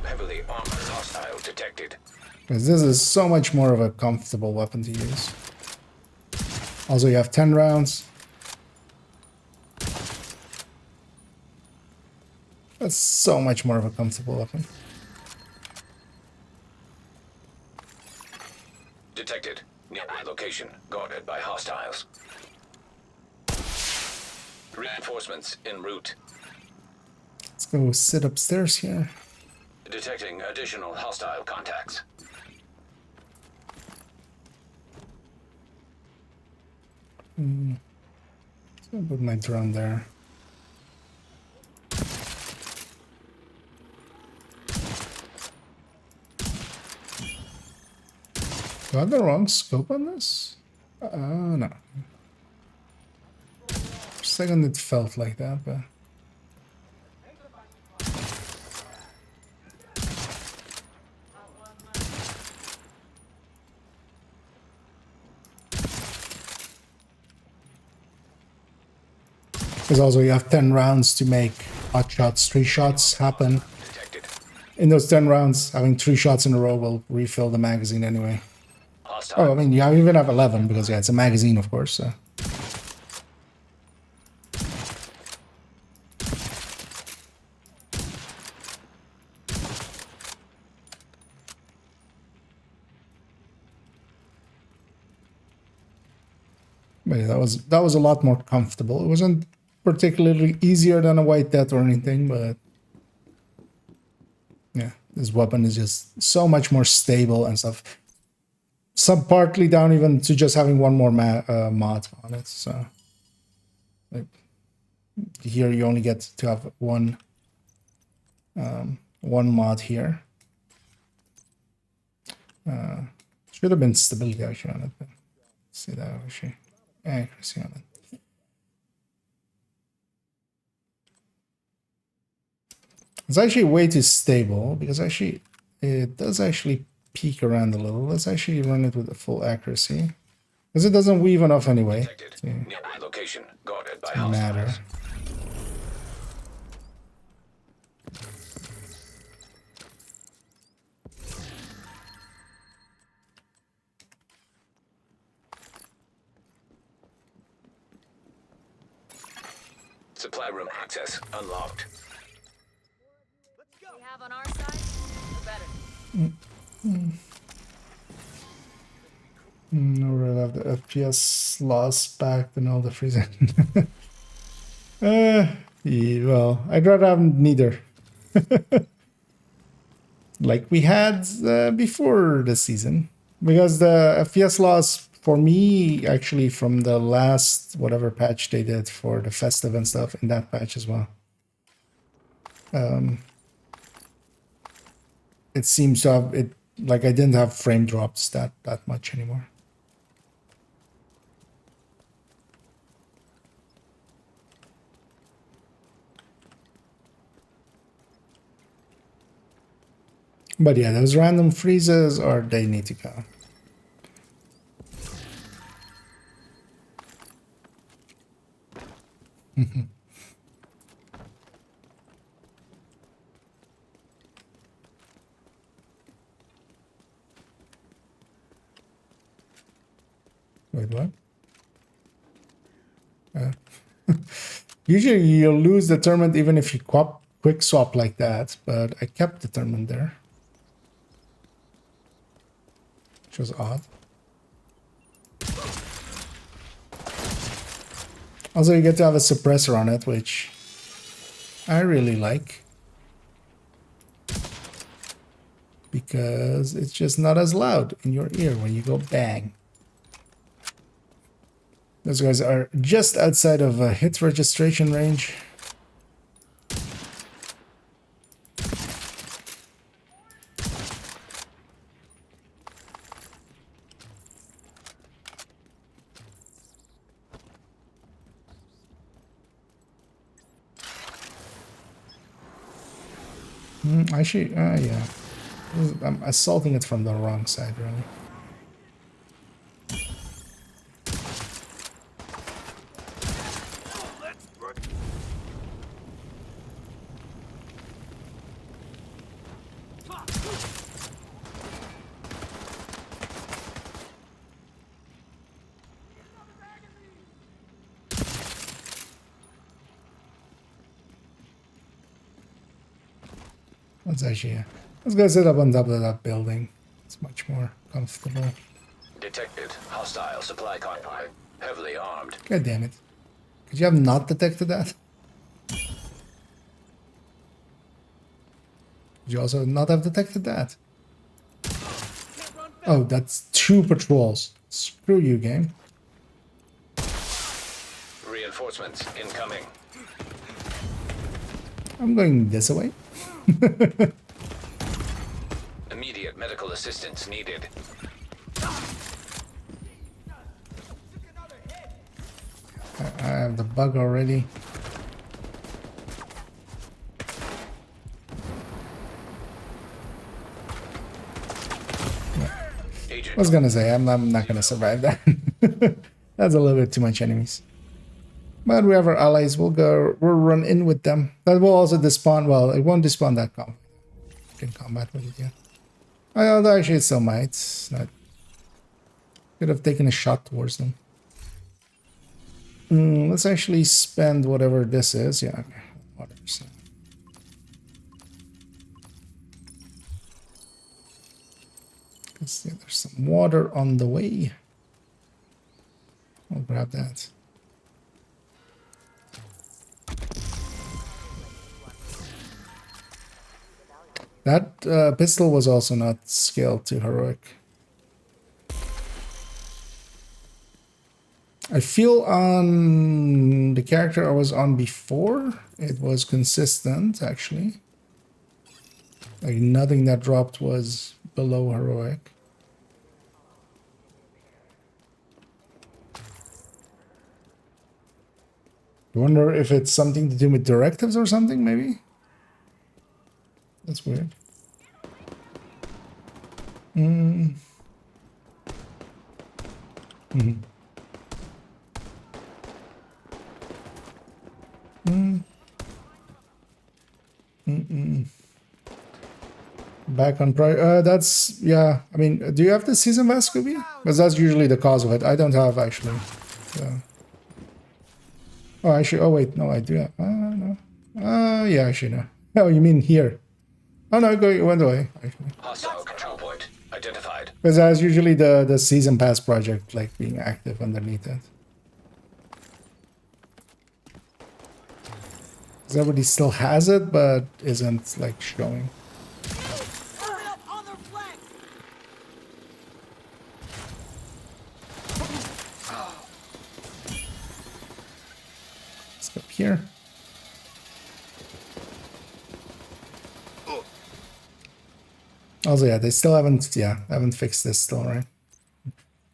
Heavily armored hostile detected. Because this is so much more of a comfortable weapon to use. Also, you have 10 rounds. That's so much more of a comfortable weapon. Detected. Nearby location guarded by hostiles. Reinforcements en route. Let's go sit upstairs here. Detecting additional hostile contacts. So I'll put my drone there. Do I have the wrong scope on this? No. For a second it felt like that, but... Because also you have 10 rounds to make hot shots, 3 shots happen. Detected. In those 10 rounds, having 3 shots in a row will refill the magazine anyway. Hostile. Oh, I mean, you even have 11 because, yeah, it's a magazine, of course. So. But yeah, that was a lot more comfortable. It wasn't particularly easier than a White Death or anything, but yeah, this weapon is just so much more stable and stuff. Some partly down even to just having one more mod on it. So like here you only get to have one mod here. Should have been stability actually on it. But see that actually accuracy on it. It's actually way too stable because actually it does actually peek around a little. Let's actually run it with a full accuracy because it doesn't weave enough anyway. Nearby location guarded by To matter. hostiles. Supply room access unlocked. We have on our side, the better. No, we'll have the FPS loss back and all the freezing. Yeah, well, I'd rather have neither. Like we had before the season. Because the FPS loss for me, actually, from the last whatever patch they did for the festive and stuff, in that patch as well. It seems to have it like I didn't have frame drops that much anymore. But yeah, those random freezes or they need to go. Wait, what? Usually you'll lose determined even if you quick swap like that, but I kept determined there. Which was odd. Also, you get to have a suppressor on it, which I really like. Because it's just not as loud in your ear when you go bang. Those guys are just outside of a hit registration range. Actually, yeah. I'm assaulting it from the wrong side, really. Let's actually, let's go sit up on top of that building. It's much more comfortable. Detected hostile supply convoy, heavily armed. God damn it. Could you have not detected that? Could you also not have detected that? Oh, that's 2 patrols. Screw you, game. Reinforcements incoming. I'm going this way. Immediate medical assistance needed. have the bug already. I was gonna say, I'm not gonna survive that. That's a little bit too much enemies. But we have our allies. We'll run in with them. That will also despawn. Well, it won't despawn that combat. You can combat with it, yeah. Although actually it still might. It's not. Could have taken a shot towards them. Let's actually spend whatever this is. Yeah, okay. Whatever. So. There's some water on the way. I'll grab that. That pistol was also not scaled to heroic. I feel on the character I was on before, it was consistent actually. Like nothing that dropped was below heroic. I wonder if it's something to do with directives or something, maybe? That's weird. Back on that's, yeah, I mean, do you have the season pass, Scooby? Because that's usually the cause of it. I don't have, actually. So. Oh, actually, oh wait, no, I do have, no. Yeah, actually, no. Oh, you mean here? Oh no, it went away, actually. Hostile control point identified. Because that's usually the season pass project, like, being active underneath it. Everybody still has it, but isn't, like, showing. Let's go up here. Also, yeah, they still haven't fixed this still, right?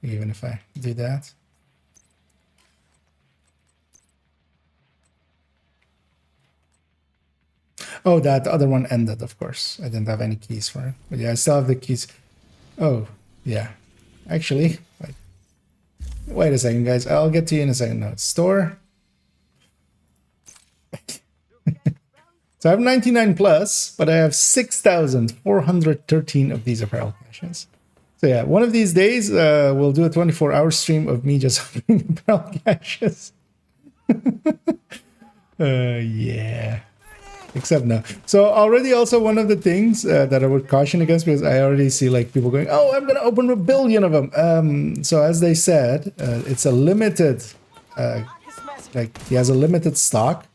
Even if I do that. Oh, that other one ended, of course. I didn't have any keys for it. But yeah, I still have the keys. Oh, yeah. Actually, wait a second, guys. I'll get to you in a second. No, store. So I have 99 plus, but I have 6,413 of these apparel caches. So yeah, one of these days, we'll do a 24-hour stream of me just opening apparel caches. Yeah. Except no. So already also one of the things that I would caution against, because I already see like people going, oh, I'm going to open 1 billion of them. So as they said, it's a limited, like he has a limited stock.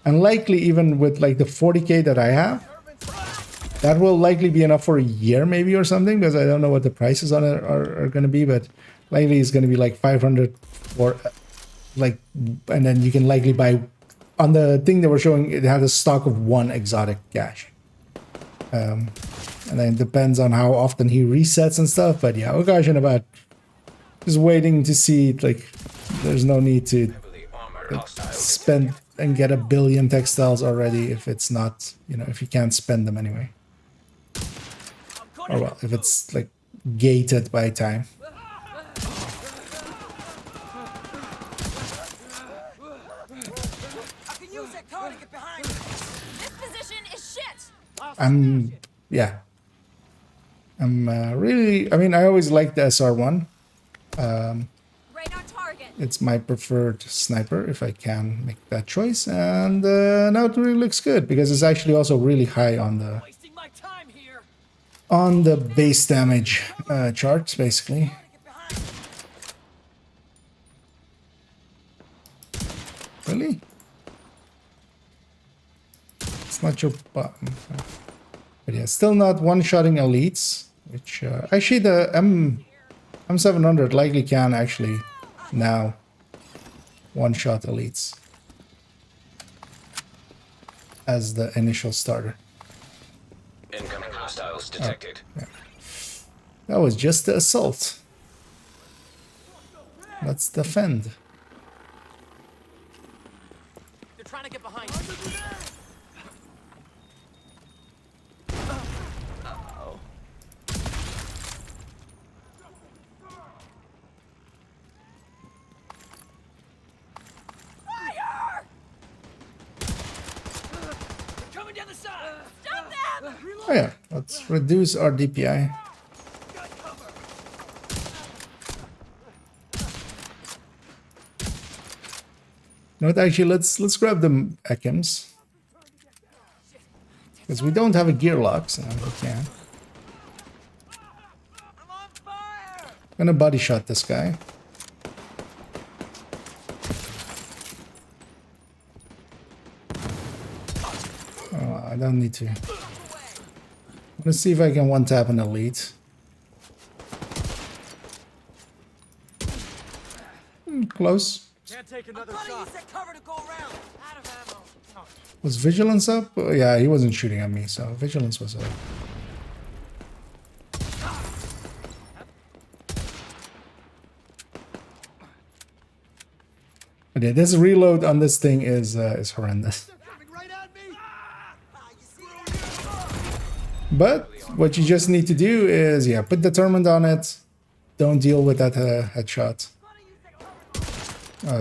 And likely even with like the 40k that I have, that will likely be enough for a year maybe or something, because I don't know what the prices on it are going to be, but likely it's going to be like 500 or like, and then you can likely buy. On the thing they were showing, it had a stock of 1 exotic cache. And then it depends on how often he resets and stuff. But yeah, we're caution about just waiting to see, like, there's no need to spend and get 1 billion textiles already if it's not, you know, if you can't spend them anyway. Or well, if it's like gated by time. Yeah. I'm really, I mean, I always liked the SR1. It's my preferred sniper if I can make that choice. And now it really looks good because it's actually also really high on the base damage charts, basically. Really? It's not your button. But yeah, still not one-shotting elites, which actually the M700 likely can actually now one-shot elites as the initial starter. Incoming hostiles detected. Oh, yeah. That was just the assault. Let's defend. Oh yeah, let's reduce our DPI. No, actually, let's grab the AKMs. Because we don't have a gear lock, so we can. I'm gonna body shot this guy. Oh, I don't need to. Let's see if I can one-tap an elite. Close. Can't take another shot. Cover to go around. Out of ammo. Was vigilance up? Oh, yeah, he wasn't shooting at me, so vigilance was up. Okay, this reload on this thing is horrendous. But what you just need to do is, yeah, put determined on it. Don't deal with that headshot.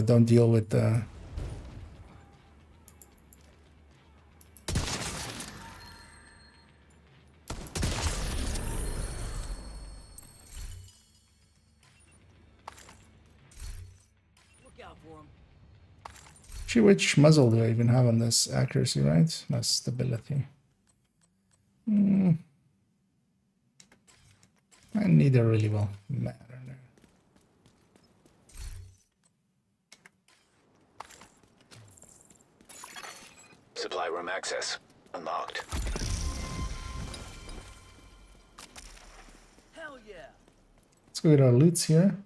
Don't deal with the... Actually, which muzzle do I even have on this? Accuracy, right? No, stability. And neither really will matter. Supply room access unlocked. Hell yeah. Let's go get our loots here.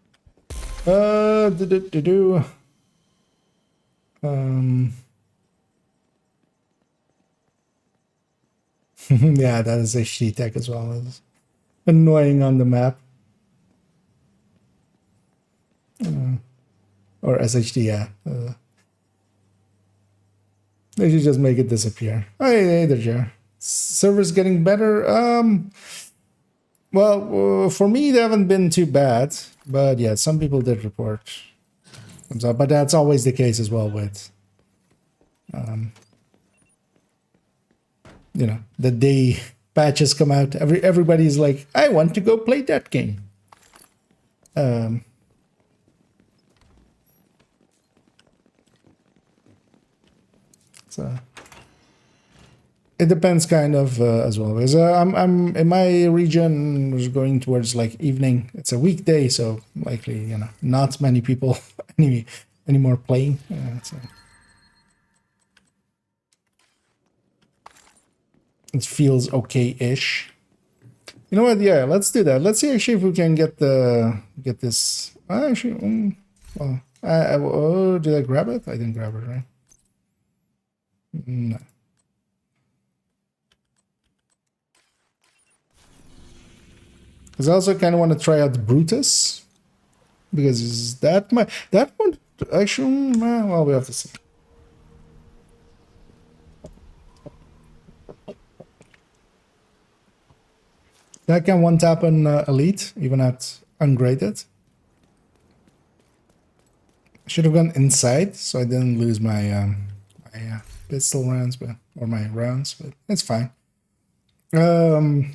Yeah, that is HD tech as well. It's annoying on the map. Or SHD, yeah. They should just make it disappear. Hey there, Jer. Server's getting better. Well, for me, they haven't been too bad. But yeah, some people did report. But that's always the case as well with... you know, the day patches come out, everybody's like, I want to go play that game. So it depends kind of as well, because I'm in my region was going towards like evening. It's a weekday, so likely, you know, not many people anymore playing. So. It feels okay-ish. You know what? Yeah, let's do that. Let's see actually if we can get this. Actually, well, oh, did I grab it? I didn't grab it, right? No. Because I also kind of want to try out Brutus, because is that one actually? Well, we have to see. That can one-tap an elite, even at ungraded. Should have gone inside, so I didn't lose my pistol rounds, but my rounds, but it's fine. So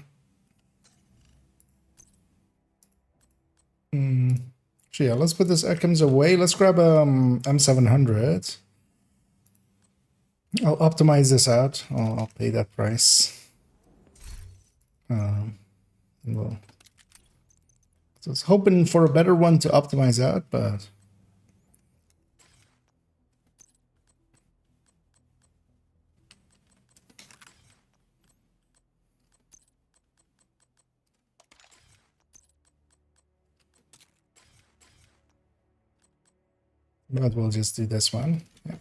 yeah, let's put this AKMs away. Let's grab M700. I'll optimize this out. I'll pay that price. Well, so I was hoping for a better one to optimize out, but we'll just do this one. Yeah.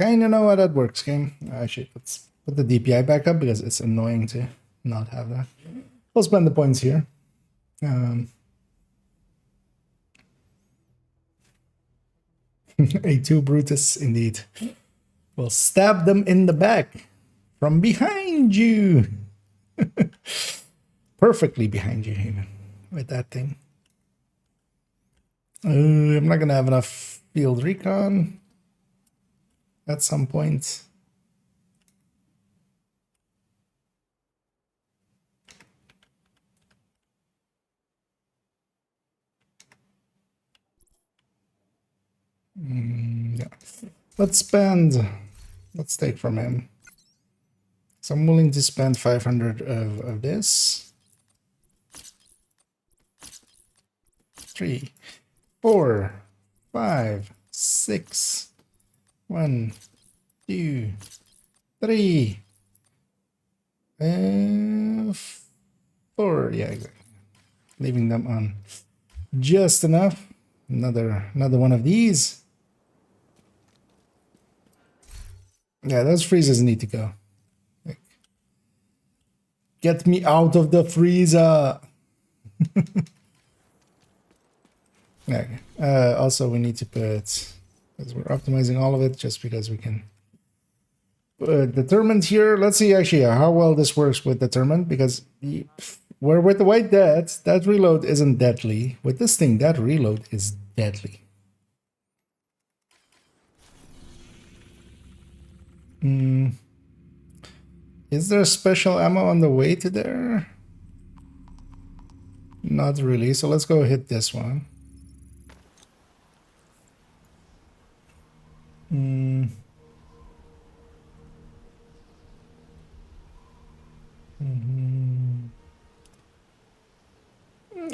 Kind of know how that works, game. Actually, let's put the DPI back up because it's annoying to not have that. We'll spend the points here. A2 Brutus, indeed. We'll stab them in the back from behind you. Perfectly behind you, even with that thing. I'm not gonna have enough field recon at some point. Let's spend. Let's take from him. So I'm willing to spend 500 of this. 3, 4, 5, 6. 1, 2, 3, 4. Yeah, exactly. Leaving them on just enough. Another one of these. Yeah, those freezers need to go. Like, get me out of the freezer. Okay. Also, we need to put, because we're optimizing all of it, just because we can. Determined here. Let's see actually how well this works with determined, because where with the white dead, that reload isn't deadly. With this thing, that reload is deadly. Is there special ammo on the way to there? Not really. So let's go hit this one.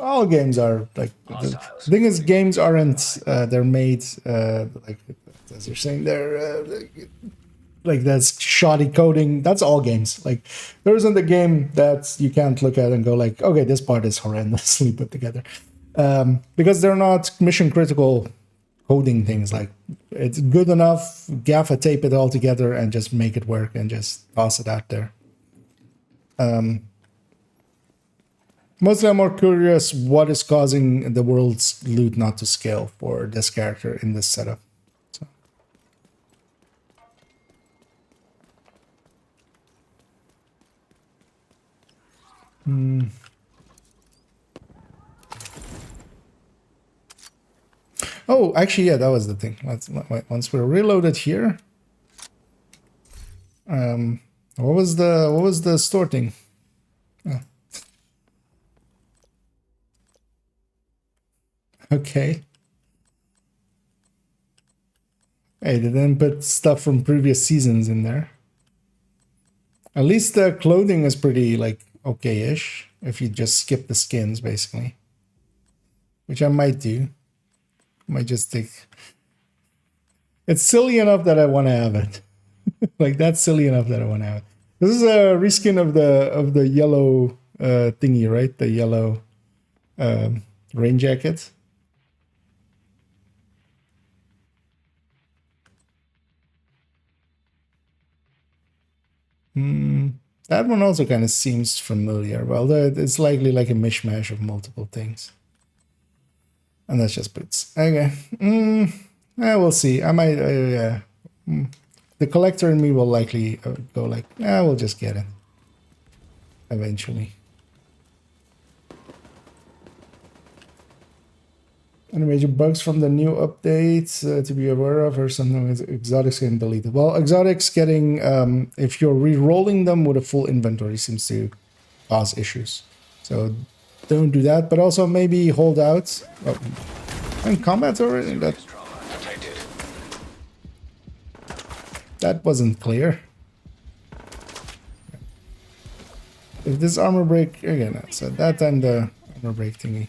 All games are like, the thing is, games aren't they're made like, as you're saying, they're like that's shoddy coding. That's all games. Like, there isn't a game that you can't look at and go like, okay, this part is horrendously put together, because they're not mission critical coding things. Like, it's good enough, gaffer tape it all together and just make it work and just toss it out there. Mostly I'm more curious what is causing the world's loot not to scale for this character in this setup. So. Oh, actually, yeah, that was the thing. Once we're reloaded here, what was the store thing? Oh. Okay. Hey, they didn't put stuff from previous seasons in there. At least the clothing is pretty, like, okay-ish. If you just skip the skins, basically. Which I might do. Might just take... It's silly enough that I want to have it. Like, that's silly enough that I want to have it. This is a reskin of the yellow thingy, right? The yellow rain jacket. That one also kind of seems familiar. Well, it's likely like a mishmash of multiple things. And that's just boots. Okay. We'll see. I might... The collector in me will likely go like, we'll just get it. Eventually. Any major bugs from the new update to be aware of, or something exotics getting deleted? Well, exotics getting, if you're re-rolling them with a full inventory, seems to cause issues. So don't do that, but also maybe hold out. Oh, in combat already? That wasn't clear. If this armor break, again, so that time the armor break thingy.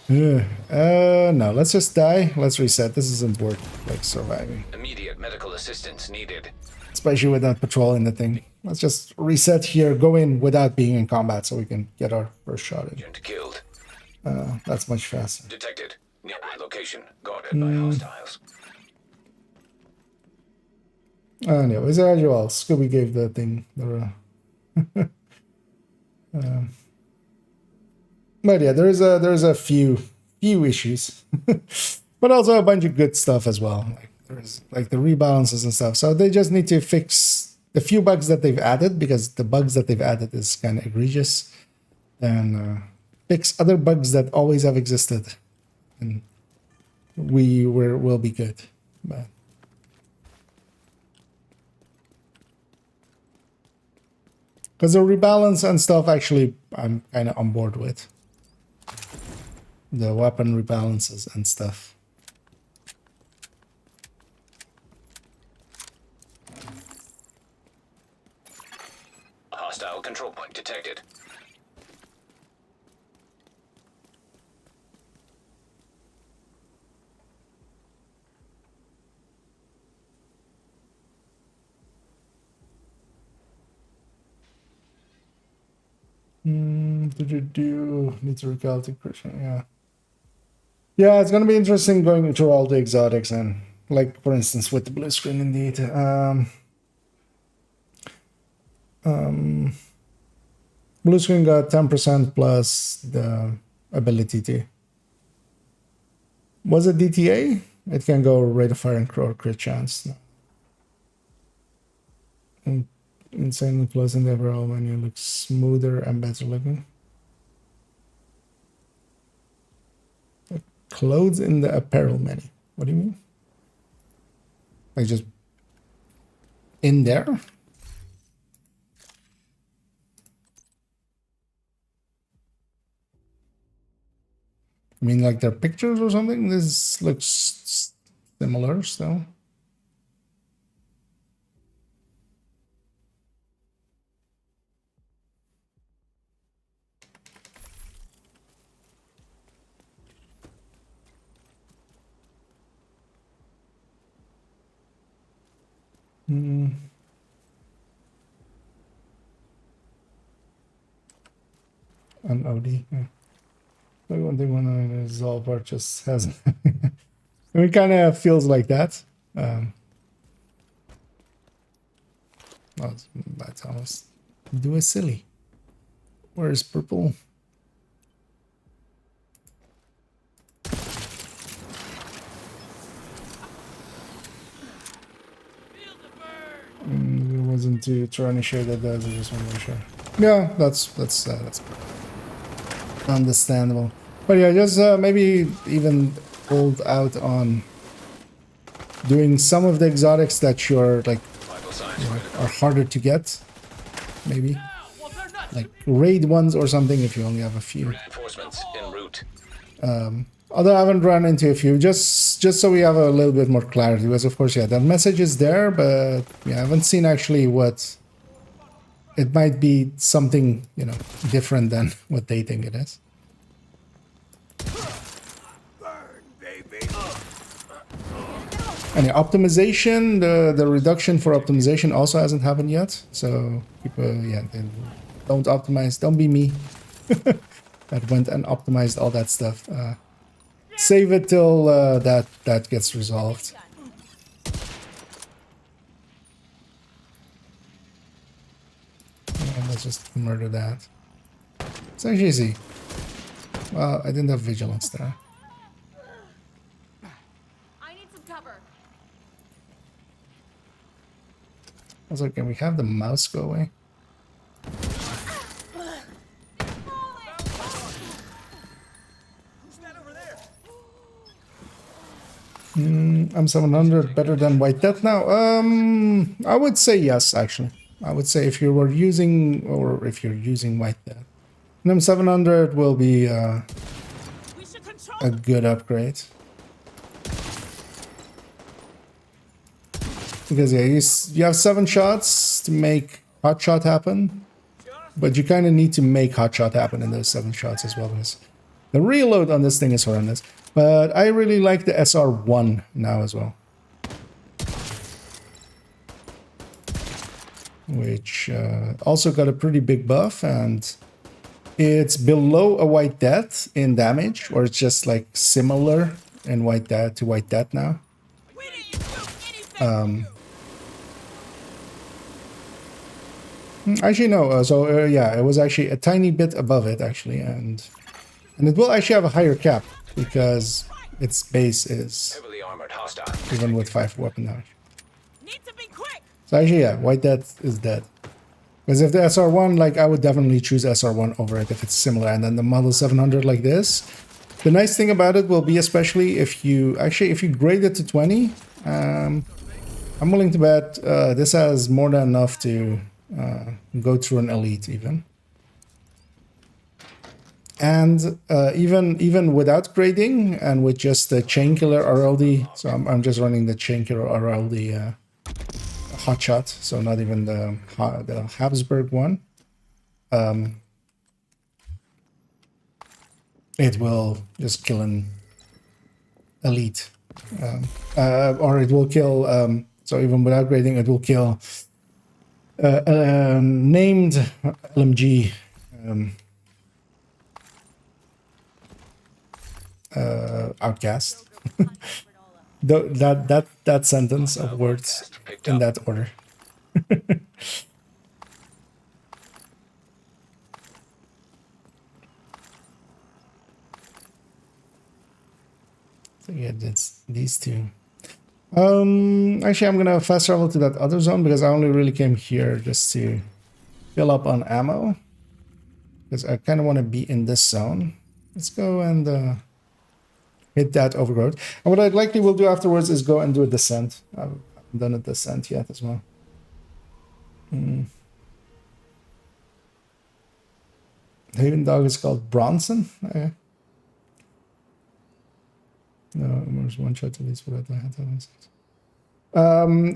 No, let's just die. Let's reset. This isn't worth like surviving. Immediate medical assistance needed. Especially with that patrol in the thing. Let's just reset here, go in without being in combat so we can get our first shot in. Agent killed. That's much faster. Detected. Nearby location. Guarded by hostiles. Anyways, as usual, Scooby gave the thing the but yeah, there's a few issues, but also a bunch of good stuff as well. Like there's like the rebalances and stuff. So they just need to fix the few bugs that they've added, because the bugs that they've added is kind of egregious, and fix other bugs that always have existed, and we'll be good. But because the rebalance and stuff, actually, I'm kind of on board with. The weapon rebalances and stuff. Need to recalculate Christian. Yeah. Yeah, it's gonna be interesting going through all the exotics and like for instance with the blue screen indeed. Blue screen got 10% plus the ability to. Was it DTA? It can go rate of fire and crit chance. Insanely close in the overall menu looks smoother and better looking. Clothes in the apparel menu. What do you mean? Like just in there? I mean, like their pictures or something? This looks similar still. An OD. Yeah. Like one thing when is all purchase has it kind of feels like that. Well, that's almost do a silly. Where is purple? It wasn't to try and share that does. I just want to make sure. Yeah, that's understandable. But yeah, just maybe even hold out on doing some of the exotics that you're like are harder to get. Maybe like raid ones or something if you only have a few. Reinforcements en route. Although I haven't run into a few, just so we have a little bit more clarity. Because of course, yeah, that message is there, but yeah, I haven't seen actually what it might be. Something different than what they think it is. And the optimization, the reduction for optimization also hasn't happened yet. So people, yeah, they don't optimize. Don't be me. That went and optimized all that stuff. Save it till that gets resolved. And let's just murder that. It's actually easy. Well, I didn't have vigilance there. I need some cover. Also, can we have the mouse go away? I'm 700 better than White Death now. I would say yes, actually. I would say if you were using or if you're using White Death, then 700 will be a good upgrade. Because yeah, you have 7 shots to make Hot Shot happen, but you kind of need to make Hot Shot happen in those 7 shots as well. Because the reload on this thing is horrendous. But I really like the SR1 now as well. Which also got a pretty big buff, and it's below a White Death in damage, or it's just like similar in White Death to White Death now. Actually, no. Yeah, it was actually a tiny bit above it, actually, and it will actually have a higher cap because its base is Heavily armored hostile. even with 5 weapon damage. So actually, yeah, White Death is dead. Because if the SR1, like, I would definitely choose SR1 over it if it's similar. And then the Model 700 like this. The nice thing about it will be, especially if you grade it to 20, I'm willing to bet this has more than enough to go through an elite even. And even without grading and with just the Chainkiller RLD, so I'm just running the Chainkiller RLD Hot Shot, so not even the Habsburg one. It will just kill an elite, or it will kill. So even without grading, it will kill named LMG outcast. That sentence of words in that order. So yeah, it's these two. Actually, I'm gonna fast travel to that other zone because I only really came here just to fill up on ammo. Because I kind of want to be in this zone. Let's go and hit that overgrowth. And what I likely will do afterwards is go and do a descent. I haven't done a descent yet as well. Haven dog is called Bronson. Okay. No, there's one shot at least without the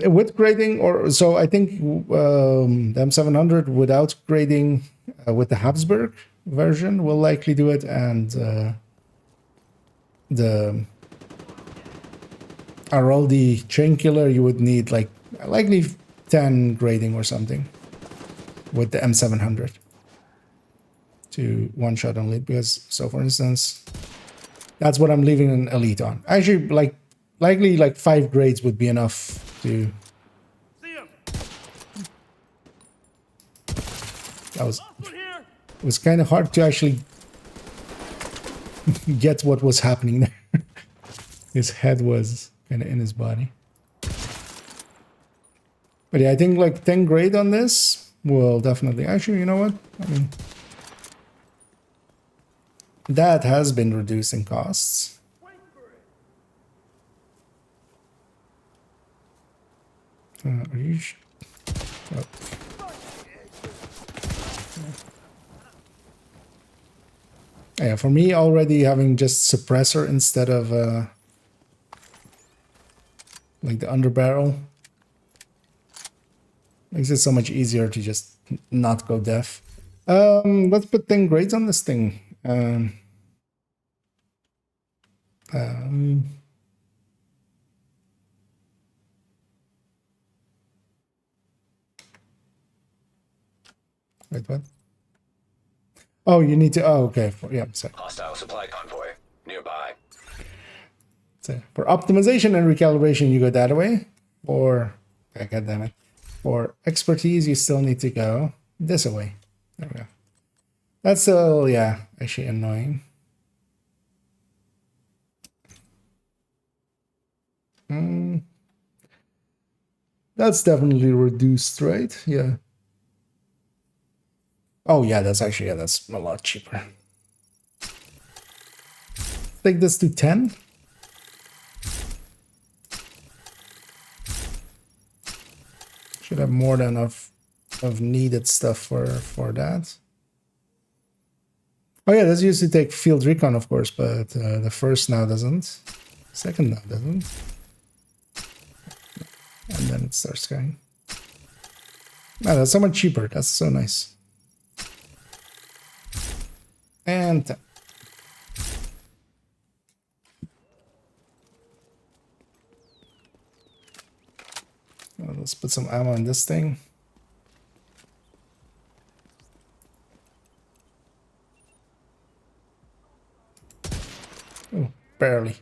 with grading, or so I think the M700 without grading with the Habsburg version will likely do it, and the Araldi chain killer you would need like likely 10 grading or something with the M700 to one shot only, because so for instance that's what I'm leaving an elite on. Actually, likely 5 grades would be enough to. That was kind of hard to actually get what was happening there. His head was kind of in his body. But yeah, I think like 10 grade on this will definitely. Actually, you know what? I mean, that has been reducing costs. Are you oh. Yeah, for me already having just suppressor instead of like the underbarrel makes it so much easier to just not go deaf. Let's put 10 grades on this thing. Wait, what? Oh, you need to. Oh, okay. Yeah, sorry. Hostile supply convoy nearby. So for optimization and recalibration, you go that way. For okay, goddammit. For expertise, you still need to go this way. There we go. That's still, yeah, actually annoying. That's definitely reduced, right? Yeah. Oh yeah, that's actually, yeah, that's a lot cheaper. Take this to 10. Should have more than enough of needed stuff for that. Oh yeah, this used to take field recon, of course, but the first now doesn't. Second now doesn't. And then it starts going. Oh, that's so much cheaper. That's so nice. And 10. Well, let's put some ammo in this thing. Oh, barely.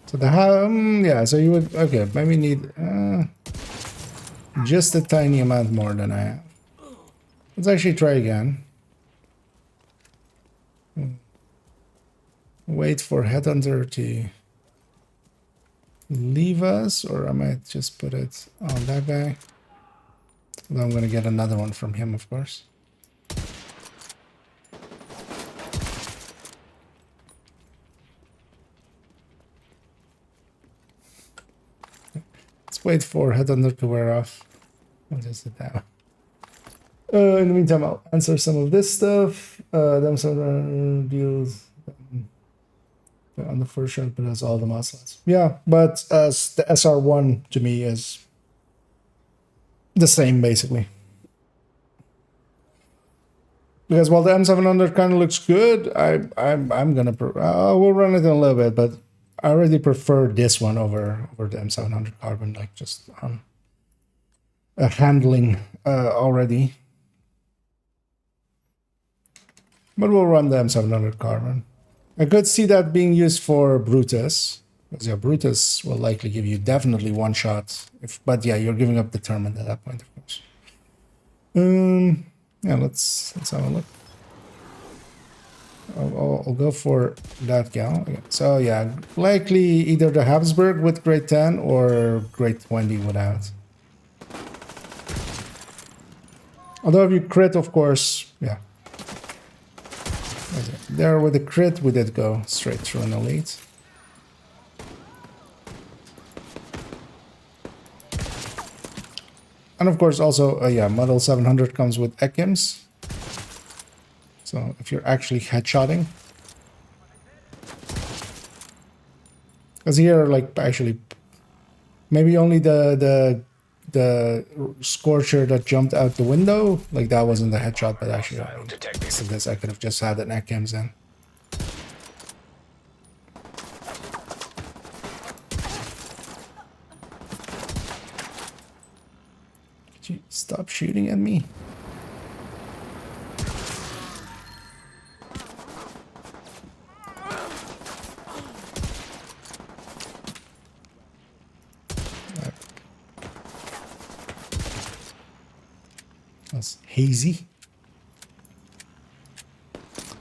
So the yeah, so you would, okay, maybe need just a tiny amount more than I have. Let's actually try again. Wait for Headhunter to leave us, or I might just put it on that guy. Then I'm gonna get another one from him, of course. Let's wait for Headhunter to wear off. I'll just do that. In the meantime, I'll answer some of this stuff. Them some deals on the first shot, but that's all the muscles. Yeah, but the SR1 to me is the same basically. Because while the M700 kind of looks good, I'm gonna we'll run it in a little bit, but I already prefer this one over the M700 Carbon, like just handling already. But we'll run the M700 carbon. I could see that being used for Brutus. Because yeah, Brutus will likely give you definitely one shot. But yeah, you're giving up determined at that point, of course. Yeah, let's have a look. I'll go for that gal. Okay. So yeah, likely either the Habsburg with grade 10 or grade 20 without. Although if you crit, of course, yeah. Okay. There with the crit, we did go straight through an elite. And of course also, yeah, Model 700 comes with ECMs. So if you're actually headshotting. Because here, like, actually, maybe only the Scorcher that jumped out the window, like that wasn't the headshot, but actually, so this I could have just had an ECMs in. Could you stop shooting at me? That's hazy.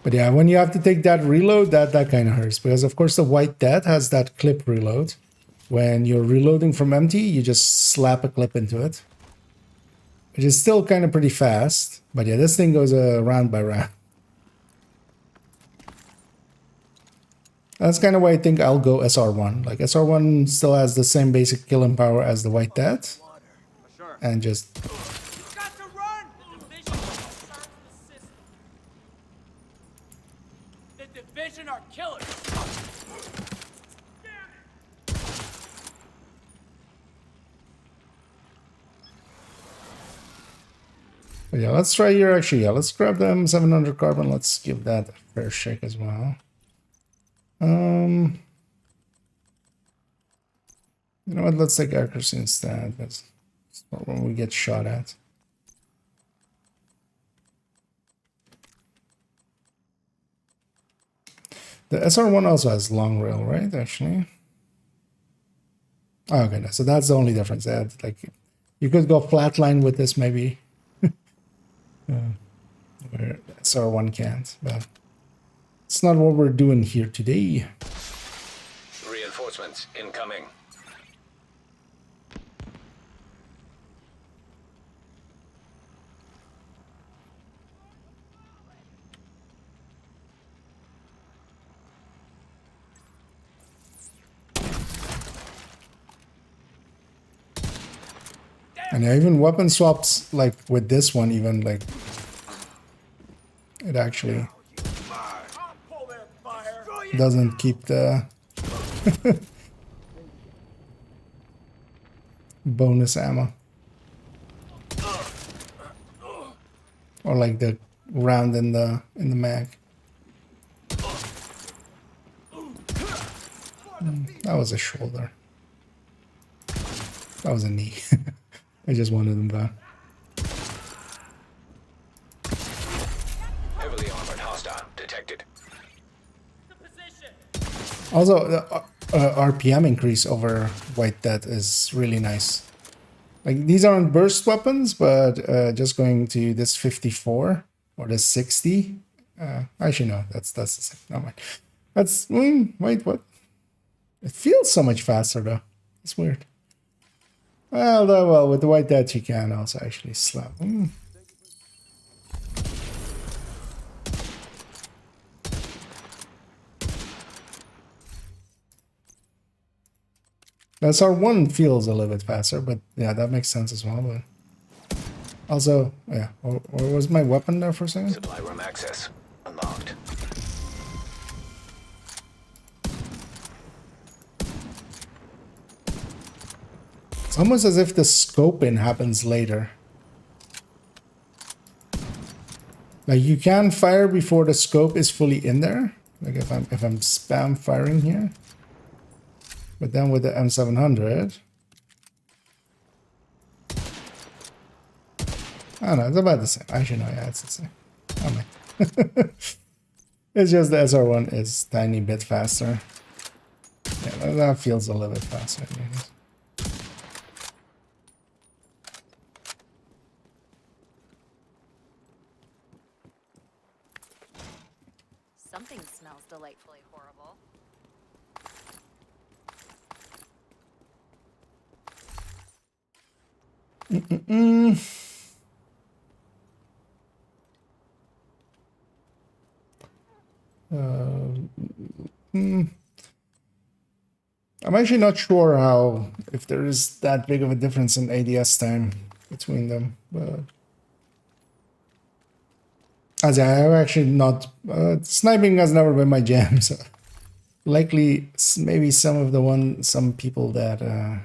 But yeah, when you have to take that reload, that kind of hurts. Because of course the White Death has that clip reload. When you're reloading from empty, you just slap a clip into it. Which is still kind of pretty fast. But yeah, this thing goes round by round. That's kind of why I think I'll go SR1. Like SR1 still has the same basic killing power as the White Death. And just... Are killers. But yeah, let's try here actually. Yeah, let's grab the M700 carbon. Let's give that a fair shake as well. You know what? Let's take accuracy instead. That's not when we get shot at. The SR1 also has long rail, right? Actually. Oh, okay, so that's the only difference. Like, you could go flatline with this, maybe. Where SR1 can't, but it's not what we're doing here today. Reinforcements incoming. And yeah, even weapon swaps, like with this one, even like it actually doesn't keep the bonus ammo, or like the round in the mag. That was a shoulder. That was a knee. I just wanted them back. Heavily armored hostile detected. Also, the RPM increase over White Death is really nice. Like, these aren't burst weapons, but just going to this 54 or this 60. Actually, no, that's the same. Never mind. That's wait, what? It feels so much faster though. It's weird. Well, with the White Death you can also actually slap. That's R1 feels a little bit faster, but yeah, that makes sense as well. But also, yeah, or was my weapon there for a second? Supply room access unlocked. It's almost as if the scoping happens later. Like, you can fire before the scope is fully in there. Like if I'm spam firing here. But then with the M700, I don't know, it's about the same. Actually, no, yeah, it's the same. Oh, man. It's just the SR1 is tiny bit faster. Yeah, that feels a little bit faster. Anyways. Something smells delightfully horrible. I'm actually not sure how, if there is that big of a difference in ADS time between them, but as I have actually not, sniping has never been my jam, so likely maybe some people that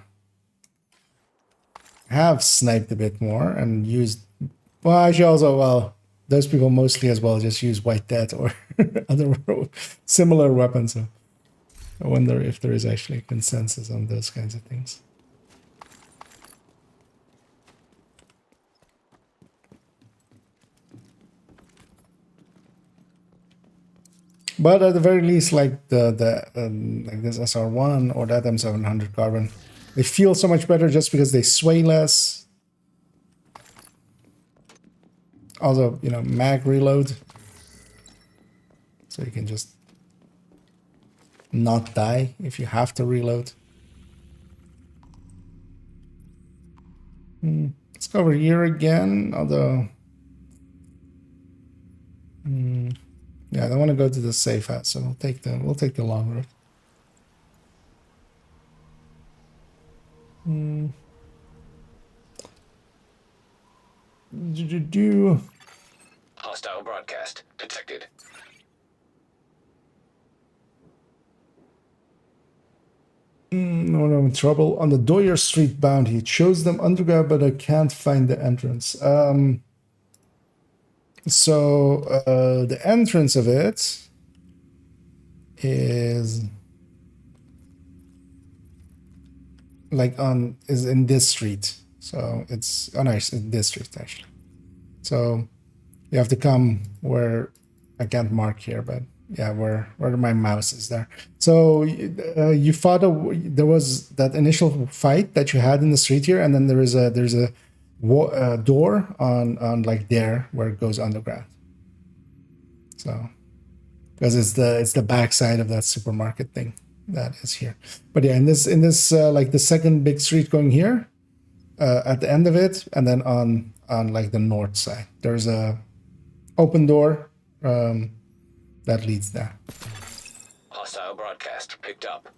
have sniped a bit more and used, well, actually also, well, those people mostly as well just use White Death or other similar weapons, so I wonder if there is actually consensus on those kinds of things. But at the very least, like like this SR1 or that M700 carbon, they feel so much better just because they sway less. Also, you know, mag reload, so you can just not die if you have to reload. Let's go over here again, although yeah, I don't want to go to the safe house, so we'll take the long route. Hostile broadcast detected. No, I'm in trouble. On the Doyer Street bounty, it shows them underground, but I can't find the entrance. So the entrance of it is like is in this street. So it's it's in this street actually. So you have to come where I can't mark here, but yeah, where my mouse is there. So you fought there was that initial fight that you had in the street here, and then there's a door on like there where it goes underground. So because it's the backside of that supermarket thing that is here. But yeah, in this like the second big street going here, at the end of it, and then on like the north side, there's a open door that leads there. Hostile broadcast picked up.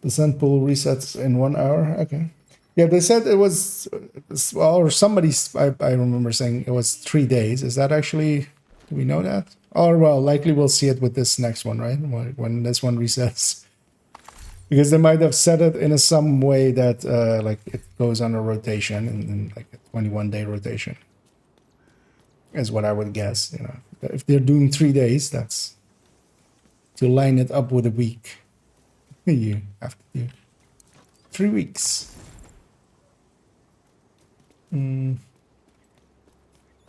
The send pool resets in 1 hour. Okay. Yeah, they said it was, well, or somebody, I remember saying it was 3 days. Is that actually, do we know that? Or, well, likely we'll see it with this next one, right? When this one resets. Because they might have set it in some way that, like, it goes on a rotation, and like a 21-day rotation. Is what I would guess, you know. If they're doing 3 days, that's to line it up with a week. You have to do 3 weeks.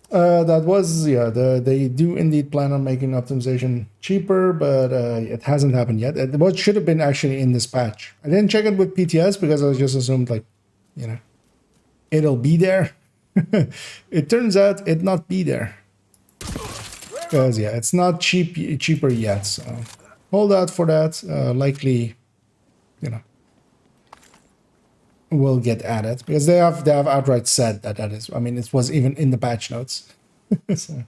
That was, yeah, they do indeed plan on making optimization cheaper, but it hasn't happened yet. What should have been actually in this patch. I didn't check it with PTS because I just assumed, like, you know, it'll be there. It turns out it not be there. Because, yeah, it's not cheaper yet, so hold out for that. Likely, you know, will get added because they have outright said that is. I mean, it was even in the patch notes. So,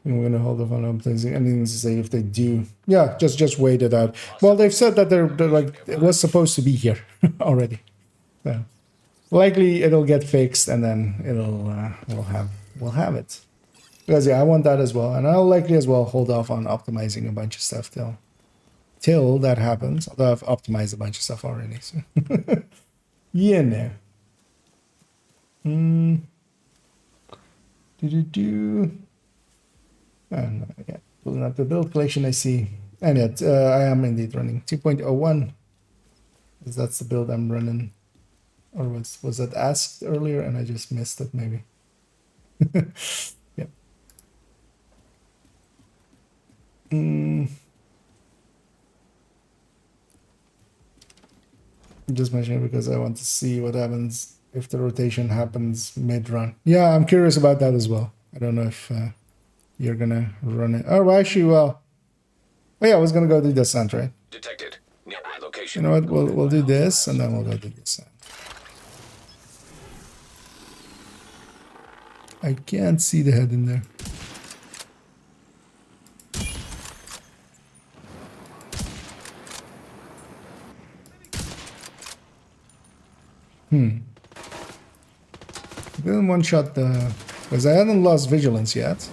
we're gonna hold off on anything to say if they do. Yeah, just wait it out. Well, they've said that they're like it was supposed to be here already. So likely it'll get fixed and then we'll have it. Because yeah, I want that as well, and I'll likely as well hold off on optimizing a bunch of stuff till that happens. Although I've optimized a bunch of stuff already. So yeah, no. And yeah, pulling up the build collection, I see, and yet I am indeed running 2.01. Because that's the build I'm running. Or was that asked earlier and I just missed it maybe? Yeah. I'm just mentioning because I want to see what happens if the rotation happens mid-run. Yeah, I'm curious about that as well. I don't know if you're gonna run it. Oh, actually, well, oh yeah, I was gonna go do descent, right? Detected. Nearby location. You know what? We'll do this and then we'll go do descent. I can't see the head in there. I didn't one-shot the... Because I hadn't lost vigilance yet.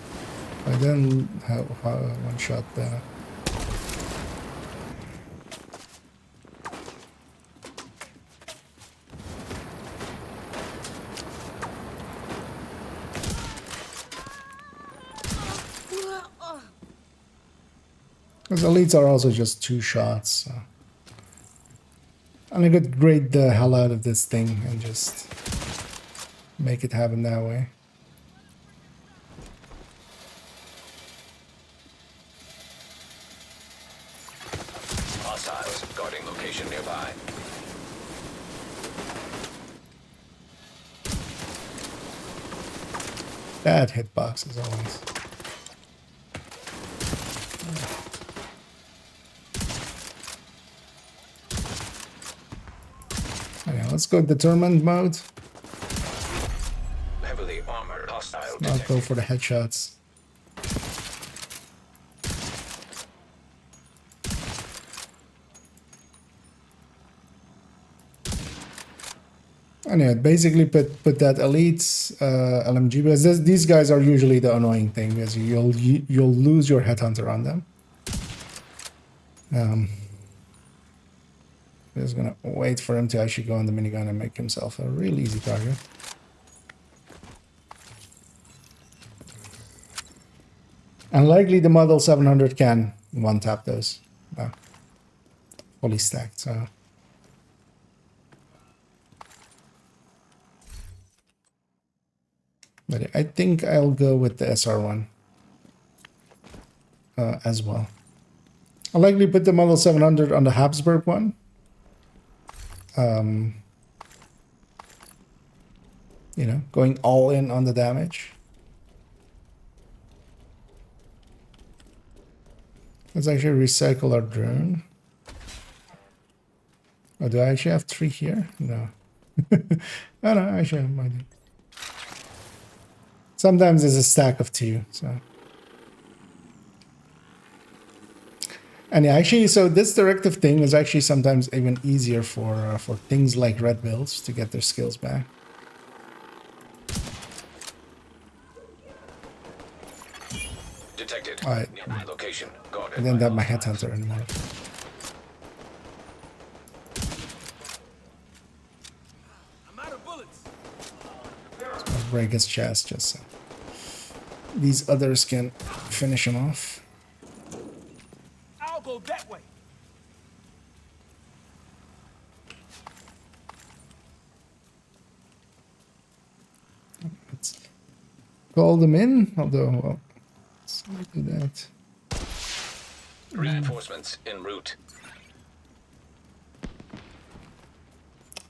I didn't have one-shot the... Because elites are also just 2 shots. So. And I could grade the hell out of this thing and just make it happen that way. Hostiles guarding location nearby. Bad hitbox as always. Okay, let's go determined mode. Heavily armored hostile Not detected. go for the headshots. Anyway, basically put that elite LMG because these guys are usually the annoying thing because you'll lose your headhunter on them. Just gonna wait for him to actually go on the minigun and make himself a real easy target. Unlikely the Model 700 can one-tap those. Fully stacked, so... But I think I'll go with the SR1 as well. I'll likely put the Model 700 on the Habsburg one. You know, going all in on the damage. Let's actually recycle our drone. Oh, do I actually have 3 here? No. Oh no, actually I might do. Sometimes there's a stack of 2, so. And yeah, actually, so this directive thing is actually sometimes even easier for things like red builds to get their skills back. Detected. All right. Nearby location. Guarded I didn't by have my hostiles. headhunter anymore. I'm out of bullets. So I'll break his chest just so these others can finish him off. I'll go that way. Let's call them in, although, well, let's do that. Reinforcements en route.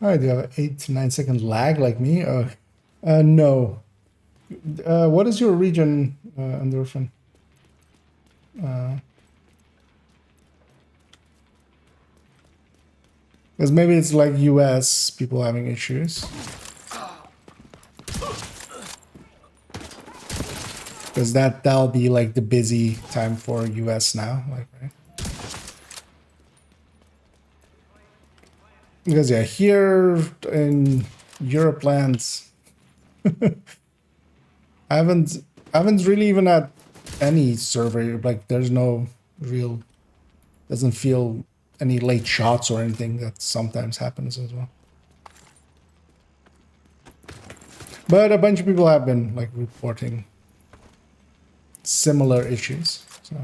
Oh, do you have an 8 to 9 second lag like me? No. What is your region, Endorphin? Because maybe it's like US people having issues. Because that'll be like the busy time for US now, like, right? Because yeah, here in Europe lands, I haven't really even had any server, like there's no real, doesn't feel any late shots or anything. That sometimes happens as well. But a bunch of people have been like reporting similar issues, so.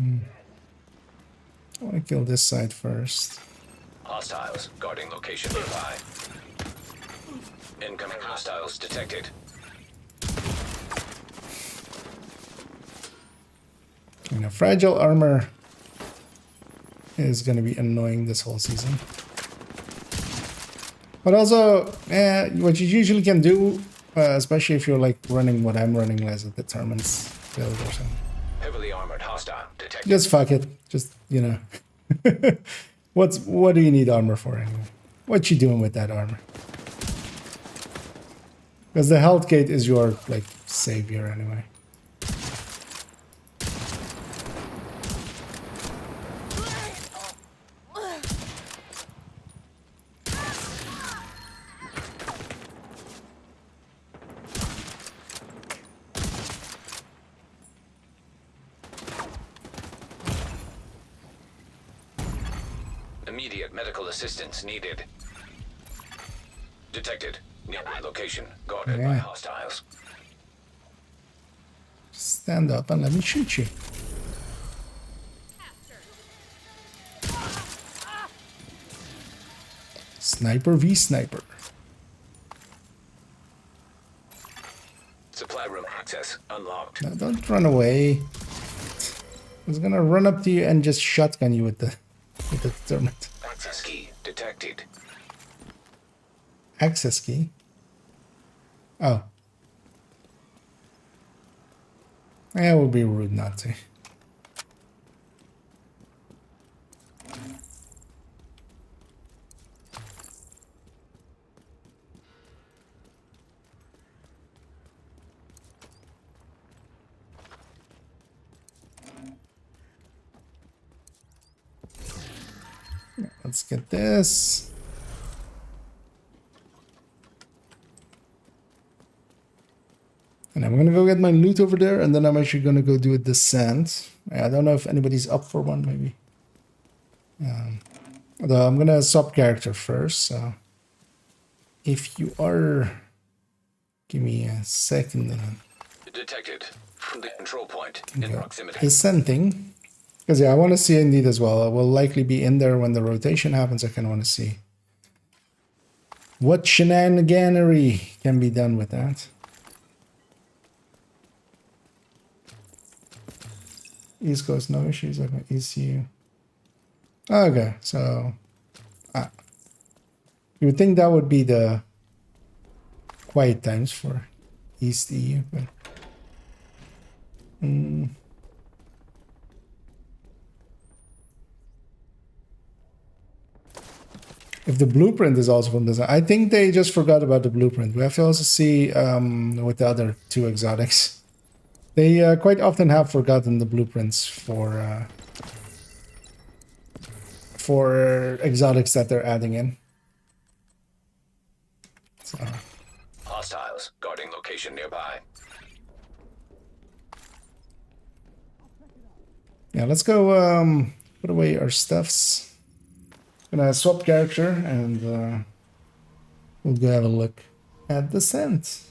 I want to kill this side first. Hostiles guarding location nearby. Incoming hostiles detected. You know, fragile armor is going to be annoying this whole season. But also, what you usually can do, especially if you're like running what I'm running as a determined build or something. Heavily armored hostile detected. Just fuck it. Just, you know. What do you need armor for anyway? What you doing with that armor? Because the health gate is your, like, savior anyway. Immediate medical assistance needed. Detected. Nearby location. Guarded by hostiles. Stand up and let me shoot you. Sniper v sniper. Supply room access unlocked. Now don't run away. I was gonna run up to you and just shotgun you with the determinant. Access key detected. Access key? Oh. Yeah, it would be rude not to. Let's get this. And I'm gonna go get my loot over there, and then I'm actually gonna go do a descent. I don't know if anybody's up for one, maybe. Although I'm gonna swap character first, so if you are, give me a second. Detected from the control point in proximity. Descending. Because yeah, I want to see Indeed as well. I will likely be in there when the rotation happens. I kind of want to see what shenaniganery can be done with that. East Coast, no issues. Like my ECU. Okay, so you would think that would be the quiet times for East EU, but if the blueprint is also from design, I think they just forgot about the blueprint. We have to also see with the other two exotics. They quite often have forgotten the blueprints for exotics that they're adding in. So. Hostiles guarding location nearby. Yeah, let's go put away our stuffs. Gonna swap character and we'll go have a look at Descent.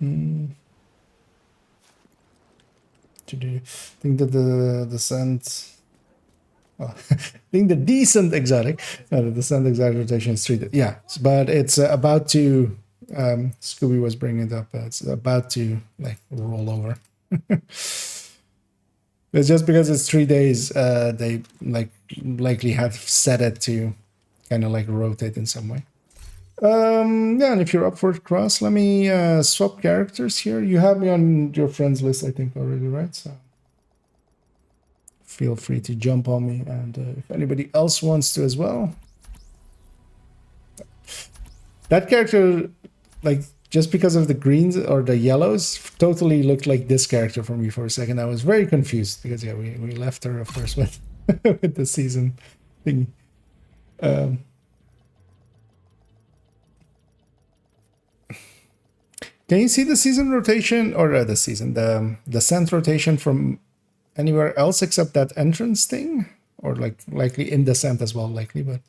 I think that the Descent. Well, I think the decent exotic. No, the Descent exotic rotation is 3. Yeah, but it's about to. Scooby was bringing it up. It's about to like roll over. It's just because it's 3 days. They likely have set it to kind of like rotate in some way. Yeah, and if you're up for it, Cross, let me swap characters here. You have me on your friends list, I think, already, right? So feel free to jump on me, and if anybody else wants to as well. That character, like, just because of the greens or the yellows, totally looked like this character for me for a second. I was very confused because, yeah, we left her, of course, with, with the season thing. Can you see the season rotation or the descent rotation from anywhere else except that entrance thing? Or like likely in descent as well, likely, but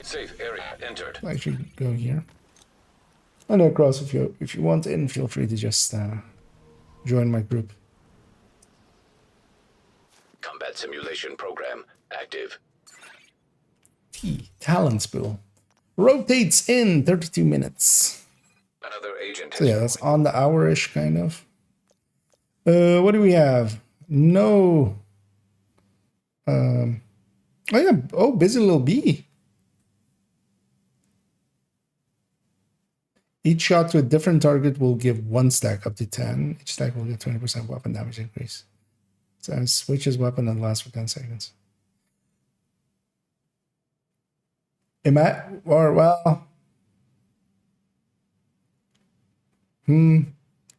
safe area entered. I should go here. I know, Cross, if you want in, feel free to just join my group. Combat simulation program active. Talent pool. Rotates in 32 minutes. Another agent. So yeah, that's on the hour-ish, kind of. What do we have? No. Oh yeah. Oh, busy little bee. Each shot to a different target will give 1 stack up to 10. Each stack will get 20% weapon damage increase. So it switches weapon and lasts for 10 seconds.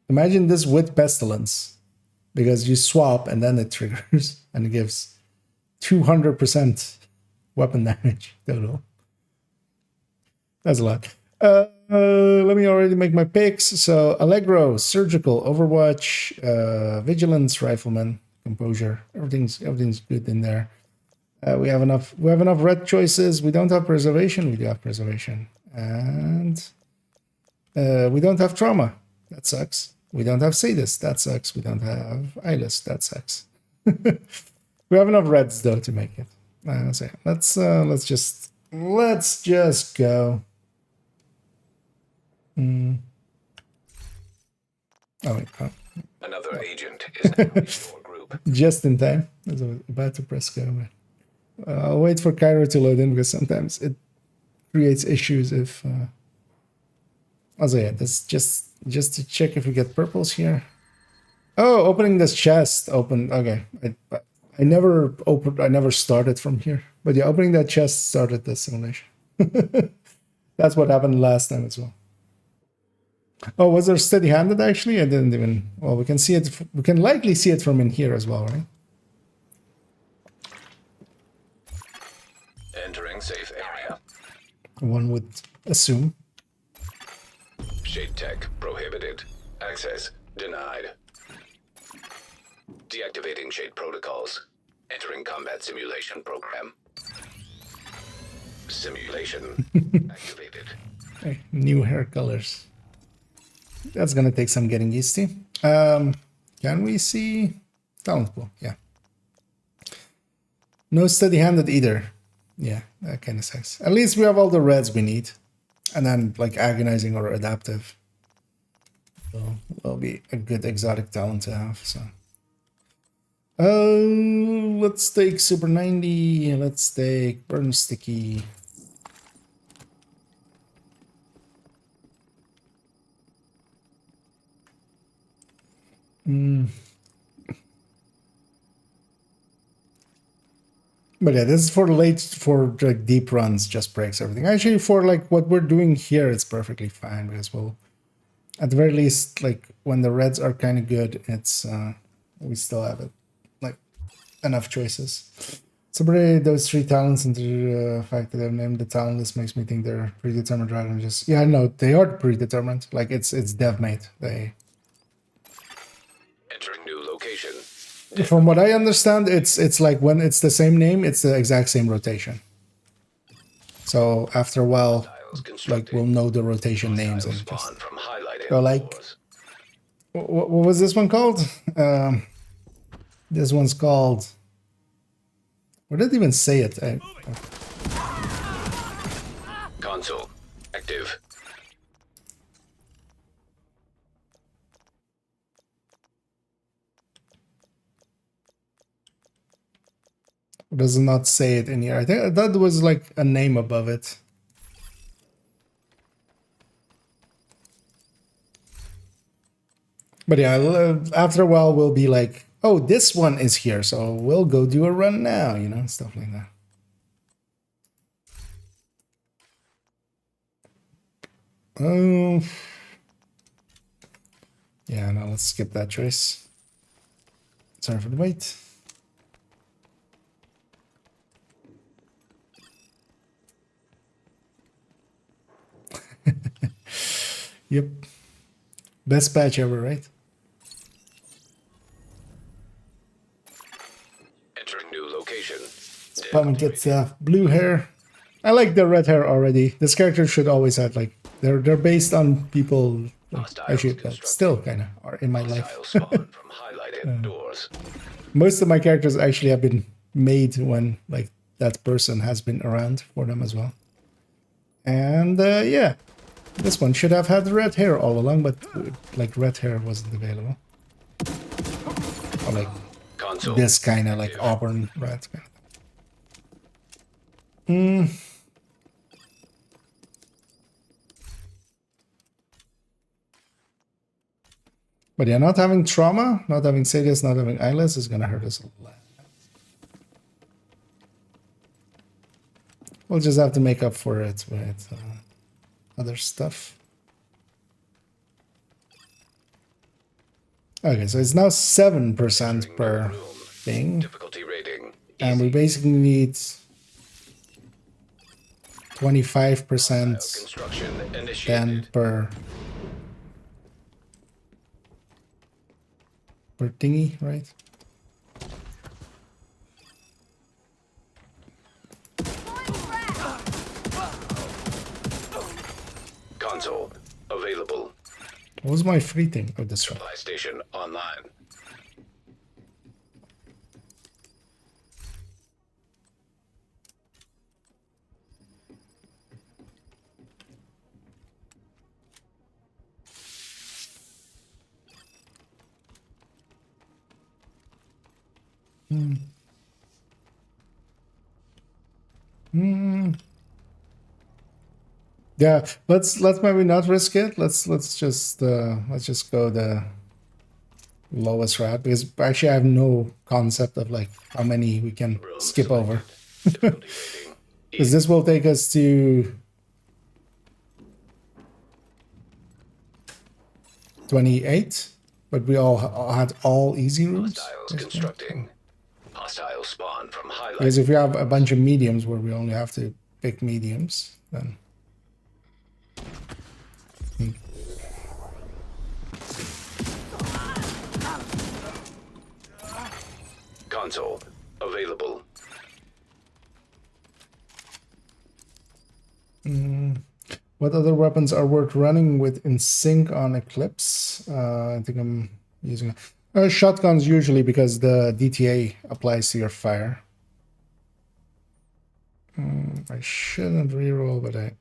Imagine this with Pestilence. Because you swap and then it triggers and it gives 200% weapon damage total. That's a lot. Let me already make my picks. So Allegro, Surgical, Overwatch, Vigilance, Rifleman, Composure. Everything's good in there. We have enough red choices. We don't have Preservation. We do have Preservation. And we don't have Trauma. That sucks. We don't have Sadist. That sucks. We don't have Eyeless. That sucks. We have enough reds though to make it. So let's just go. Oh wait. Oh. Another agent is now in your group. Just in time. I was about to press go. I'll wait for Cairo to load in because sometimes it creates issues if. Also, yeah, that's just to check if we get purples here. Oh, opening this chest. Okay. I never started from here. But yeah, opening that chest started the simulation. That's what happened last time as well. Oh, was there steady-handed actually? I didn't even... Well, we can see it... We can likely see it from in here as well, right? Entering safe area. One would assume. Shade tech prohibited. Access denied. Deactivating shade protocols. Entering combat simulation program. Simulation activated. Okay, new hair colors. That's gonna take some getting used to. Can we see talent pool? Yeah. No steady-handed either. Yeah, that kind of sucks. At least we have all the reds we need. And then like agonizing or adaptive. So will be a good exotic talent to have. So let's take Super 90. Let's take Burn Sticky. But yeah, this is for like deep runs, just breaks everything. Actually, for like what we're doing here, it's perfectly fine because we'll, at the very least, like when the reds are kind of good, it's we still have it, like enough choices. So those 3 talents and the fact that they've named the talent list makes me think they're predetermined rather than just no, they are predetermined. Like it's dev made. They entering new location. From what I understand, it's like when it's the same name, it's the exact same rotation. So after a while, like we'll know the rotation names and just go like. What was this one called? This one's called. What did it even say it? Console active. Does not say it in here. I think that was like a name above it. But yeah, after a while we'll be like, oh, this one is here, so we'll go do a run now, you know, stuff like that. Yeah, no, let's skip that choice. Sorry for the wait. Yep. Best patch ever, right? Entering new location. Spawn gets blue hair. I like the red hair already. This character should always have like They're based on people like, Hostiles actually that constructed. still kind of are in my life. Hostile spawn from highlighted doors. Most of my characters actually have been made when like that person has been around for them as well. And yeah, this one should have had red hair all along, but like red hair wasn't available. Or like Console. this kind of like auburn red. But yeah, not having trauma, not having Sadius, not having eyeless is gonna hurt us a lot. We'll just have to make up for it with other stuff. Okay, so it's now 7% per thing. Difficulty rating. And we basically need 25% Construction initiated. then per thingy, right? Console available. What was my free thing? Oh, this one. Supply station online. Yeah, let's maybe not risk it. Let's just go the lowest route because actually I have no concept of like how many we can skip over. Because this will take us to 28, but we all had all easy routes. Hostiles constructing. Hostile spawn from highlight. Because if you have a bunch of mediums where we only have to pick mediums, then Console available. what other weapons are worth running with in sync on Eclipse? I think I'm using shotguns usually because the DTA applies to your fire. I shouldn't reroll, but I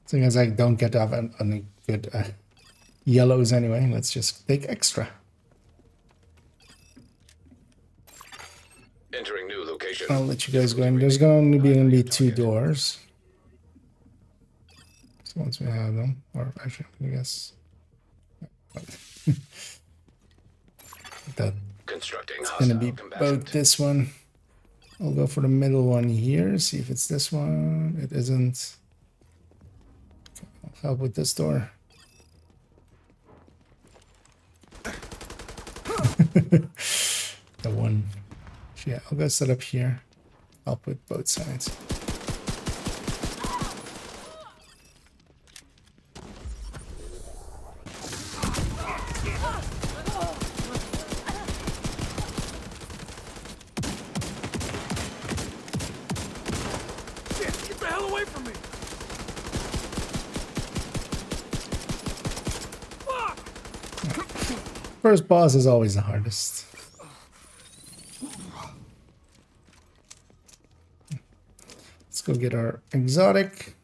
Seeing as I don't get to have any good yellows anyway, let's just take extra. Entering new location. I'll let you guys go in. There's gonna be 2 doors. So once we have them, or actually, I guess that Constructing it's gonna be hostile both combatant. this one. I'll go for the middle one here. See if it's this one. It isn't. I'll help with this door. The one. Yeah, I'll go set up here. Help with both sides. Get the hell away from me! First boss is always the hardest. Let's go get our exotic.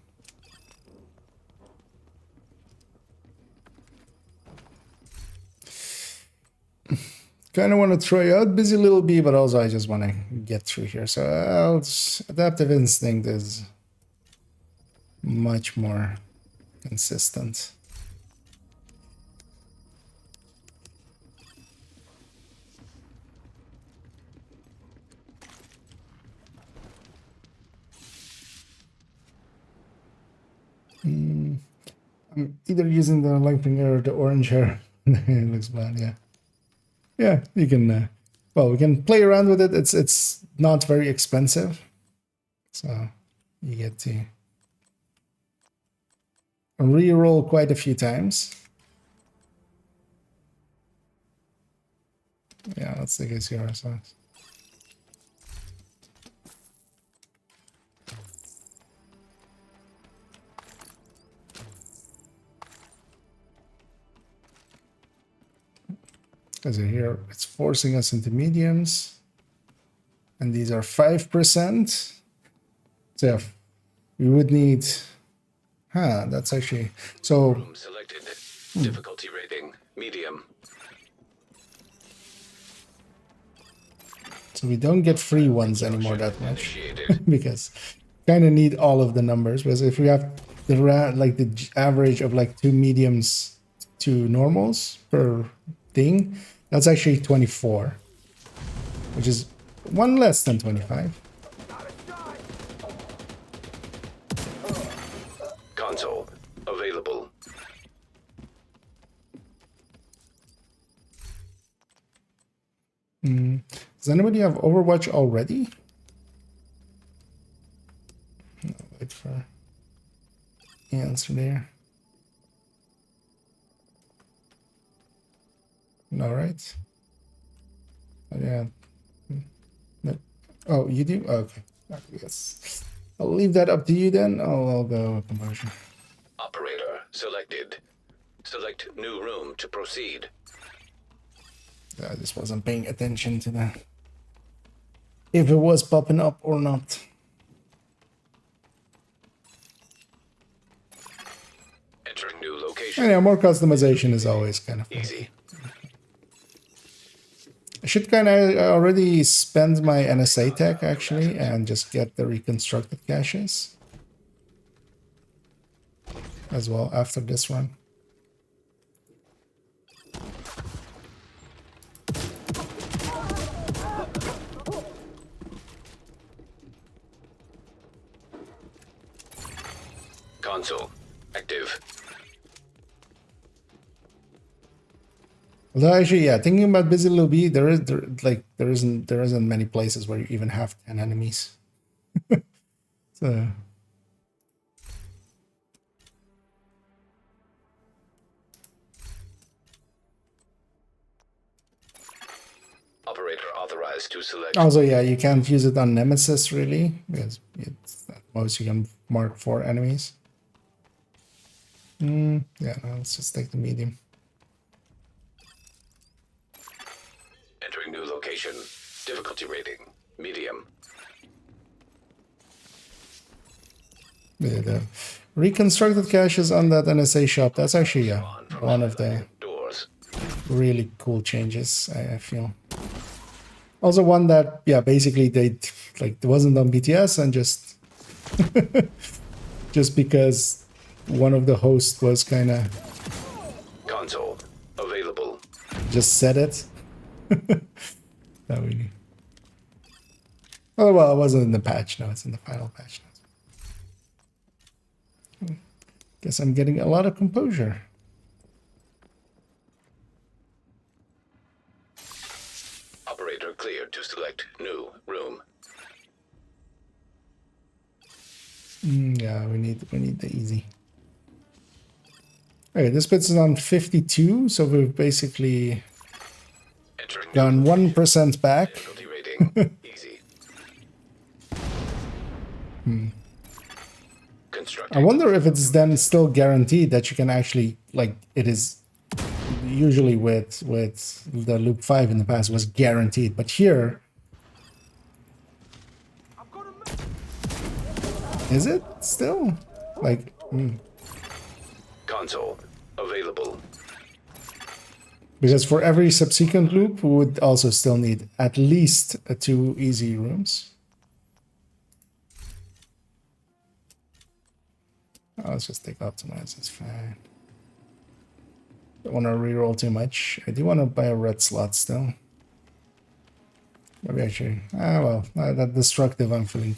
Kind of want to try out Busy Little Bee, but also I just want to get through here. So Adaptive Instinct is much more consistent. I'm either using the lightning or the orange hair. It looks bad, yeah. Yeah, you can. Well, we can play around with it. It's not very expensive, so you get to re-roll quite a few times. Yeah, let's take a CR size. Because here it's forcing us into mediums. And these are 5%. So yeah, we would need... that's actually... So... Room selected. Difficulty rating, medium. So we don't get free ones anymore that much. Because kind of need all of the numbers. Because if we have the average of like 2 mediums to normals per thing, that's actually 24. Which is one less than 25. Console available. Does anybody have Overwatch already? I'll wait for the answer there. All right. Yeah. No. Oh, you do? Okay. Yes. I'll leave that up to you then. I'll go with promotion. Operator selected. Select new room to proceed. I just wasn't paying attention to that. If it was popping up or not. Entering new location. And yeah, more customization is always kind of fun. Easy. I should kind of already spend my NSA tech actually and just get the reconstructed caches as well after this run. Console active. Although actually, yeah, thinking about Busy Little Bee, there isn't many places where you even have 10 enemies. So Operator authorized to select. also, yeah, you can't use it on Nemesis really, because it's at most you can mark 4 enemies. Yeah, no, let's just take the medium. Entering new location. Difficulty rating, medium. The reconstructed caches on that NSA shop, that's actually one of the Doors. really cool changes, I feel. Also one that, yeah, basically they like it wasn't on BTS and just just because one of the hosts was kind of Console available. just said it. That really. Oh well, it wasn't in the patch. No, it's in the final patch. Guess I'm getting a lot of composure. Operator cleared to select new room. Yeah, we need the easy. Okay, this puts us on 52, so we've basically gone 1% back. Difficulty rating, easy. I wonder if it's then still guaranteed that you can actually, like, it is usually with the Loop 5 in the past was guaranteed, but here is it still like Console available. because for every subsequent loop we would also still need at least 2 easy rooms. Let's just take optimize, it's fine. Don't want to reroll too much. I do want to buy a red slot still. Maybe actually, well, that destructive I'm feeling.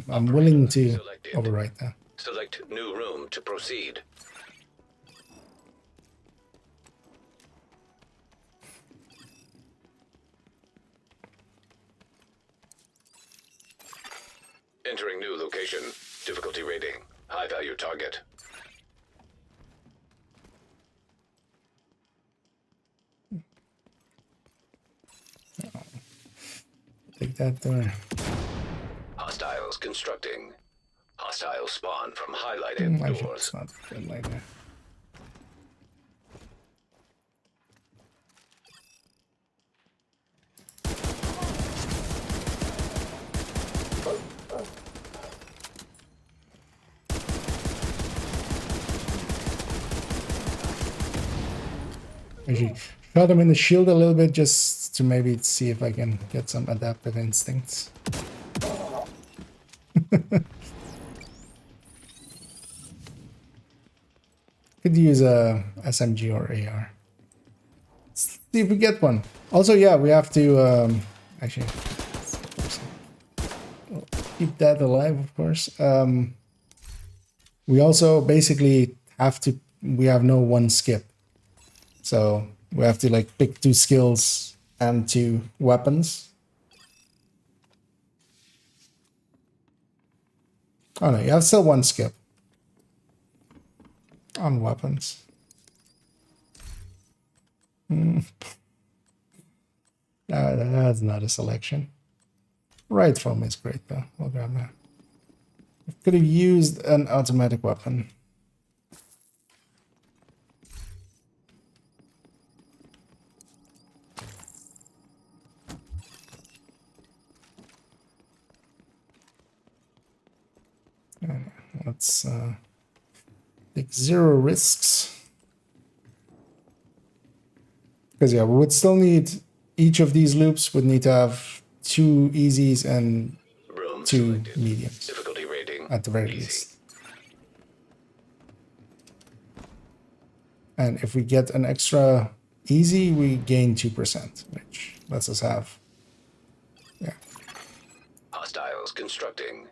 I'm willing to overwrite that. Select new room to proceed. Entering new location. Difficulty rating. High value target. Take that door. Hostiles constructing. Hostile spawn from highlighted Actually, doors. it's not good like that. Actually, shot him in the shield a little bit just to maybe see if I can get some adaptive instincts. Could use a SMG or AR. Let's see if we get one. Also, yeah, we have to actually keep that alive, of course. We also basically have to. We have no one skip, so we have to like pick 2 skills and 2 weapons. Oh no, you have still 1 skip on weapons. That's not a selection. Right foam is great though. We'll grab that. Could have used an automatic weapon. Let's take 0 risks. Because yeah, we would still need, each of these loops would need to have 2 easies and 2 mediums. Difficulty rating at the very easy. least. And if we get an extra easy, we gain 2%, which lets us have. Yeah. Hostiles constructing.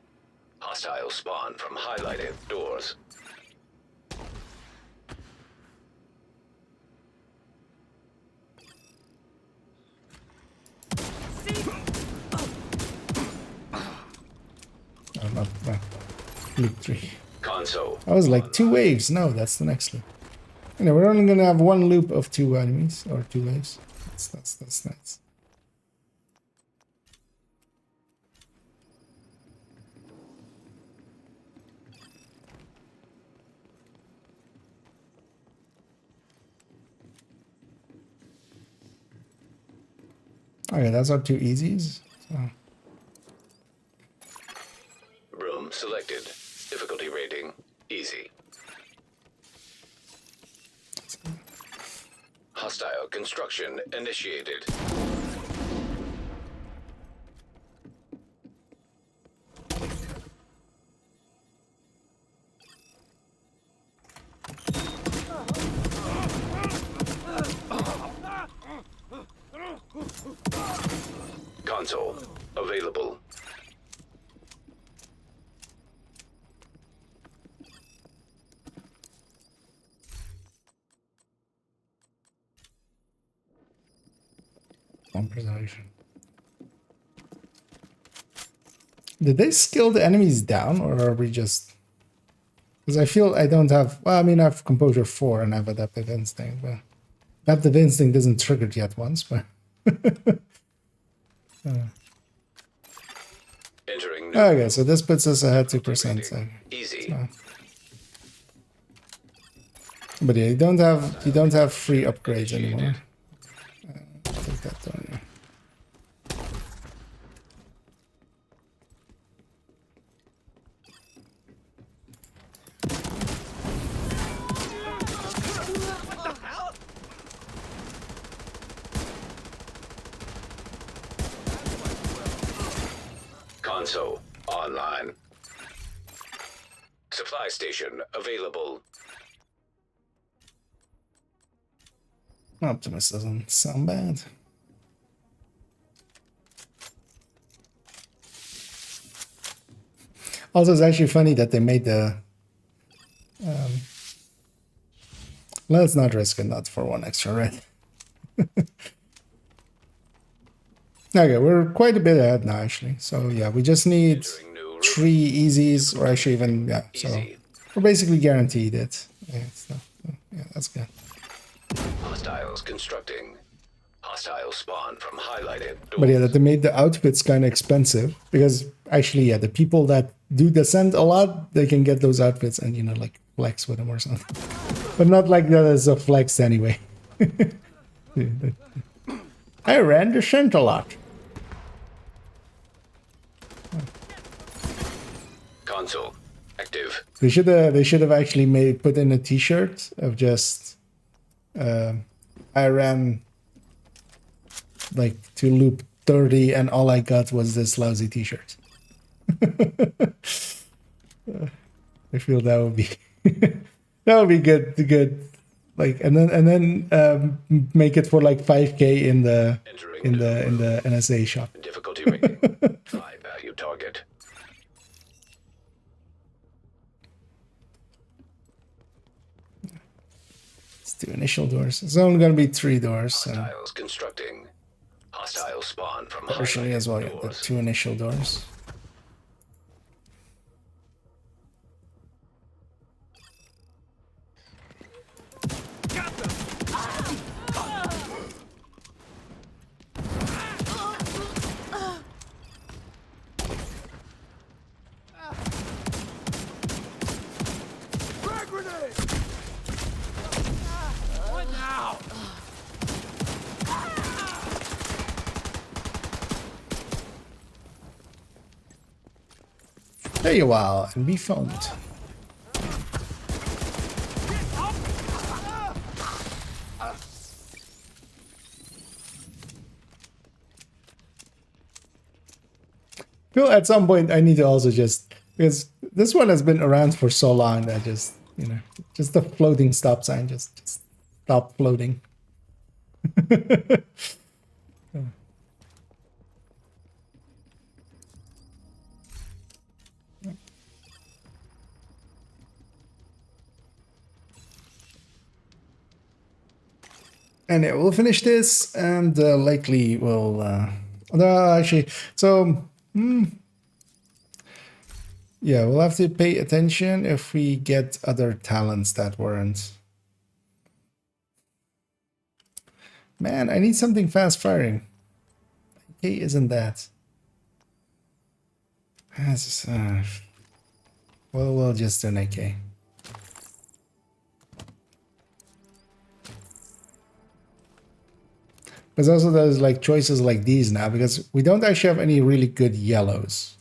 Hostiles spawn from highlighted doors. Oh, not loop 3. Console. I was like 2 waves. No, that's the next loop. Anyway, we're only gonna have 1 loop of 2 enemies or 2 waves. That's nice. Okay, that's our 2 easies. So. Room selected. Difficulty rating easy. Hostile construction initiated. Console available. One preservation. Did they skill the enemies down, or are we just? Because I feel I don't have. Well, I mean, I have composure 4 and I have adaptive instinct, but adaptive instinct isn't triggered yet once. But Entering. Okay, so this puts us ahead 2%. So, Easy. so. But yeah, you don't have free upgrades anymore. Take that down here. Console online. Supply station available. Optimus doesn't sound bad. Also, it's actually funny that they made the. Let's not risk it, not for 1 extra red. Okay, we're quite a bit ahead now, actually. So yeah, we just need 3 easies, or actually even yeah. So we're basically guaranteed it. Yeah, so yeah, that's good. Hostiles constructing. Hostiles spawn from highlighted doors. But yeah, that they made the outfits kind of expensive because actually, yeah, the people that do descent a lot, they can get those outfits and like flex with them or something. But not like that as a flex anyway. I ran descent a lot. Console active. They should have actually put in a T-shirt of just I ran like to loop 30 and all I got was this lousy t-shirt. I feel that would be that would be good. Like and then make it for like 5K in the NSA shop. Difficulty rating. High value target. It's 2 initial doors. It's only gonna be 3 doors. Hostiles constructing. Hostile spawn from Partially as well, yeah, the 2 initial doors. There you are, and be foamed. Feel at some point I need to also just, because this one has been around for so long that just, you know, just the floating stop sign, just stop floating. And yeah, we'll finish this, and likely we'll. No, actually, so yeah, we'll have to pay attention if we get other talents that weren't. Man, I need something fast firing. AK isn't that. Well, we'll just do an AK. Because also there's like choices like these now, because we don't actually have any really good yellows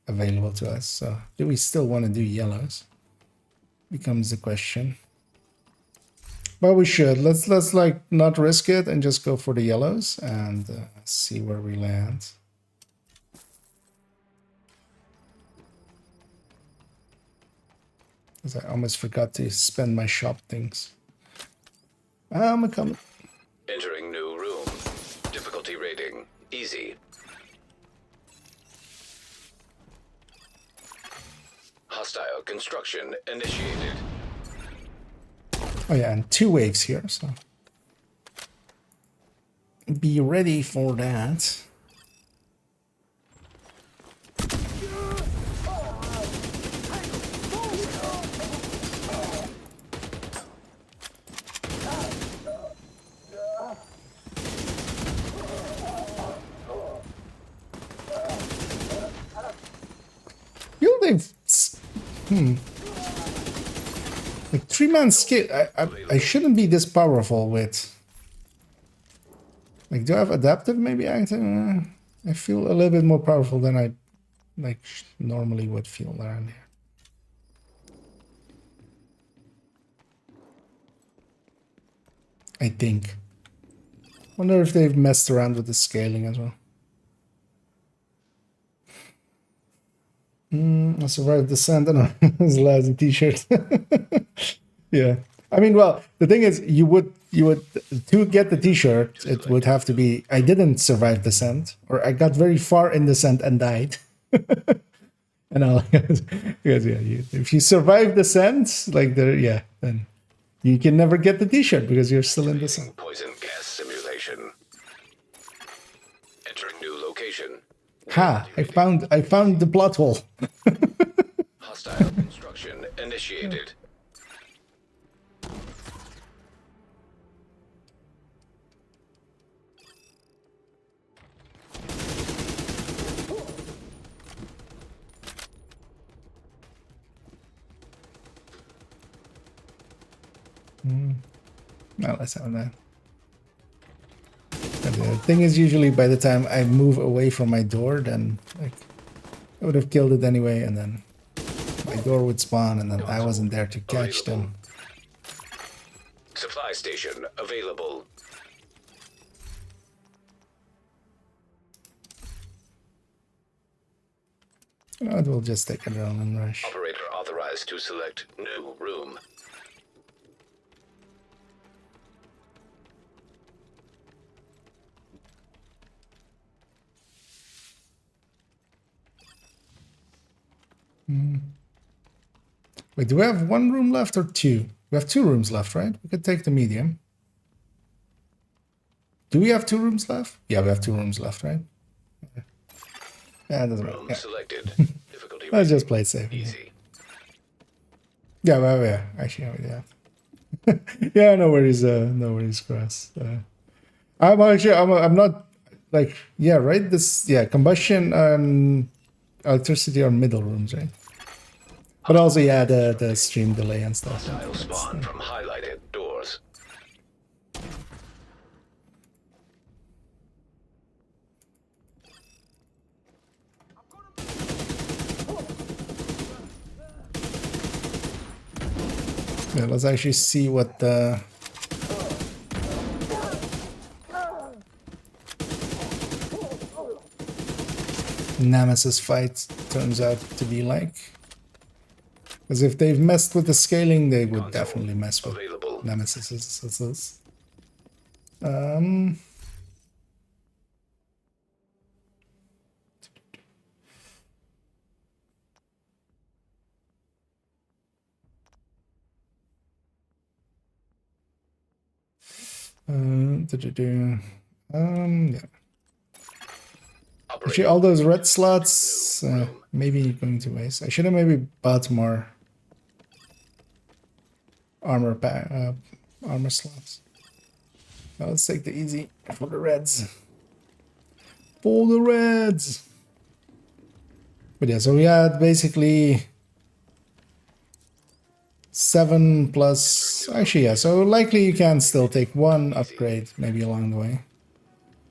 available to us. So do we still want to do yellows? Becomes the question. But we should. Let's like not risk it and just go for the yellows and see where we land. Because I almost forgot to spend my shop things. I'm coming. Entering new room. Difficulty rating. Easy. Hostile construction initiated. Oh yeah, and 2 waves here, so be ready for that. Like 3-man skill, I shouldn't be this powerful with. Like, do I have adaptive maybe active? I feel a little bit more powerful than I like normally would feel around here. I think. Wonder if they've messed around with the scaling as well. I survived the sand and his lousy t-shirt. Yeah. I mean, well, the thing is, you would to get the t-shirt, it would have to be, I didn't survive descent, or I got very far in descent and died. And I'll, because yeah, if you survive descent, like there, yeah, then you can never get the t-shirt because you're still in descent. Poison gas simulation. Entering new location. Ha! I found the plot hole. Hostile construction initiated. No, let's have that. But the thing is, usually by the time I move away from my door, then like I would have killed it anyway, and then my door would spawn, and then I wasn't there to catch them. Supply Supply station available. It will just take an adrenaline rush. Operator authorized to select new room. Wait, do we have one room left or two? We have two rooms left, right? We could take the medium. Do we have two rooms left? Yeah, we have two rooms left, right? Yeah, it doesn't matter. Room Yeah. selected. Difficulty Let's rating just play it safe. easy. Yeah, well, yeah. Actually, yeah. Yeah, no worries, Cross. I'm not like, yeah, right? This, yeah, combustion and electricity are middle rooms, right? But also, yeah, the stream delay and stuff. Hostile spawn from highlighted doors. Yeah, let's actually see what the Nemesis fight turns out to be like. Because if they've messed with the scaling, they would definitely mess with Nemesis. Yeah. Actually, all those red slots, maybe going to waste. I should have maybe bought more armor slots. Now let's take the easy for the reds. For the reds. But yeah, so we had basically 7 plus. Actually, yeah. So likely you can still take one upgrade, maybe along the way.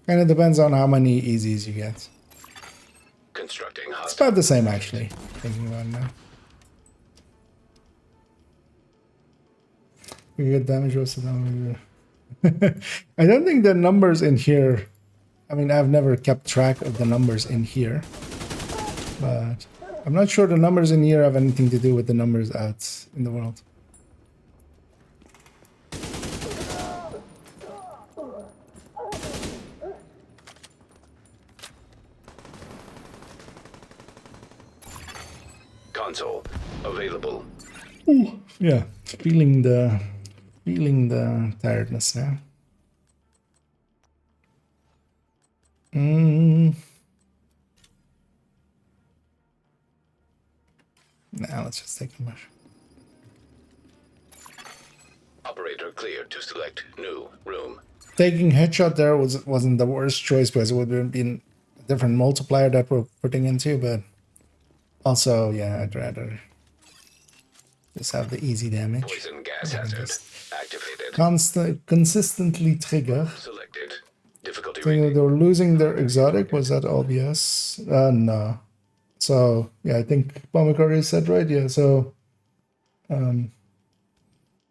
And it depends on how many easies you get. Constructing it's about the same, actually. Thinking about it now. We get damage also. I don't think the numbers in here. I mean, I've never kept track of the numbers in here, but I'm not sure the numbers in here have anything to do with the numbers out in the world. Console available. Ooh, yeah, feeling the tiredness now. Now let's just take a mush. Operator cleared to select new room. Taking headshot there wasn't the worst choice because it would have been a different multiplier that we're putting into, but also, yeah, I'd rather just have the easy damage. Poison gas hazard activated. Consistently trigger. Selected. Difficulty So rating. they were losing their exotic. Was that obvious? No. So yeah, I think Pomikori said right. Yeah. So you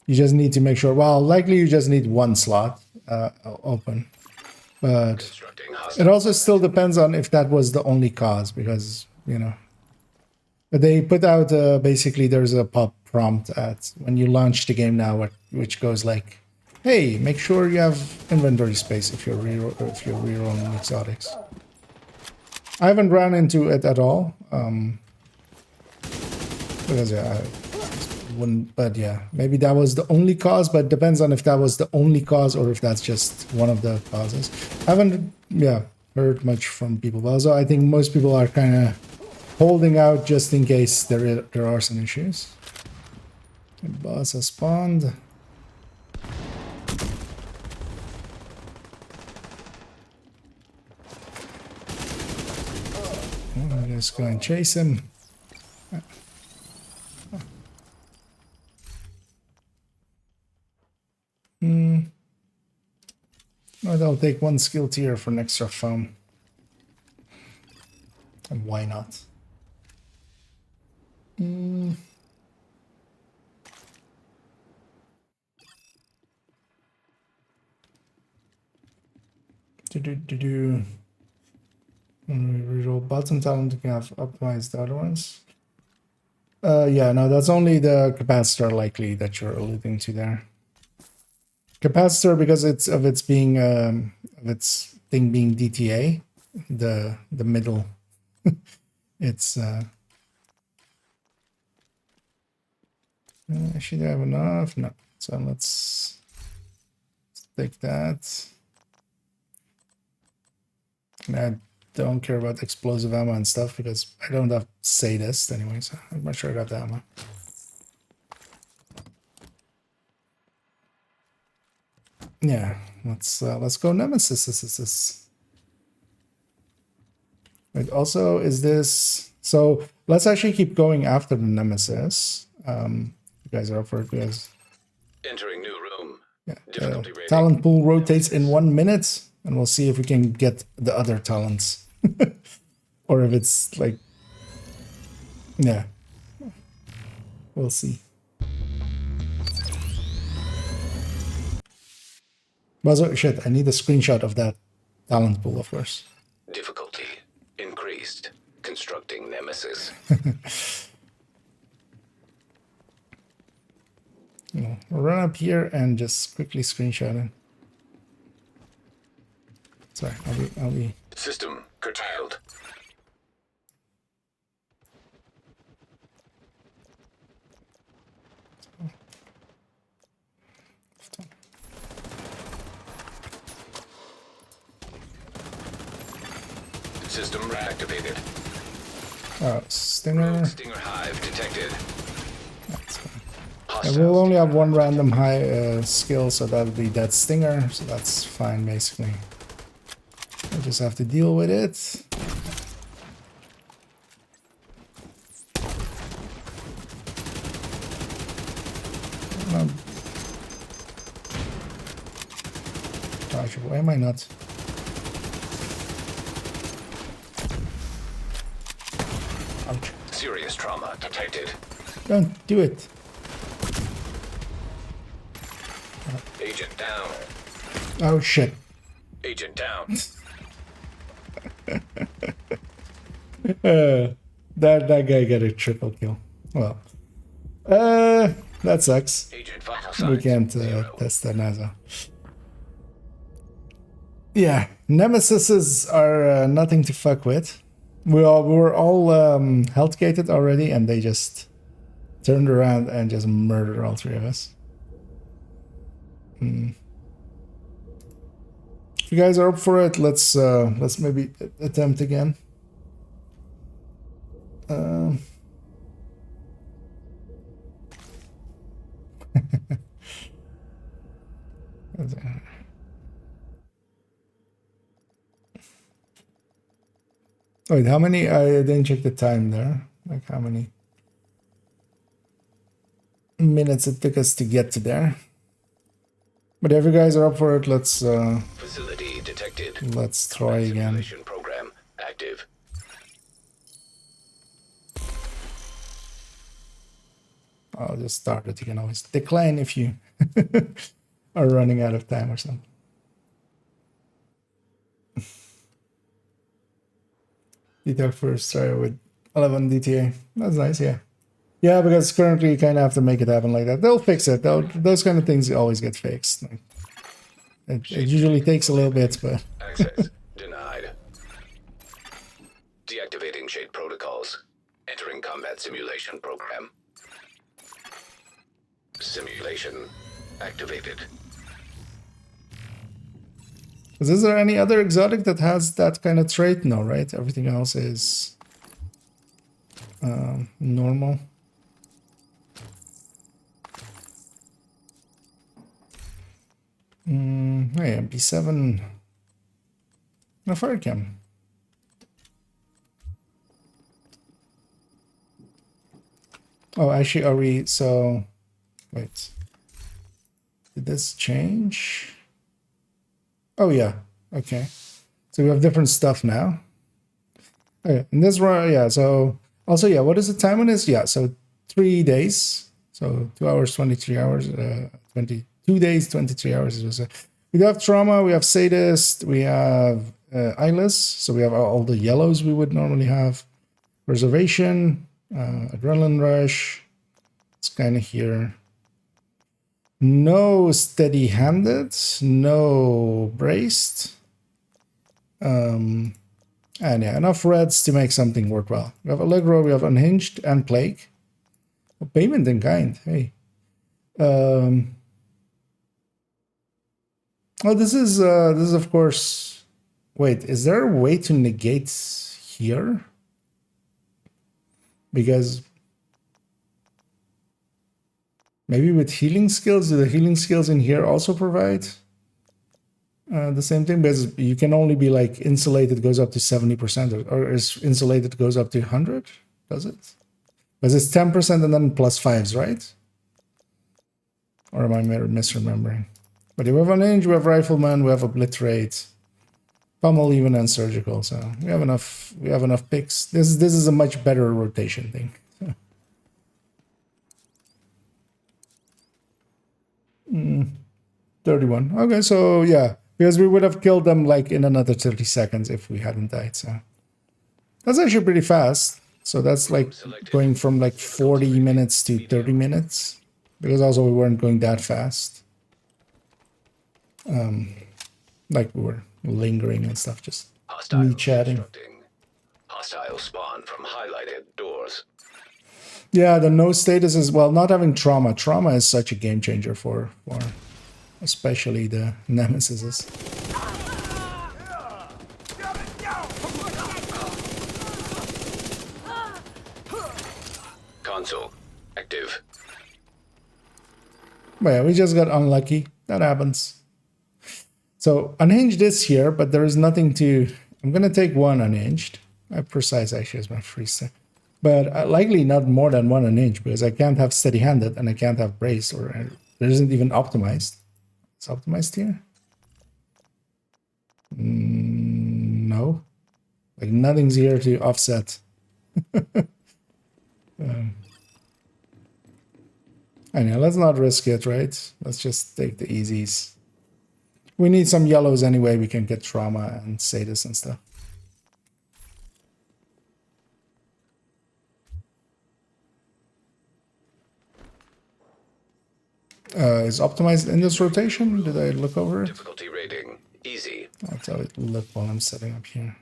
just need to make sure. Well, likely you just need one slot open, but it also still depends on if that was the only cause, because they put out basically there's a pop prompt at when you launch the game now, which goes like, "Hey, make sure you have inventory space if you're rerolling exotics." I haven't run into it at all, because yeah, I wouldn't. But yeah, maybe that was the only cause. But it depends on if that was the only cause or if that's just one of the causes. I haven't heard much from people. But also, I think most people are kind of holding out just in case there are some issues. The boss has spawned. I'm just going to chase him. I'll take one skill tier for an extra foam. And why not? Reroll bottom talent, you can have optimized the other ones. Yeah, no, that's only the capacitor likely that you're alluding to there. Capacitor, because it's of its being of its thing being DTA, the middle. It's should I have enough? No. So let's take that. And I don't care about explosive ammo and stuff because I don't have sadist anyway, so I'm not sure I got the ammo. Yeah, let's go Nemesis. Wait, also is this so let's actually keep going after the Nemesis. You guys are up for it, guys. Entering new room. Yeah. Difficulty rating. Talent pool rotates in 1 minute, and we'll see if we can get the other talents. Or if it's like, yeah, we'll see. But so, shit, I need a screenshot of that talent pool, of course. Difficulty increased. Constructing Nemesis. We'll run up here and just quickly screenshot it. Sorry, I'll be. System curtailed. System reactivated. Stinger. Stinger hive detected. That's fine. Yeah, we'll only have one random high skill, so that'll be that Stinger, so that's fine basically. I just have to deal with it. Gosh, why am I not? Ouch. Serious trauma detected. Don't do it. Agent down. Oh shit. Agent down. That guy got a triple kill. Well, that sucks. Agent vital We signs can't zero. test that NASA. Yeah, Nemesises are nothing to fuck with. We were all health gated already, and they just turned around and just murdered all three of us. If you guys are up for it, let's maybe attempt again. Wait, how many? I didn't check the time there. Like how many minutes it took us to get to there. But if you guys are up for it, let's Facility detected. let's try again. Simulation program active. I'll just start it. You can always decline if you are running out of time or something. Detail first try with 11 DTA. That's nice, yeah. Yeah, because currently you kind of have to make it happen like that. They'll fix it. Those kind of things always get fixed. Like, it usually takes a little bit, but Access denied. Deactivating shade protocols. Entering combat simulation program. Simulation activated. is there any other exotic that has that kind of trait? No, right? Everything else is normal. Hey, MP7. No fire cam. Oh, actually, are we? So, wait. Did this change? Oh yeah. Okay. So we have different stuff now. Okay. And this one, yeah. So also, yeah. What is the time on this? Yeah. So 3 days. So 2 hours, 23 hours. 22 days, 23 hours. It was We do have trauma, we have sadist, we have eyeless, so we have all the yellows we would normally have. Reservation, adrenaline rush, it's kind of here. No steady-handed, no braced. And yeah, enough reds to make something worthwhile. We have Allegro, we have Unhinged, and Plague. Oh, payment in kind, hey. Oh, this is of course. Wait, is there a way to negate here? Because maybe with healing skills, do the healing skills in here also provide the same thing? Because you can only be like insulated goes up to 70%, or is insulated goes up to 100? Does it? Because it's 10% and then plus 5s, right? Or am I misremembering? But we have Unhinged, we have Rifleman, we have Obliterate, Pummel, even, and Surgical. So we have enough. We have enough picks. This is a much better rotation thing. So. 31. Okay, so yeah, because we would have killed them like in another 30 seconds if we hadn't died. So that's actually pretty fast. So that's like going from like 40 minutes to 30 minutes. Because also we weren't going that fast. Like we were lingering and stuff, just me chatting. Hostile spawn from highlighted doors. Yeah, the no status is, well, not having trauma. Trauma is such a game changer for especially the nemesises. Console active. But yeah, we just got unlucky. That happens. So Unhinged is here, but there is nothing to... I'm going to take one Unhinged. Precise actually is my free set. But likely not more than one Unhinged, because I can't have steady-handed and I can't have brace, or there isn't even optimized. It's optimized here? No. Like nothing's here to offset. Anyway, let's not risk it, right? Let's just take the easies. We need some yellows anyway. We can get trauma and sadist and stuff. Is optimized in this rotation? Did I look over it? Difficulty rating easy. That's how it looked while I'm setting up here.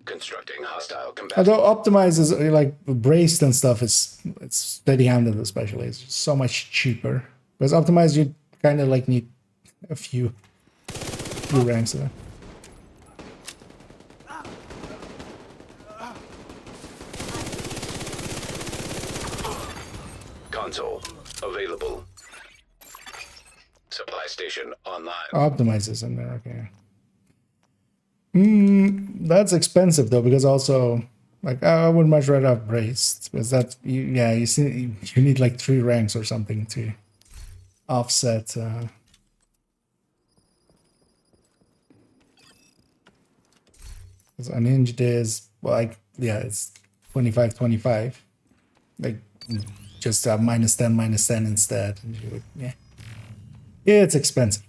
Constructing hostile combat. Although optimized is like braced and stuff, it's steady-handed especially. It's so much cheaper. Because optimized, you kind of like need a few ranks of it. Console available. Supply station online. Optimizes in there, okay. That's expensive though, because also like I would much rather have braced, because that you see you need like 3 ranks or something to offset. Because Unhinged is, well, like, yeah, it's 25-25. Like just have -10 instead. And you would, yeah, it's expensive.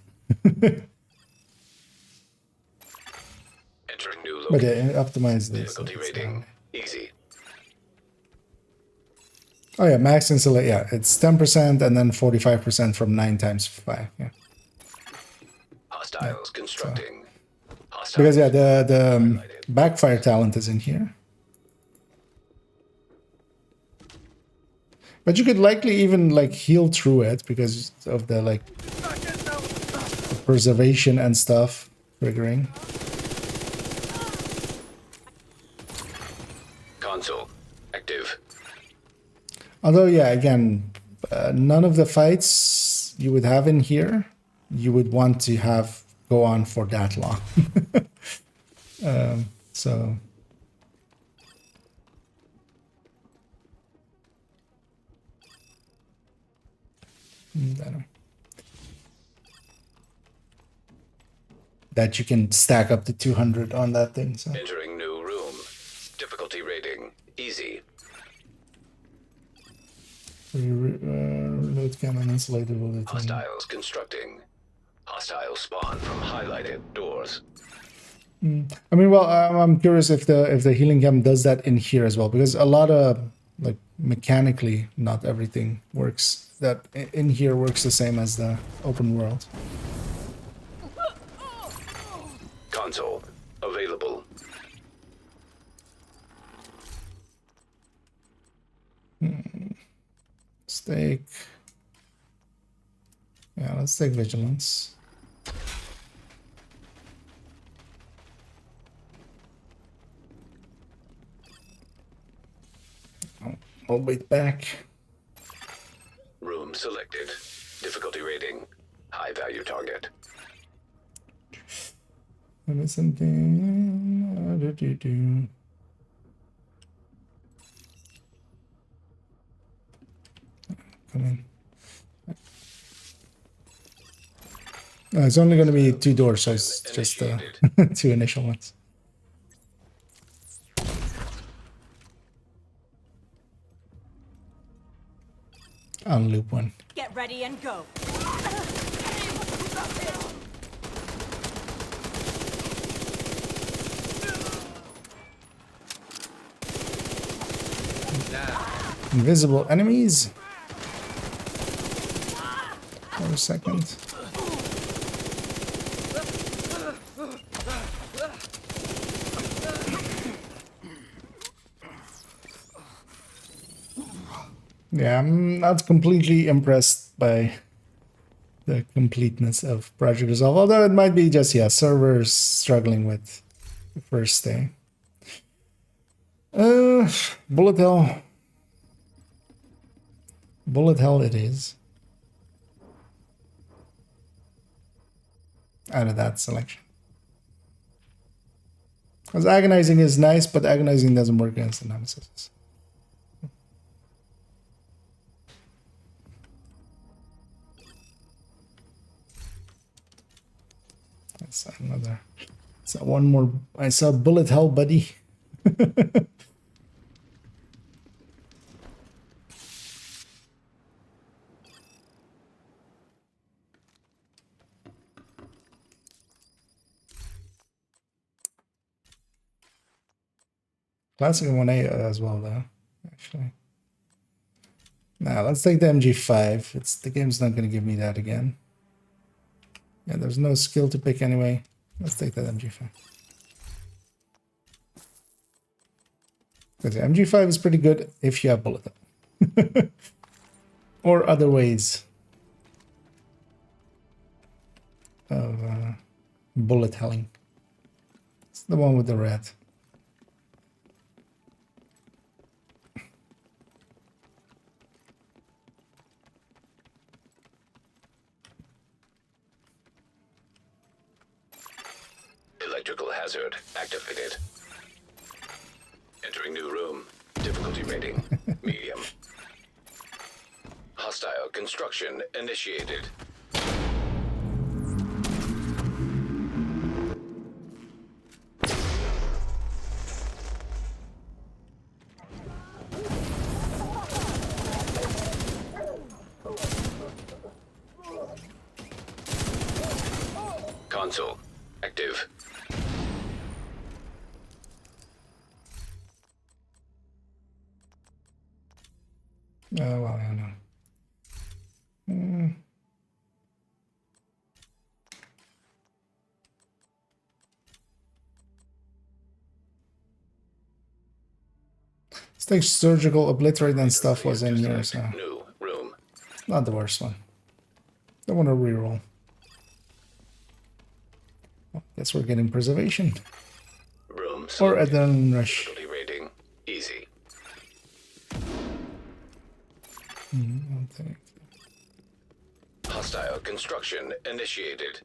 Entering new But location. yeah, optimize this. Difficulty rating easy. Oh yeah, max insulate. Yeah, it's 10% and then 45% from 9 times 5. Yeah. Hostiles constructing. Hostiles Because yeah, the backfire talent is in here. But you could likely even like heal through it because of the like the preservation and stuff triggering. Console active. Although yeah, again, none of the fights you would have in here, you would want to have go on for that long. So. That you can stack up to 200 on that thing. So. Entering new room. Difficulty rating easy. load cannon insulated bullet. Hostiles constructing. Hostile spawn from highlighted doors. I mean, well, I'm curious if the healing cam does that in here as well, because a lot of like mechanically, not everything works. That in here works the same as the open world. Console available. Let's take. Yeah, let's take vigilance. I'll wait back. Room selected. Difficulty rating. High value target. Let me something. Come in. It's only going to be 2 doors, so it's just 2 initial ones. I'll loop one. Get ready and go. Invisible enemies. For a second. Yeah, I'm not completely impressed by the completeness of Project Resolve, although it might be just, yeah, servers struggling with the first day. Bullet hell. Bullet hell it is. Out of that selection. Because agonizing is nice, but agonizing doesn't work against the nemesis. That's another. So one more. I saw bullet hell, buddy. Classic 1A as well, though. Actually. Now let's take the MG5. The game's not going to give me that again. Yeah, there's no skill to pick anyway. Let's take that MG5. Because the MG5 is pretty good if you have bullet hell. Or other ways of bullet helling. It's the one with the red. Electrical hazard activated. Entering new room. Difficulty rating. Medium. Hostile construction initiated. Console active. Oh, well, I know. Stage surgical obliterate and stuff was in here, so New room. not the worst one. Don't want to reroll. Well, guess we're getting preservation. Room Or selected. adrenaline rush. Difficulty rating easy. I'll take. Hostile construction initiated.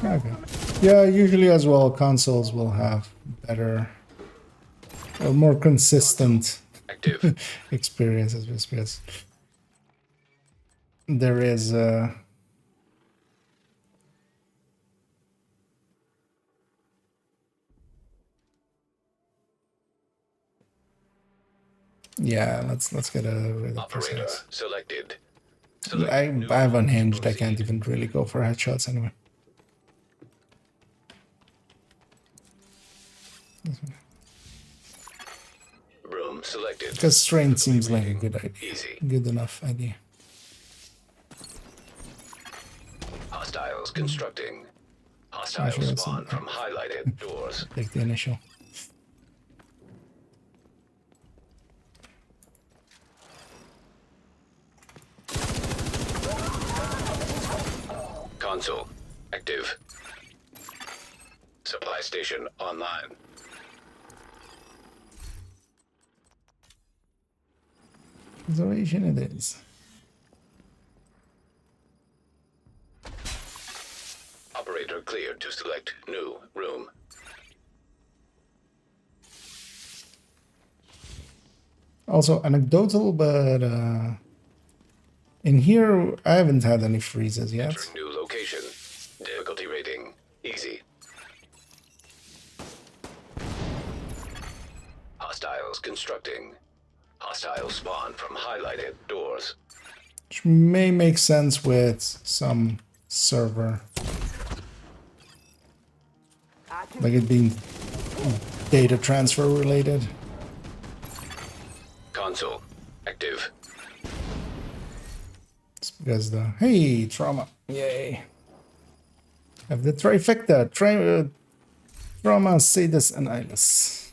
Okay. Yeah, usually as well, consoles will have better or more consistent Active. experiences just because there is Yeah, let's get rid of Operator this. selected. I have unhinged. I can't even really go for headshots anyway. Room selected. Because strain seems like a good idea. Easy. Good enough idea. Hostiles constructing. Hostiles Sure, spawn from highlighted doors. Take the initial. Console active. Supply station online. Observation it is. Operator cleared to select new room. Also anecdotal, but in here I haven't had any freezes yet. Entering new location. Difficulty rating easy. Hostiles constructing. Hostiles spawn from highlighted doors. Which may make sense with some server. Like it being data transfer related. Console active. It's because the hey trauma, yay! Have the trifecta, trauma, sadus, and Ilus.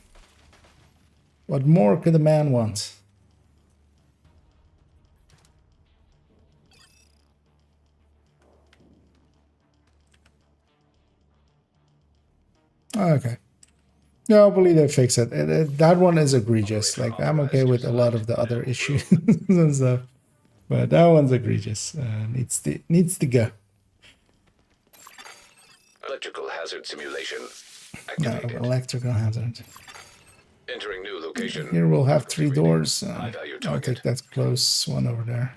What more could a man want? Okay. No, hopefully they fix it. That one is egregious. Like, I'm okay with a lot of the other issues and stuff. But that one's egregious. Needs to go. Electrical hazard simulation No, activated. electrical hazard. Entering new location. Here we'll have 3 doors. High value I'll target. take that close one over there.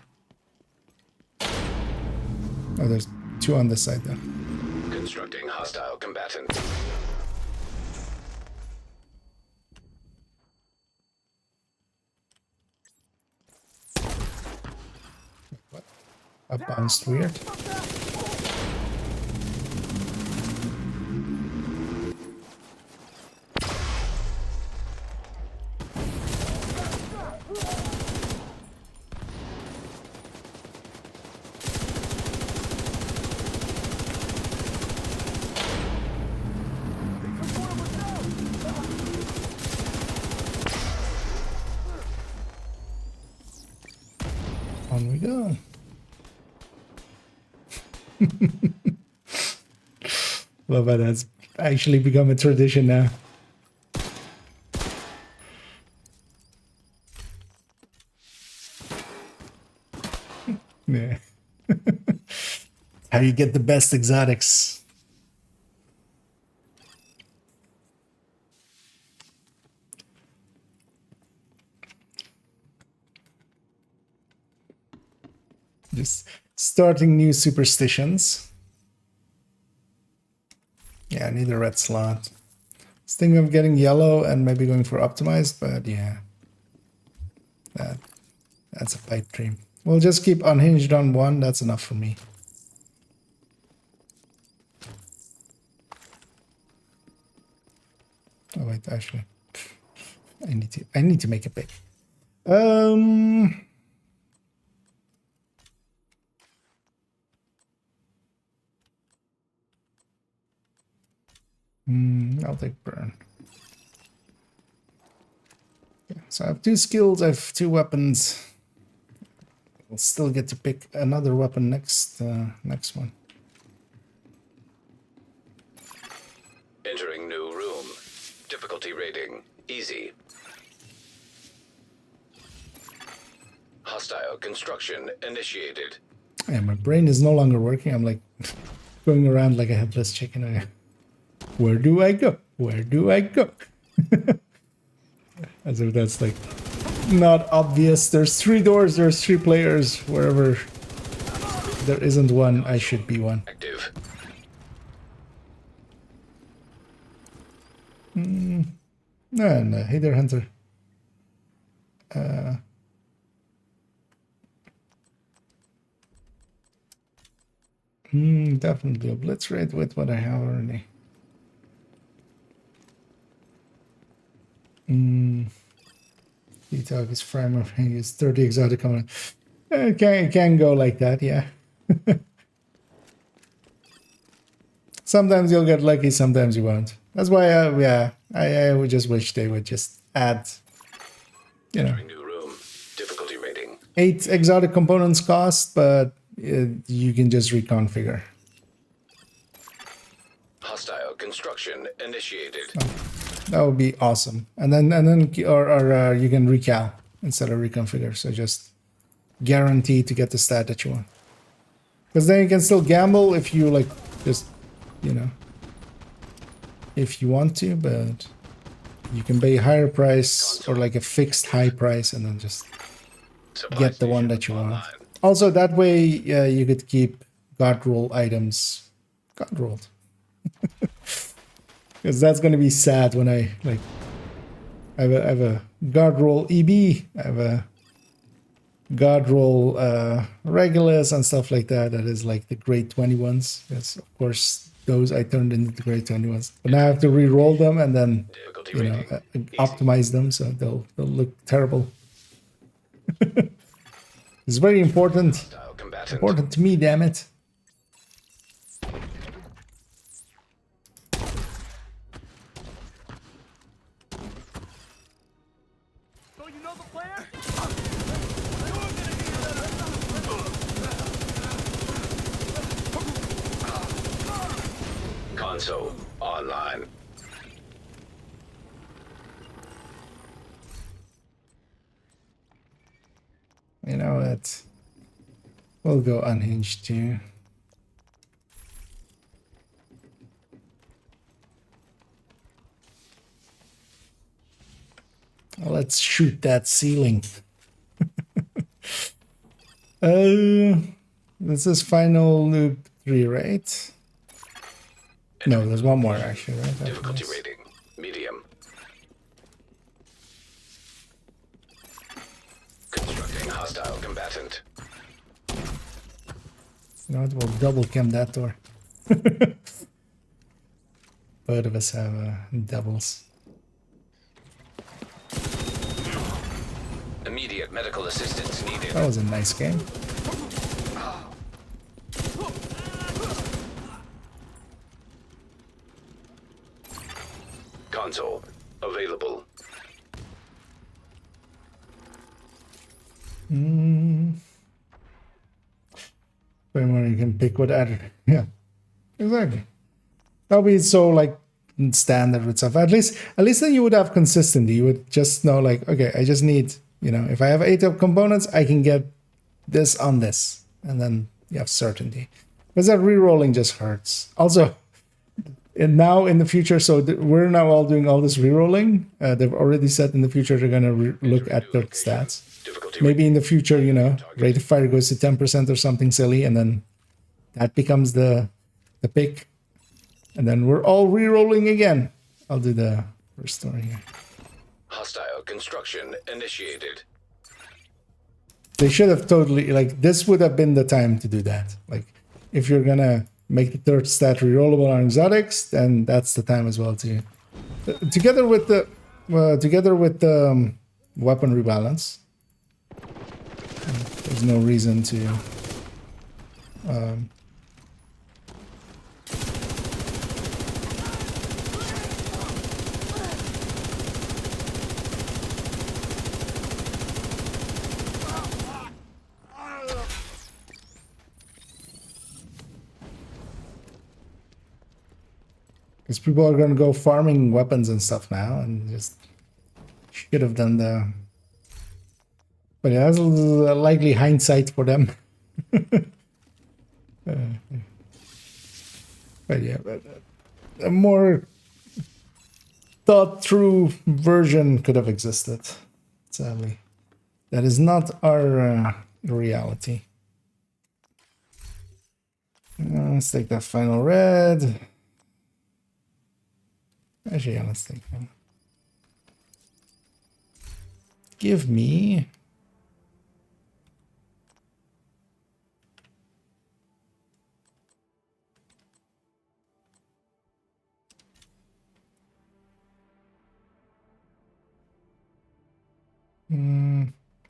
Oh, there's 2 on this side though. Constructing hostile combatant. What? Up bounced weird. On we go. Love how that's actually become a tradition now. Yeah. How you get the best exotics. Just starting new superstitions. Yeah, I need a red slot. I was thinking of getting yellow and maybe going for optimized, but yeah. That's a pipe dream. We'll just keep unhinged on 1, that's enough for me. Oh wait, actually. I need to make a pick. I'll take burn. Yeah, so I have 2 skills, I have 2 weapons. I'll still get to pick another weapon next one. Entering new room. Difficulty rating easy. Hostile construction initiated. Yeah, my brain is no longer working. I'm like going around like a headless chicken. Where do I go? Where do I go? As if that's like not obvious. There's 3 doors, there's 3 players. Wherever there isn't one, I should be one. Active. No, hey there, Hunter. Definitely obliterate with what I have already. Detail is frame of use 30 exotic component. It can go like that, yeah. Sometimes you'll get lucky, sometimes you won't. That's why, I would just wish they would just add, you know, New room. Difficulty rating. 8 exotic components cost, but you can just reconfigure. Hostile construction initiated. That would be awesome. And then you can recal instead of reconfigure. So just guarantee to get the stat that you want. Because then you can still gamble if you like just, you know, if you want to, but you can pay a higher price or like a fixed high price and then just get the one that you want. Also, that way you could keep god roll items god rolled. Because that's going to be sad when I like I have a god roll EB, I have a god roll Regulus and stuff like that. That is like the grade 20 ones. Yes, of course, those I turned into the grade 20 ones. But now I have to re-roll them and then, you know, optimize them so they'll look terrible. It's very important. Important to me, damn it. So you know the plan? Console online. You know what? We'll go unhinged too. Let's shoot that ceiling. This is final loop 3, right? No, there's one more actually, right? Difficulty rating. Medium. Constructing hostile combatant. You know what? We'll double cam that door. Both of us have doubles. Immediate medical assistance needed. That was a nice game. Console available. Where you can pick what added. Yeah, exactly. That'll be so like standard with stuff. At least then you would have consistency. You would just know like, okay, I just need, you know, if I have 8 of components, I can get this on this, and then you have certainty. Because that re-rolling just hurts. Also, and now in the future, so we're now all doing all this re-rolling. They've already said in the future they're gonna look at their stats. Maybe in the future, you know, rate of fire goes to 10% or something silly, and then that becomes the pick. And then we're all re-rolling again. I'll do the first story here. Hostile construction initiated. They should have totally, like, this would have been the time to do that. Like, if you're gonna make the third stat rerollable on exotics, then that's the time as well too. Together with the weapon rebalance. There's no reason to because people are going to go farming weapons and stuff now, and just should have done the. But yeah, that's a likely hindsight for them. But yeah, a more thought-through version could have existed. Sadly, that is not our reality. Let's take that final red. Actually, yeah, let's take that. Give me.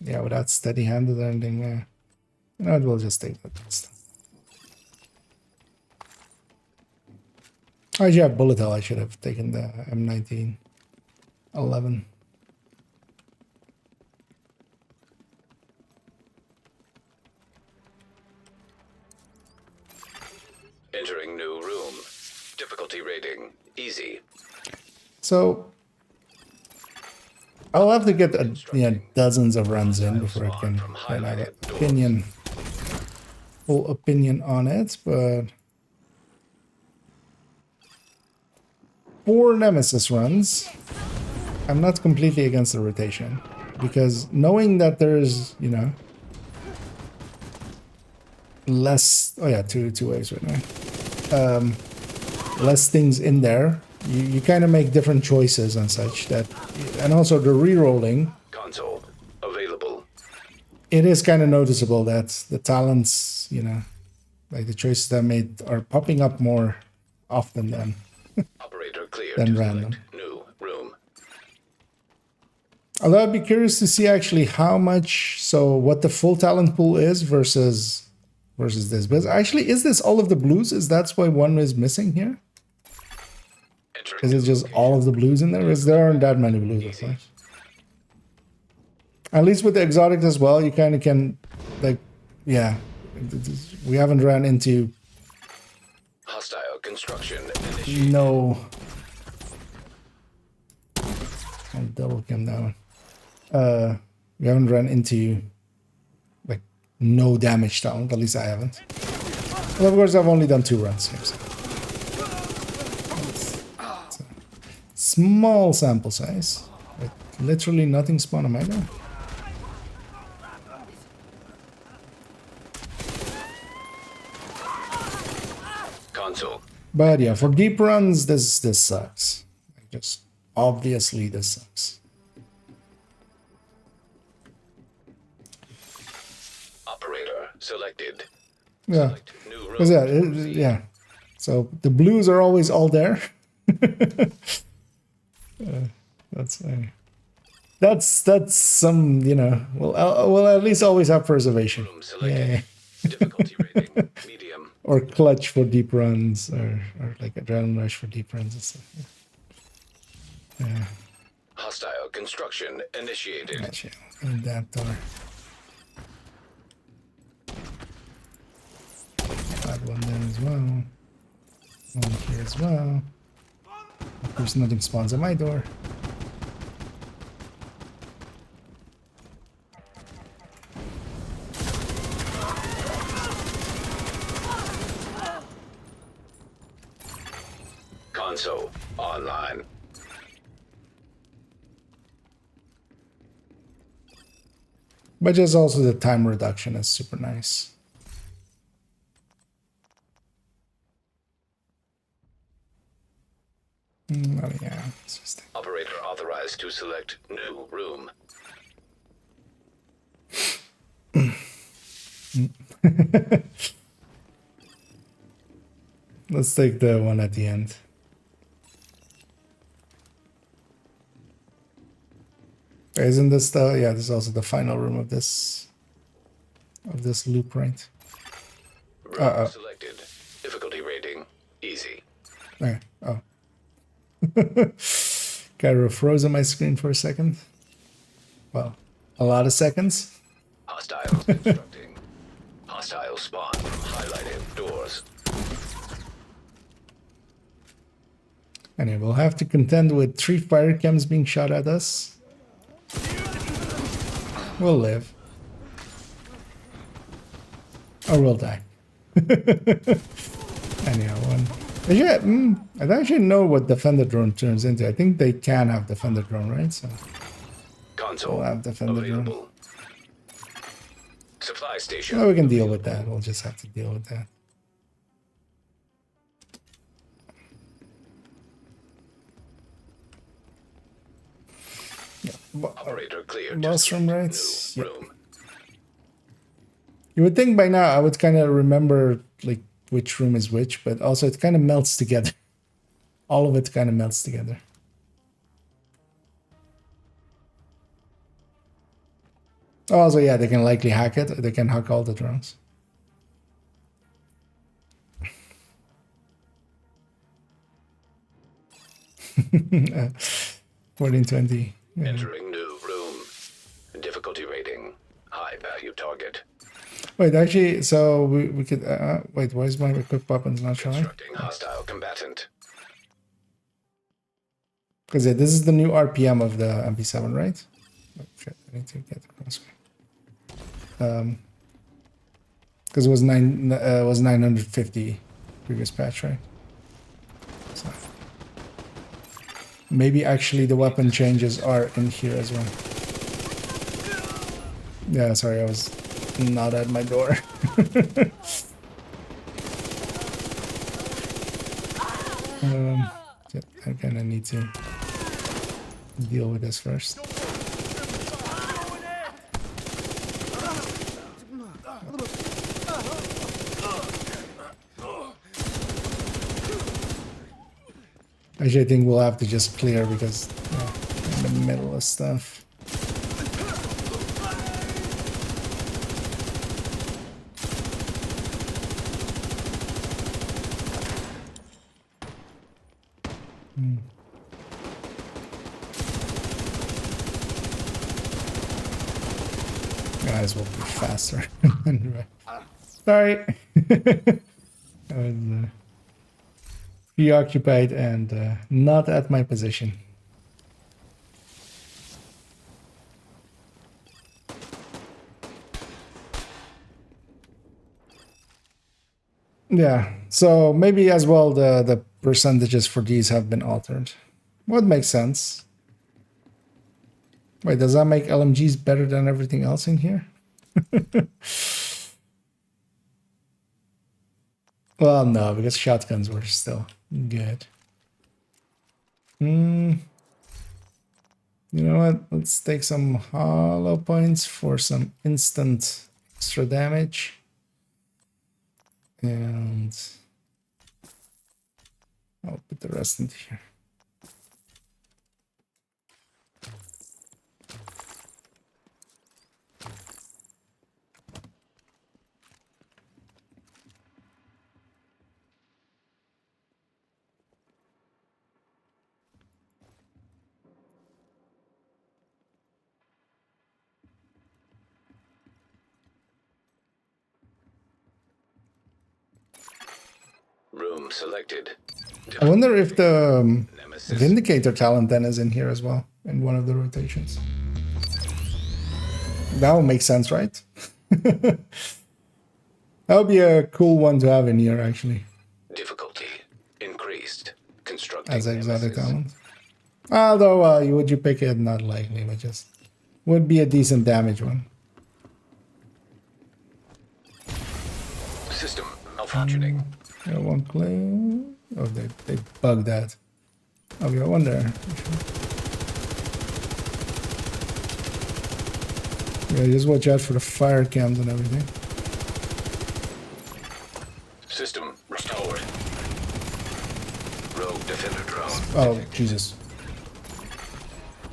Yeah, without steady-handed or anything. You know what, we'll just take that. Oh, yeah, bullet hell. I should have taken the M1911. Entering new room. Difficulty rating easy. So I'll have to get dozens of runs in before I can have an opinion, full opinion on it. But 4 Nemesis runs, I'm not completely against the rotation, because knowing that there's, you know, less, oh yeah, two ways right now, less things in there, you kind of make different choices and such, that, and also the re-rolling console available. It is kind of noticeable that the talents, you know, like the choices that I made are popping up more often than Operator clear than to random. New room. Although I'd be curious to see actually how much, so what the full talent pool is versus this. But actually, is this all of the blues? Is that's why one is missing here? Is it just all of the blues in there? Because there aren't that many blues, of course. At least with the exotic as well, you kind of can, like, yeah. We haven't ran into Hostile construction. no. I'll double cam that one. We haven't run into like no damage talent. At least I haven't. Well, of course, I've only done 2 runs here. So. It's a small sample size. But literally nothing spawned on my guy. Console. But yeah, for deep runs, this sucks. Just obviously this sucks. Operator selected. Yeah. Select new room. Yeah. So the blues are always all there. That's some, you know. We'll at least always have preservation. Yeah. Difficulty rating medium. Or clutch for deep runs, or like adrenaline rush for deep runs and stuff. Yeah. Hostile construction initiated. Gotcha. And that door. That one there as well. One here as well. Of course, nothing spawns at my door. Console online. But just also the time reduction is super nice. Oh yeah, it's just... Operator authorized to select new room. Let's take the one at the end. Isn't this the, yeah, this is also the final room of this loop, right? Room selected. Difficulty rating easy. Okay. Oh. Cairo froze on my screen for a second. Well, a lot of seconds. Hostiles constructing. Hostile spawn from highlighted doors. Anyway, we'll have to contend with 3 fire cams being shot at us. We'll live. Or we'll die. Anyhow, one. Yeah, I don't actually know what Defender Drone turns into. I think they can have Defender Drone, right? So Console we'll have Defender available. Drone. Supply station. Well, we can deal with that. We'll just have to deal with that. Operator cleared. Boss room rights. New Yep. room. You would think by now I would kind of remember like which room is which, but also it kind of melts together. All of it kind of melts together. Also, yeah, they can likely hack it. They can hack all the drones. uh, 1420. Yeah. Entering new room. Difficulty rating. High value target. Wait, actually, so we could... wait, why is my equipped weapons not showing? Constructing hostile combatant. Because yeah, this is the new RPM of the MP7, right? Oh, shit, I need to get across. Because it was 950 previous patch, right? So maybe actually the weapon changes are in here as well. Yeah, sorry, I was not at my door. Again, I need to deal with this first. Actually, I think we'll have to just clear because in the middle of stuff. Guys will be faster. Sorry. I was preoccupied and not at my position. Yeah, so maybe as well the percentages for these have been altered. Would make sense. Wait, does that make LMGs better than everything else in here? Well, no, because shotguns were still good. You know what? Let's take some hollow points for some instant extra damage. And I'll put the rest into here. Room selected. I wonder if the Vindicator talent then is in here as well in one of the rotations. That would make sense, right? That would be a cool one to have in here, actually. Difficulty increased. Constructing As exotic nemesis. talent. Although, would you pick it? Not likely, but just would be a decent damage one. System malfunctioning. Yeah, one play. Oh, they bugged that. Okay, I wonder. Yeah, just watch out for the fire cams and everything. System restored. Rogue defender drone. Oh, detected. Jesus.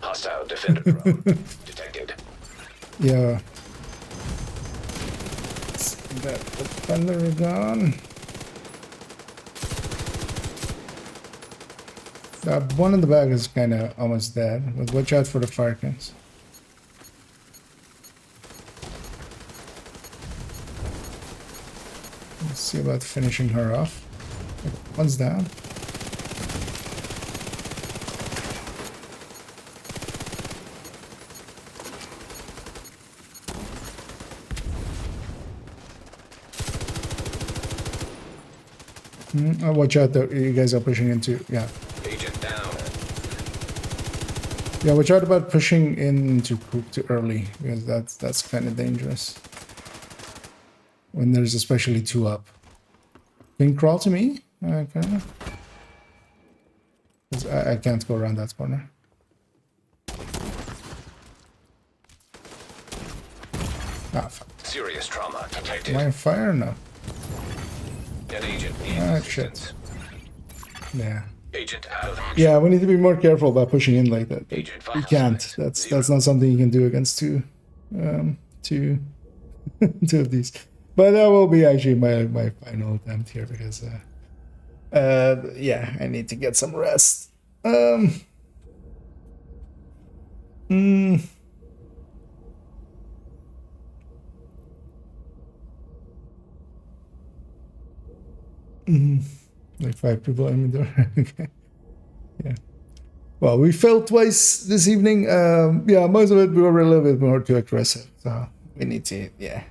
Hostile defender drone detected. Yeah. That defender gone. One in the back is kind of almost dead, but watch out for the fire cams. Let's see about finishing her off. One's down. Oh, watch out though, you guys are pushing into, yeah. Agent down. Yeah, watch out about pushing in too early, because that's kind of dangerous. When there's especially two up. Can you crawl to me? Okay. I can't go around that corner. Ah, fuck. Serious trauma detected. Am I on fire? No. An agent needs Shit. assistance. Yeah. Agent out of action. Yeah, we need to be more careful about pushing in like that. Agent You can't. suspect. That's not something you can do against two. two two of these. But that will be actually my final attempt here because yeah, I need to get some rest. Like 5 people in there. Okay. Yeah. Well, we failed twice this evening. Yeah, most of it we were a little bit more too aggressive. So we need to, yeah.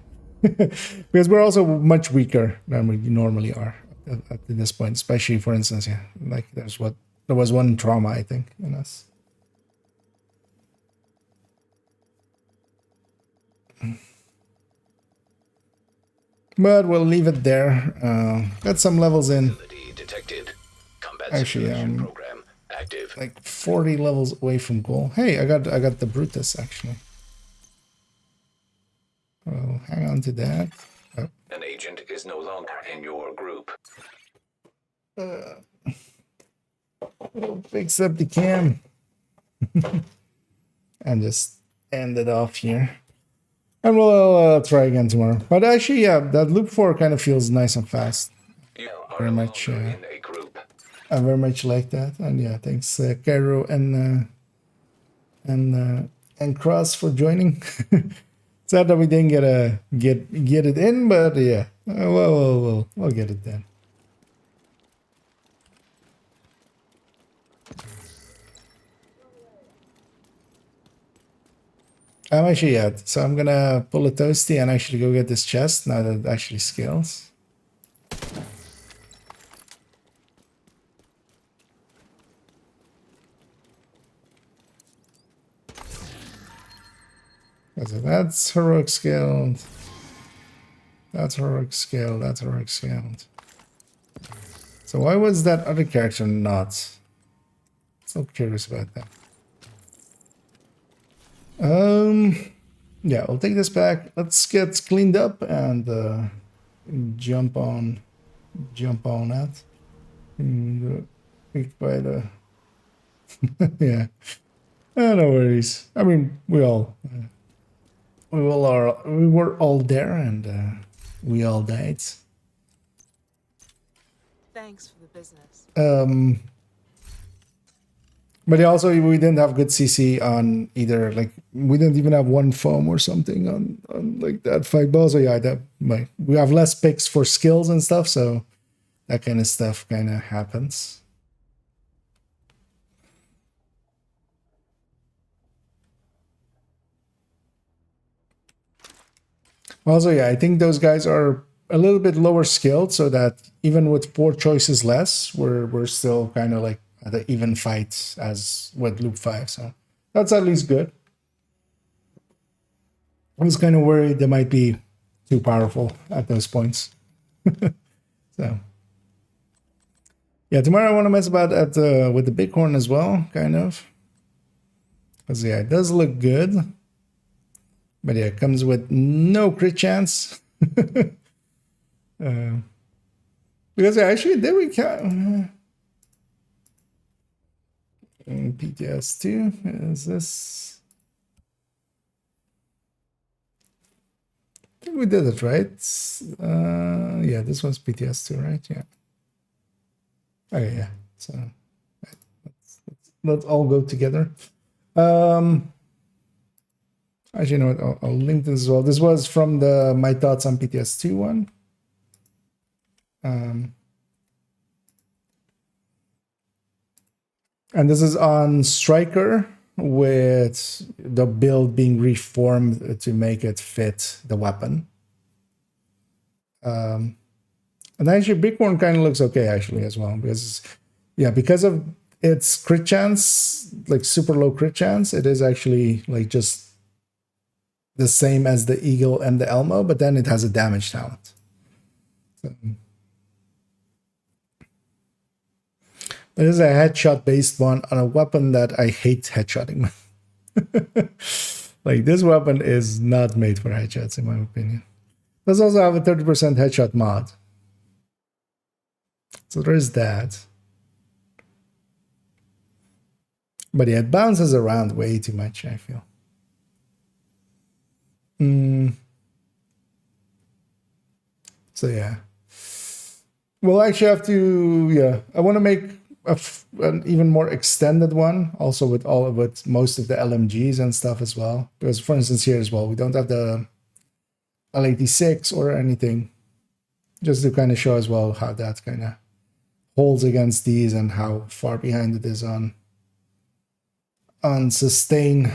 Because we're also much weaker than we normally are at this point. Especially, for instance, yeah, like there was one trauma, I think, in us. But we'll leave it there. Got some levels in. Detected. Combat Actually, program active. Like 40 levels away from goal. Hey, I got the Brutus actually. Well, hang on to that. Oh. An agent is no longer in your group. Fix up the cam and just end it off here. And we'll try again tomorrow. But actually, yeah, that loop 4 kind of feels nice and fast. You are Very much. in a group. I very much like that. And yeah, thanks Cairo and Cross for joining. Sad that we didn't get it in, but yeah, we'll get it done. I'm actually so I'm gonna pull a toasty and actually go get this chest now that it actually scales. So that's heroic scaled. That's heroic scaled. That's heroic scaled. So why was that other character not? So curious about that. Yeah, I'll take this back. Let's get cleaned up and jump on that. Picked by the yeah. No worries. I mean, we were all there and we all died. Thanks for the business. But also we didn't have good CC on either. Like we didn't even have one foam or something on like that fight ball. So yeah, we have less picks for skills and stuff. So that kind of stuff kind of happens. Also, yeah, I think those guys are a little bit lower skilled, so that even with 4 choices less, we're still kind of like at an even fight as with Loop 5. So that's at least good. I was kind of worried they might be too powerful at those points. So yeah, tomorrow I want to mess about with the bighorn as well, kind of. Because yeah, it does look good. But yeah, it comes with no crit chance. Because actually, there we can. PTS2 is this? I think we did it right. Yeah, this one's PTS2, right? Yeah. Okay, yeah. So let's all go together. Actually, you know what? I'll link this as well. This was from the My Thoughts on PTS2 one. And this is on Striker with the build being reformed to make it fit the weapon. And actually, Bighorn kind of looks okay actually as well because, yeah, because of its crit chance, like super low crit chance, it is actually like just the same as the Eagle and the Elmo, but then it has a damage talent. So, it is a headshot based one on a weapon that I hate headshotting. Like this weapon is not made for headshots in my opinion. It does also have a 30% headshot mod. So there's that. But yeah, it bounces around way too much, I feel. So yeah. We'll actually have to, yeah. I want to make an even more extended one, also with most of the LMGs and stuff as well. Because for instance here as well, we don't have the L86 or anything. Just to kind of show as well how that kind of holds against these and how far behind it is on sustain.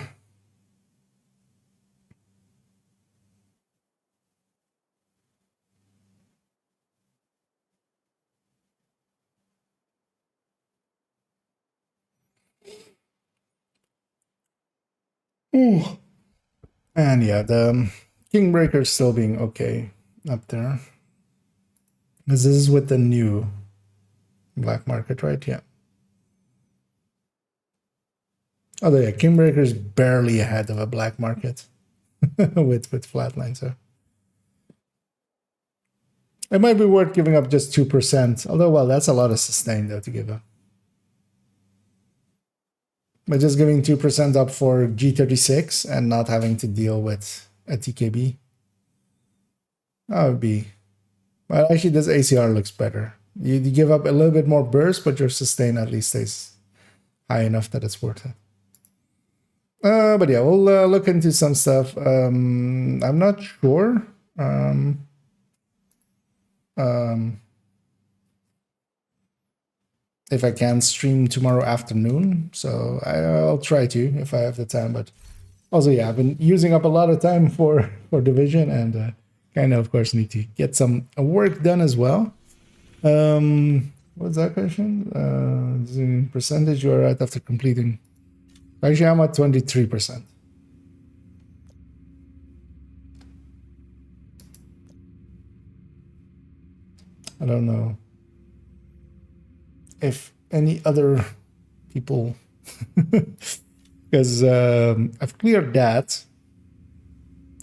Ooh. And yeah, the Kingbreaker still being okay up there. Because this is with the new black market, right? Yeah. Although yeah, Kingbreaker is barely ahead of a black market with Flatline, so it might be worth giving up just 2%. Although, well, that's a lot of sustain though to give up. But just giving 2% up for G36 and not having to deal with a TKB. That would be... Well, actually, this ACR looks better. You give up a little bit more burst, but your sustain at least stays high enough that it's worth it. But yeah, we'll look into some stuff. I'm not sure. If I can stream tomorrow afternoon, so I'll try to if I have the time. But also, yeah, I've been using up a lot of time for Division, and kind of course, need to get some work done as well. What's that question? Percentage you are at after completing? Actually, I'm at 23%. I don't know if any other people, because I've cleared that.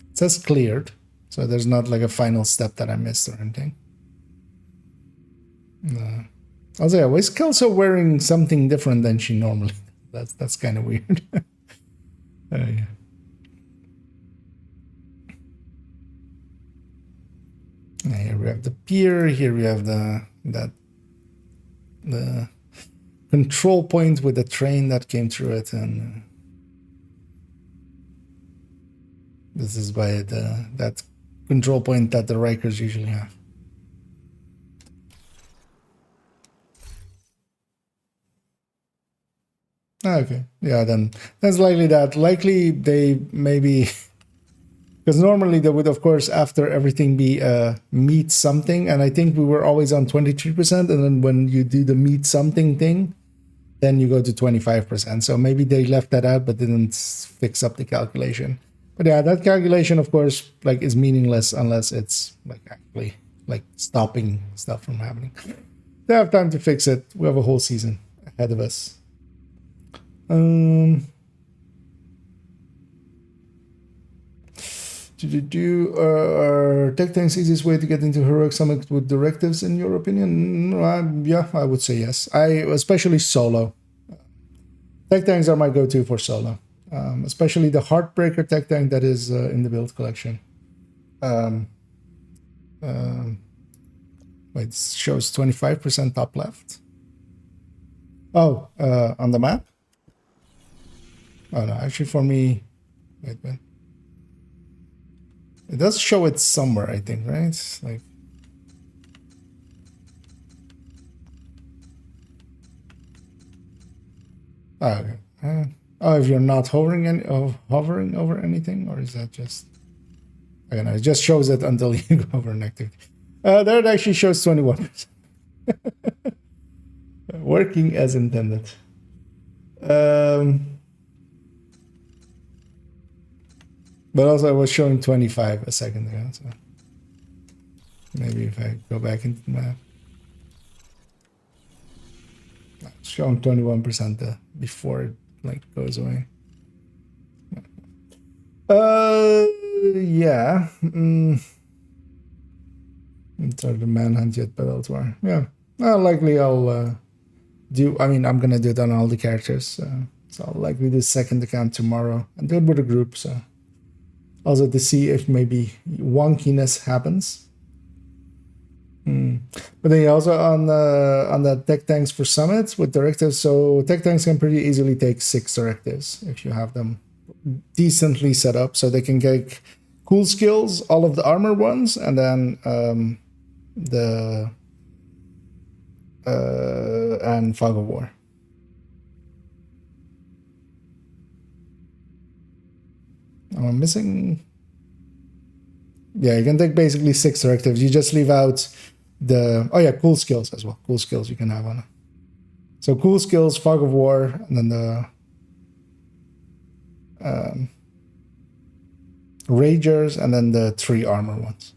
It says cleared, so there's not like a final step that I missed or anything. Also, yeah, was Kelso wearing something different than she normally? That's kind of weird. Yeah. Here we have the pier. Here we have the control point with the train that came through it, and this is by that control point that the Rikers usually have. Okay, yeah, then that's likely that. Likely they maybe, because normally they would, of course, after everything be meet something, and I think we were always on 23%, and then when you do the meet something thing, then you go to 25%. So maybe they left that out but didn't fix up the calculation. But yeah, that calculation, of course, like is meaningless unless it's like actually like stopping stuff from happening. They have time to fix it. We have a whole season ahead of us. Are tech tanks easiest way to get into heroic summit with directives in your opinion? Yeah, I would say yes. Especially solo. Tech tanks are my go-to for solo. Especially the Heartbreaker tech tank that is in the build collection. Wait, it shows 25% top left. Oh, on the map? Oh no, actually for me, wait. It does show it somewhere, I think, right? Like, oh, okay. If you're not hovering over anything, or is that just? I don't know. It just shows it until you go over an activity. There it actually shows 21%. Working as intended. But also I was showing 25 a second ago, so maybe if I go back into the map. It's showing 21% before it like goes away. Yeah. Start the manhunt yet, but elsewhere. Yeah. Well, likely I'll do. I mean, I'm gonna do it on all the characters, so I'll likely do second account tomorrow and do it with a group. So Also to see if maybe wonkiness happens. But then also on the tech tanks for summits with directives, so tech tanks can pretty easily take 6 directives if you have them decently set up, so they can get cool skills, all of the armor ones, and then and fog of war. Am I missing? Yeah, you can take basically 6 directives. You just leave out the cool skills as well. Cool skills you can have on it. So cool skills, fog of war, and then the ragers, and then the 3 armor ones.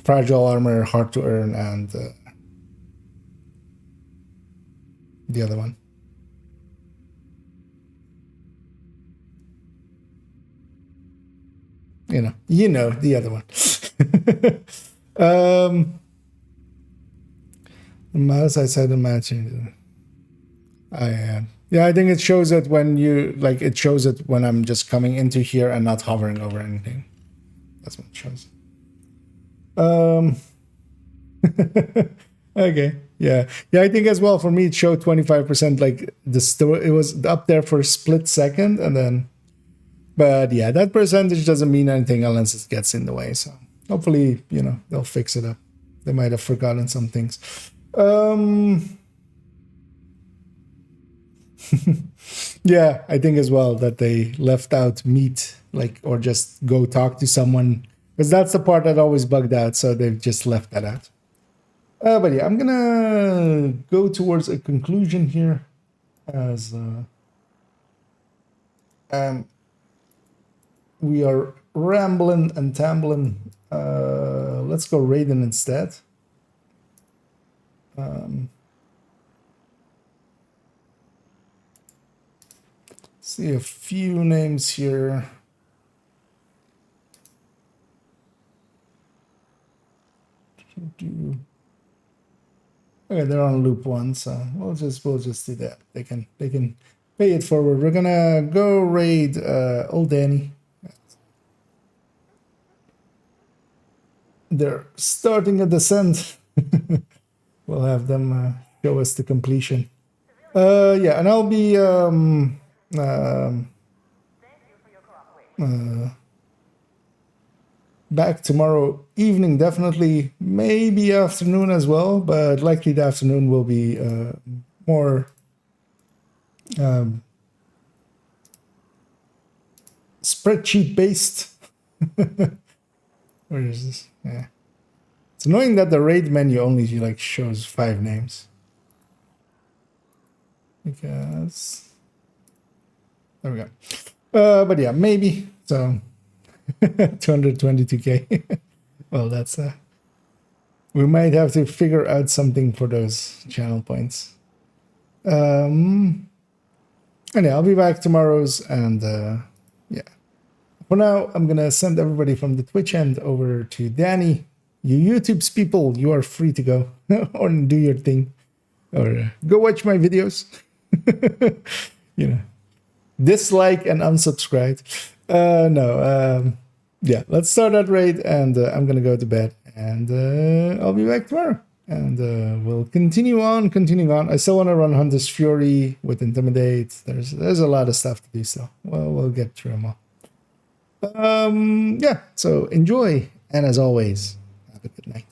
Fragile armor, hard to earn, and the other one. You know the other one. Mouse outside the match. I think it shows it when it shows it when I'm just coming into here and not hovering over anything. That's what it shows. Okay. Yeah. I think as well for me it showed 25%. Like it was up there for a split second, and then. But yeah, that percentage doesn't mean anything unless it gets in the way. So hopefully, they'll fix it up. They might have forgotten some things. Yeah, I think as well that they left out meet, or just go talk to someone, because that's the part that always bugged out. So they've just left that out. But yeah, I'm gonna go towards a conclusion here, as we are rambling and tambling. Let's go Raiden instead. See a few names here. Okay, they're on loop 1, so we'll just do that. They can pay it forward. We're gonna go raid old Danny. They're starting a descent. We'll have them show us the completion. Yeah, and I'll be back tomorrow evening, definitely, maybe afternoon as well, but likely the afternoon will be more spreadsheet based. Where is this? Yeah. It's annoying that the raid menu only shows 5 names. Because there we go. But yeah, maybe. So 222k. Well, that's we might have to figure out something for those channel points. And yeah, I'll be back tomorrow's, and yeah. For now, I'm gonna send everybody from the Twitch end over to Danny. You YouTube's people, you are free to go or do your thing, or go watch my videos. Dislike and unsubscribe. Yeah, let's start that raid, and I'm gonna go to bed, and I'll be back tomorrow, and we'll continue on. I still want to run Hunter's Fury with Intimidate. There's a lot of stuff to do still. Well, we'll get through them all. Yeah, so enjoy, and as always, have a good night.